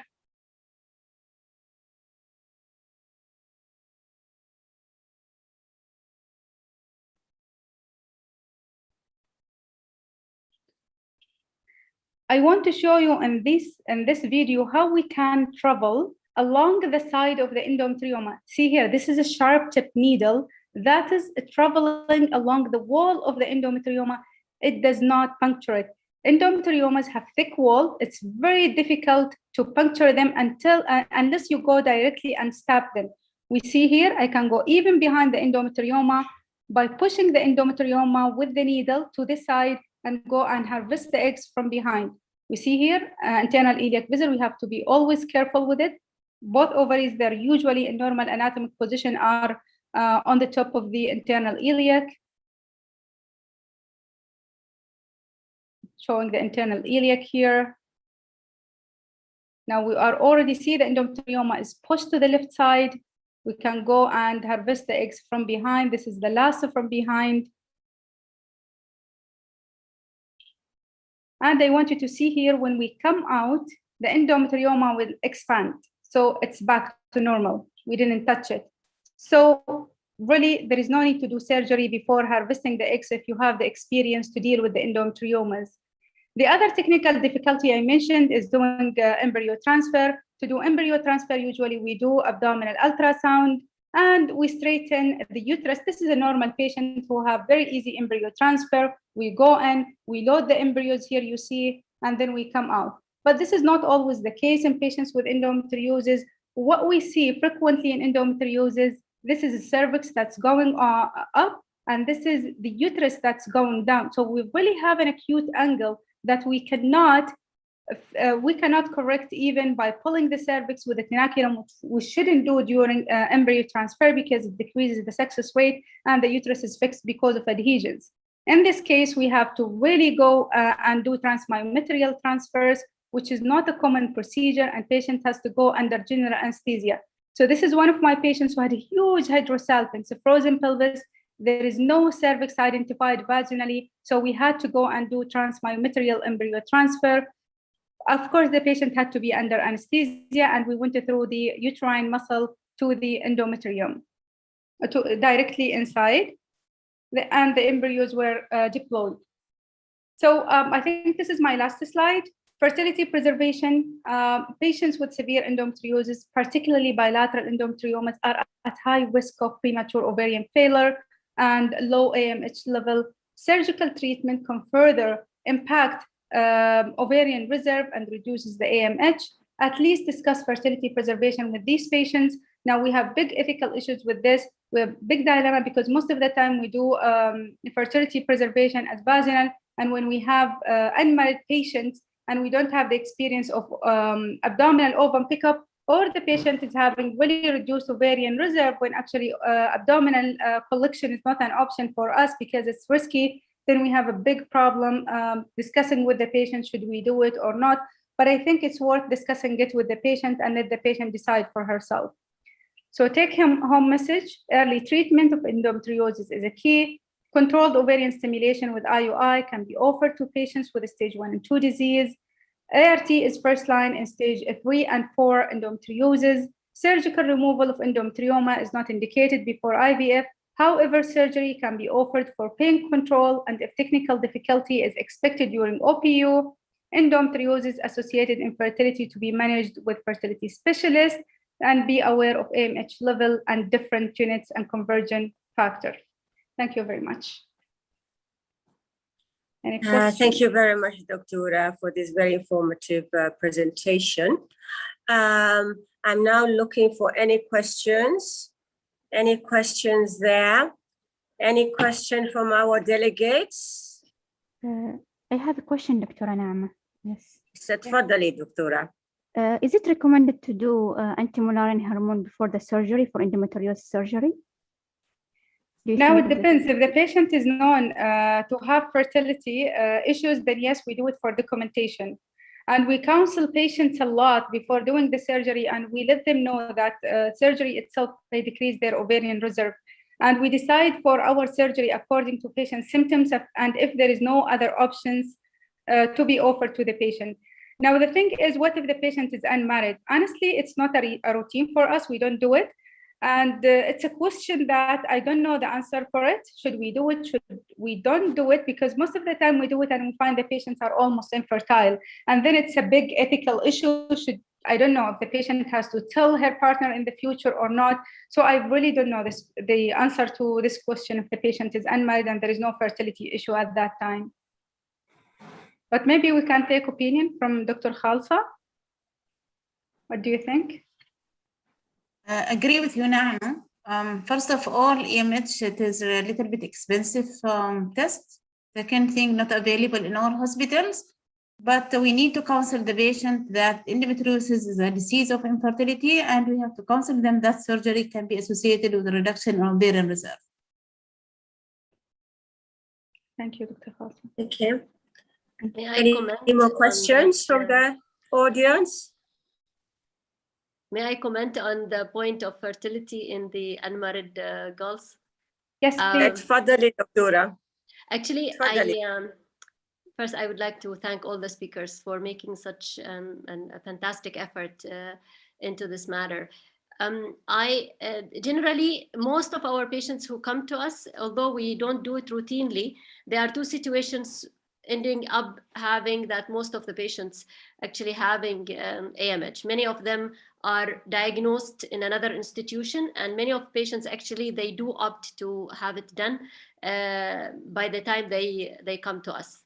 I want to show you in this video how we can travel along the side of the endometrioma. See here, this is a sharp tip needle that is traveling along the wall of the endometrioma. It does not puncture it. Endometriomas have thick wall. It's very difficult to puncture them unless you go directly and stab them. We see here, I can go even behind the endometrioma by pushing the endometrioma with the needle to this side and go and harvest the eggs from behind. We see here, internal iliac vessel, we have to be always careful with it. Both ovaries, they're usually in normal anatomic position, are on the top of the internal iliac. Showing the internal iliac here. Now we are already see the endometrioma is pushed to the left side. We can go and harvest the eggs from behind. This is the last from behind. And I want you to see here, when we come out, the endometrioma will expand. So it's back to normal. We didn't touch it. So really, there is no need to do surgery before harvesting the eggs if you have the experience to deal with the endometriomas. The other technical difficulty I mentioned is doing embryo transfer. To do embryo transfer, usually we do abdominal ultrasound and we straighten the uterus. This is a normal patient who have very easy embryo transfer. We go in, we load the embryos here, you see, and then we come out. But this is not always the case in patients with endometriosis. What we see frequently in endometriosis, this is a cervix that's going up, and this is the uterus that's going down. So we really have an acute angle that we cannot correct even by pulling the cervix with a tenaculum, which we shouldn't do during embryo transfer because it decreases the success rate and the uterus is fixed because of adhesions. In this case, we have to really go and do transmyometrial transfers, which is not a common procedure, and patient has to go under general anesthesia. So this is one of my patients who had a huge hydrosalpinx, a frozen pelvis. There is no cervix identified vaginally, so we had to go and do transmyometrial embryo transfer. Of course, the patient had to be under anesthesia, and we went through the uterine muscle to the endometrium, directly inside, and the embryos were deployed. So I think this is my last slide. Fertility preservation, patients with severe endometriosis, particularly bilateral endometriomas, are at high risk of premature ovarian failure and low AMH level. Surgical treatment can further impact ovarian reserve and reduces the AMH. At least discuss fertility preservation with these patients. Now we have big ethical issues with this. We have big dilemma because most of the time we do fertility preservation as vaginal, and when we have unmarried patients and we don't have the experience of abdominal ovum pickup, or the patient is having really reduced ovarian reserve when actually abdominal collection is not an option for us because it's risky, then we have a big problem discussing with the patient, should we do it or not? But I think it's worth discussing it with the patient and let the patient decide for herself. So take home message, early treatment of endometriosis is a key. Controlled ovarian stimulation with IUI can be offered to patients with stage 1 and 2 disease. ART is first line in stage 3 and 4 endometriosis. Surgical removal of endometrioma is not indicated before IVF. However, surgery can be offered for pain control, and if technical difficulty is expected during OPU, endometriosis associated infertility to be managed with fertility specialists, and be aware of AMH level and different units and conversion factor. Thank you very much. Any questions? Thank you very much, Doctora, for this very informative presentation. I'm now looking for any questions. Any questions there? Any question from our delegates? I have a question, Dr. Naama. Yes. تفضلي دكتورة. Is it recommended to do anti-mullerian hormone before the surgery for endometriosis surgery? Now it depends. If the patient is known to have fertility issues, then yes, we do it for documentation. And we counsel patients a lot before doing the surgery, and we let them know that surgery itself may decrease their ovarian reserve. And we decide for our surgery according to patient's symptoms and if there is no other options to be offered to the patient. Now, the thing is, what if the patient is unmarried? Honestly, it's not a routine for us. We don't do it. And it's a question that I don't know the answer for it. Should we do it? Should we don't do it? Because most of the time we do it and we find the patients are almost infertile. And then it's a big ethical issue. I don't know if the patient has to tell her partner in the future or not. So I really don't know the answer to this question if the patient is unmarried and there is no fertility issue at that time. But maybe we can take opinion from Dr. Khalsa. What do you think? Agree with you, Naama. First of all, AMH, it is a little bit expensive test. Second thing, not available in all hospitals, but we need to counsel the patient that endometriosis is a disease of infertility, and we have to counsel them that surgery can be associated with a reduction in ovarian reserve. Thank you, Dr. Khalsa. Thank you. Any more questions from the audience? May I comment on the point of fertility in the unmarried girls? Yes, please. تفضلي دكتورة. Actually, first I would like to thank all the speakers for making such a fantastic effort into this matter. Generally, most of our patients who come to us, although we don't do it routinely, there are two situations ending up having that most of the patients actually having AMH. Many of them are diagnosed in another institution, and many of patients actually, they do opt to have it done by the time they come to us.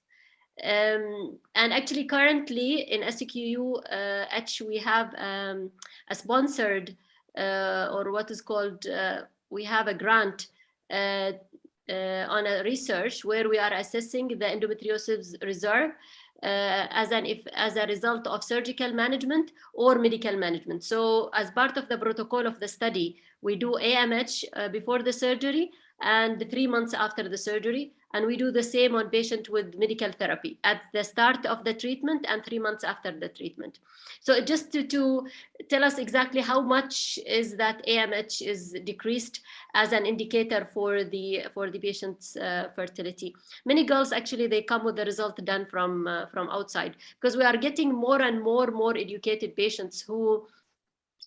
And actually currently in SQUH, we have a sponsored or what is called, we have a grant on a research where we are assessing the endometriosis reserve as a result of surgical management or medical management. So as part of the protocol of the study, we do AMH before the surgery and 3 months after the surgery. And we do the same on patients with medical therapy at the start of the treatment and 3 months after the treatment. So just to tell us exactly how much is that AMH is decreased as an indicator for the patient's fertility. Many girls actually, they come with the result done from outside, because we are getting more and more educated patients who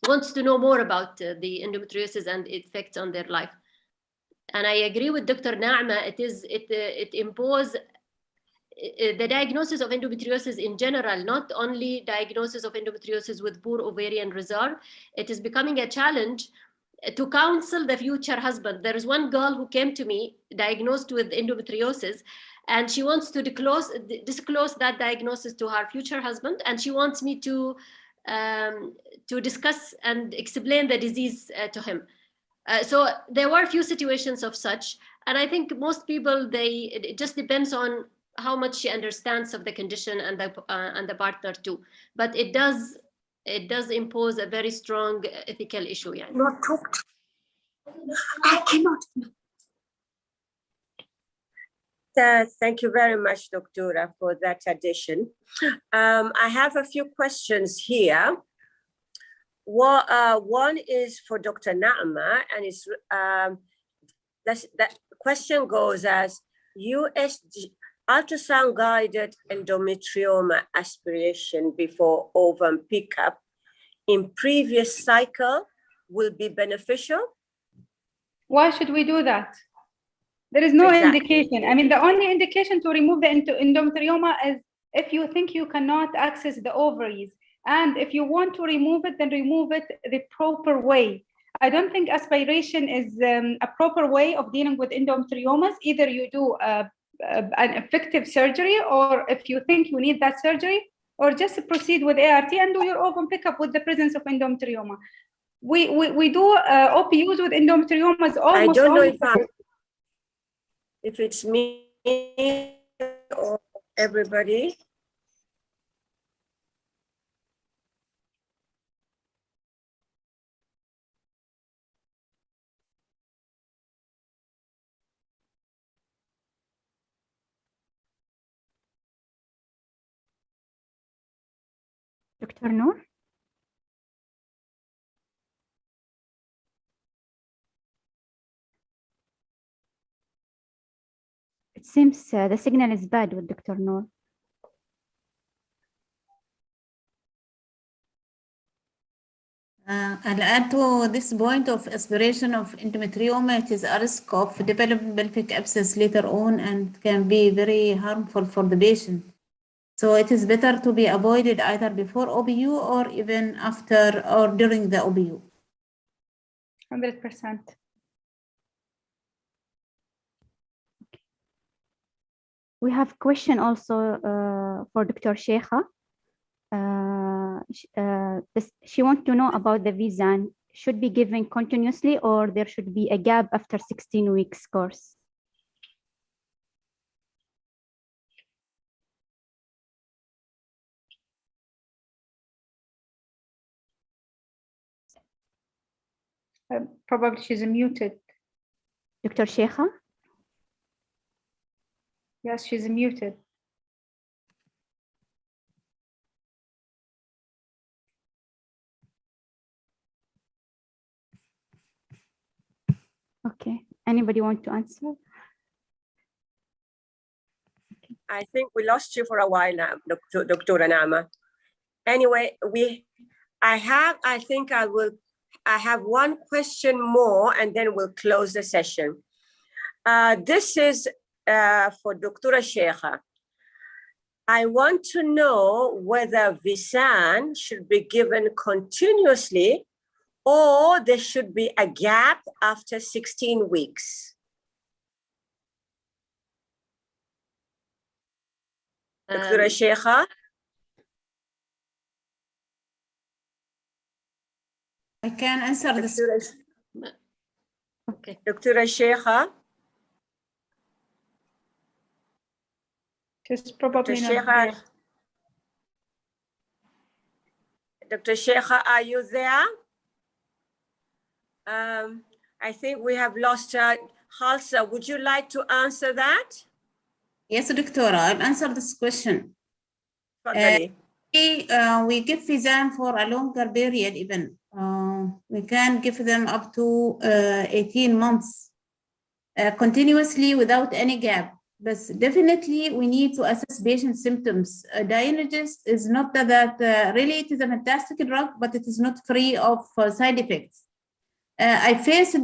wants to know more about the endometriosis and its effects on their life. And I agree with Dr. Naama, it imposes the diagnosis of endometriosis in general, not only diagnosis of endometriosis with poor ovarian reserve, it is becoming a challenge to counsel the future husband. There is one girl who came to me diagnosed with endometriosis, and she wants to disclose that diagnosis to her future husband, and she wants me to discuss and explain the disease to him. So there were a few situations of such, and I think most people, it just depends on how much she understands of the condition and the partner too. But it does impose a very strong ethical issue. Yeah. Not talked. I cannot. Thank you very much, Doctora, for that addition. I have a few questions here. One is for Dr. Naama, and it's that question goes as USG ultrasound-guided endometrioma aspiration before ovum pickup in previous cycle will be beneficial? Why should we do that? There is no indication. I mean, the only indication to remove the endometrioma is if you think you cannot access the ovaries. And if you want to remove it, then remove it the proper way. I don't think aspiration is a proper way of dealing with endometriomas. Either you do an effective surgery, or if you think you need that surgery, or just proceed with ART and do your ovum pickup with the presence of endometrioma. We do OPUs with endometriomas almost. I don't know if it's me or everybody. Dr. Noor? It seems the signal is bad with Dr. Noor. I'll add to this point of aspiration of endometrioma. It is a risk of developing pelvic abscess later on and can be very harmful for the patient. So it is better to be avoided either before OBU or even after or during the OBU. 100%. We have a question also for Dr. Sheikha. She wants to know about the Visan. Should be given continuously, or there should be a gap after 16 weeks course? Probably she's muted. Dr. Sheikha? Yes, she's muted. Okay. Anybody want to answer? Okay. I think we lost you for a while now, Dr. Naama. Anyway, I have one question more, and then we'll close the session. This is for Dr. Sheikha. I want to know whether Visan should be given continuously, or there should be a gap after 16 weeks. Dr. Sheikha? I can answer this. Okay. Dr. Sheikha? She's probably not there. Dr. Sheikha, are you there? I think we have lost her. Halsa, would you like to answer that? Yes, Doctora, I'll answer this question. We give Visan for a longer period even. We can give them up to 18 months continuously without any gap. But definitely we need to assess patient symptoms. Dianogist is not that really it is a fantastic drug, but it is not free of side effects. I faced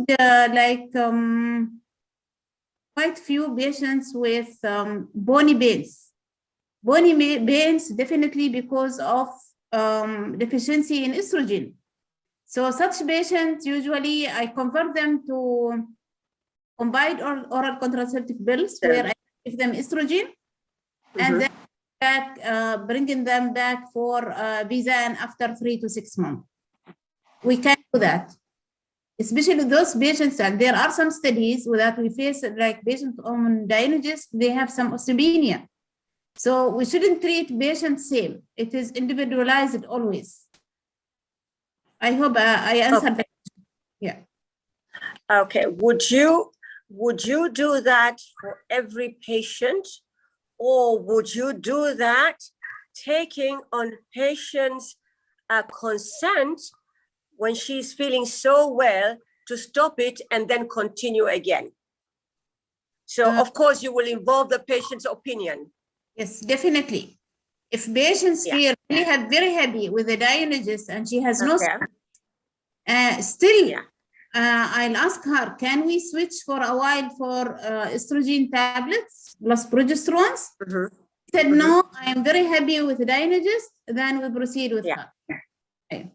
quite few patients with bony pains bony pains definitely because of deficiency in estrogen. So such patients, usually I convert them to combined oral contraceptive pills where I give them estrogen and then bringing them back for Bizan after 3 to 6 months. We can do that, especially those patients. And there are some studies that we face, like patients on diagnosis, they have some osteopenia. So we shouldn't treat patients same. It is individualized always. I hope I answered that. Yeah. Okay. Would you do that for every patient, or would you do that taking on patients' consent when she's feeling so well to stop it and then continue again? So of course you will involve the patient's opinion. Yes, definitely. If patients feel really very happy with the diagnosis and she has no still, I'll ask her, can we switch for a while for estrogen tablets plus progesterones? Said no, I am very happy with the diagnosis, then we proceed with her. Okay.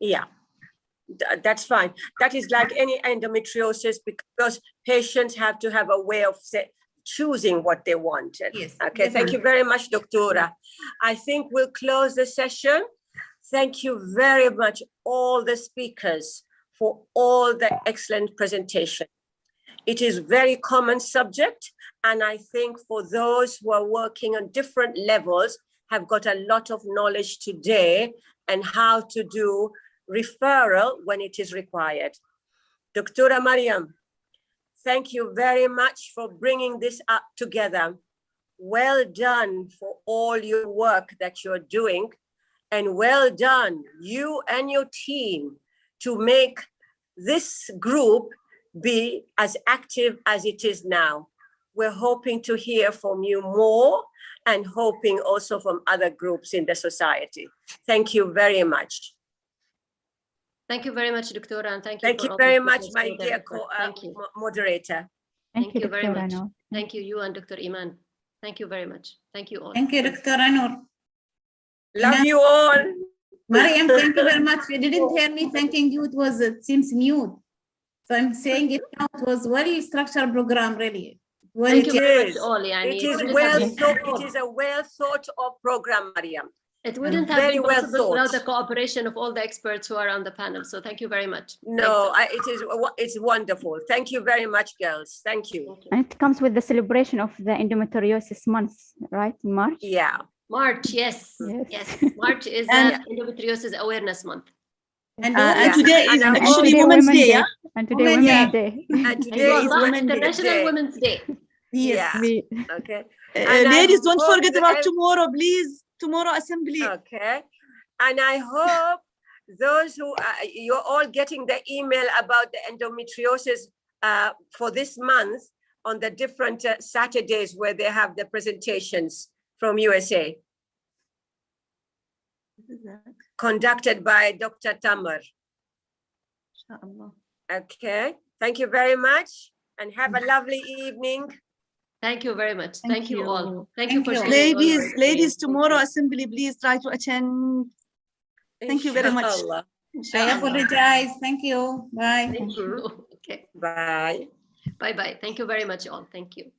Yeah, that's fine. That is like any endometriosis, because patients have to have a way of choosing what they want. Yes, okay, thank you very much, Doctora. I think we'll close the session. Thank you very much, all the speakers, for all the excellent presentation. It is very common subject, and I think for those who are working on different levels have got a lot of knowledge today and how to do referral when it is required. Doctora Mariam, thank you very much for bringing this up together. Well done for all your work that you're doing, and well done, you and your team, to make this group be as active as it is now. We're hoping to hear from you more, and hoping also from other groups in the society. Thank you very much. Thank you very much, Doctora, and thank you. Thank you very much, my dear moderator. Thank you very much. Thank you, you and Dr. Iman. Thank you very much. Thank you all. Thank you, Dr. Anur. Love you all. Mariam, thank you very much. You didn't hear me thanking you. It seems mute. So I'm saying it now. It was well-structured program, really. Thank you very much, all. It is well thought. It is a well thought of program, Mariam. It wouldn't have been possible without the cooperation of all the experts who are on the panel. So thank you very much. No, it's wonderful. Thank you very much, girls. Thank you. And it comes with the celebration of the endometriosis month, right? In March? Yeah. March, yes. March is endometriosis awareness month. And today is actually Women's Day, yeah? And today Women's Day. And today is International Women's Day. Yeah. Okay. Ladies, don't forget about tomorrow, please. Tomorrow assembly. Okay. And I hope those who you're all getting the email about the endometriosis for this month on the different Saturdays where they have the presentations from USA. Conducted by Dr. Tamar. Okay. Thank you very much, and have a lovely evening. Thank you very much. Thank you all. Thank you for sharing. Ladies, tomorrow assembly, please try to attend. Thank you very much. I apologize. Thank you. Bye. Thank you. Okay. Bye. Bye-bye. Thank you very much, all. Thank you.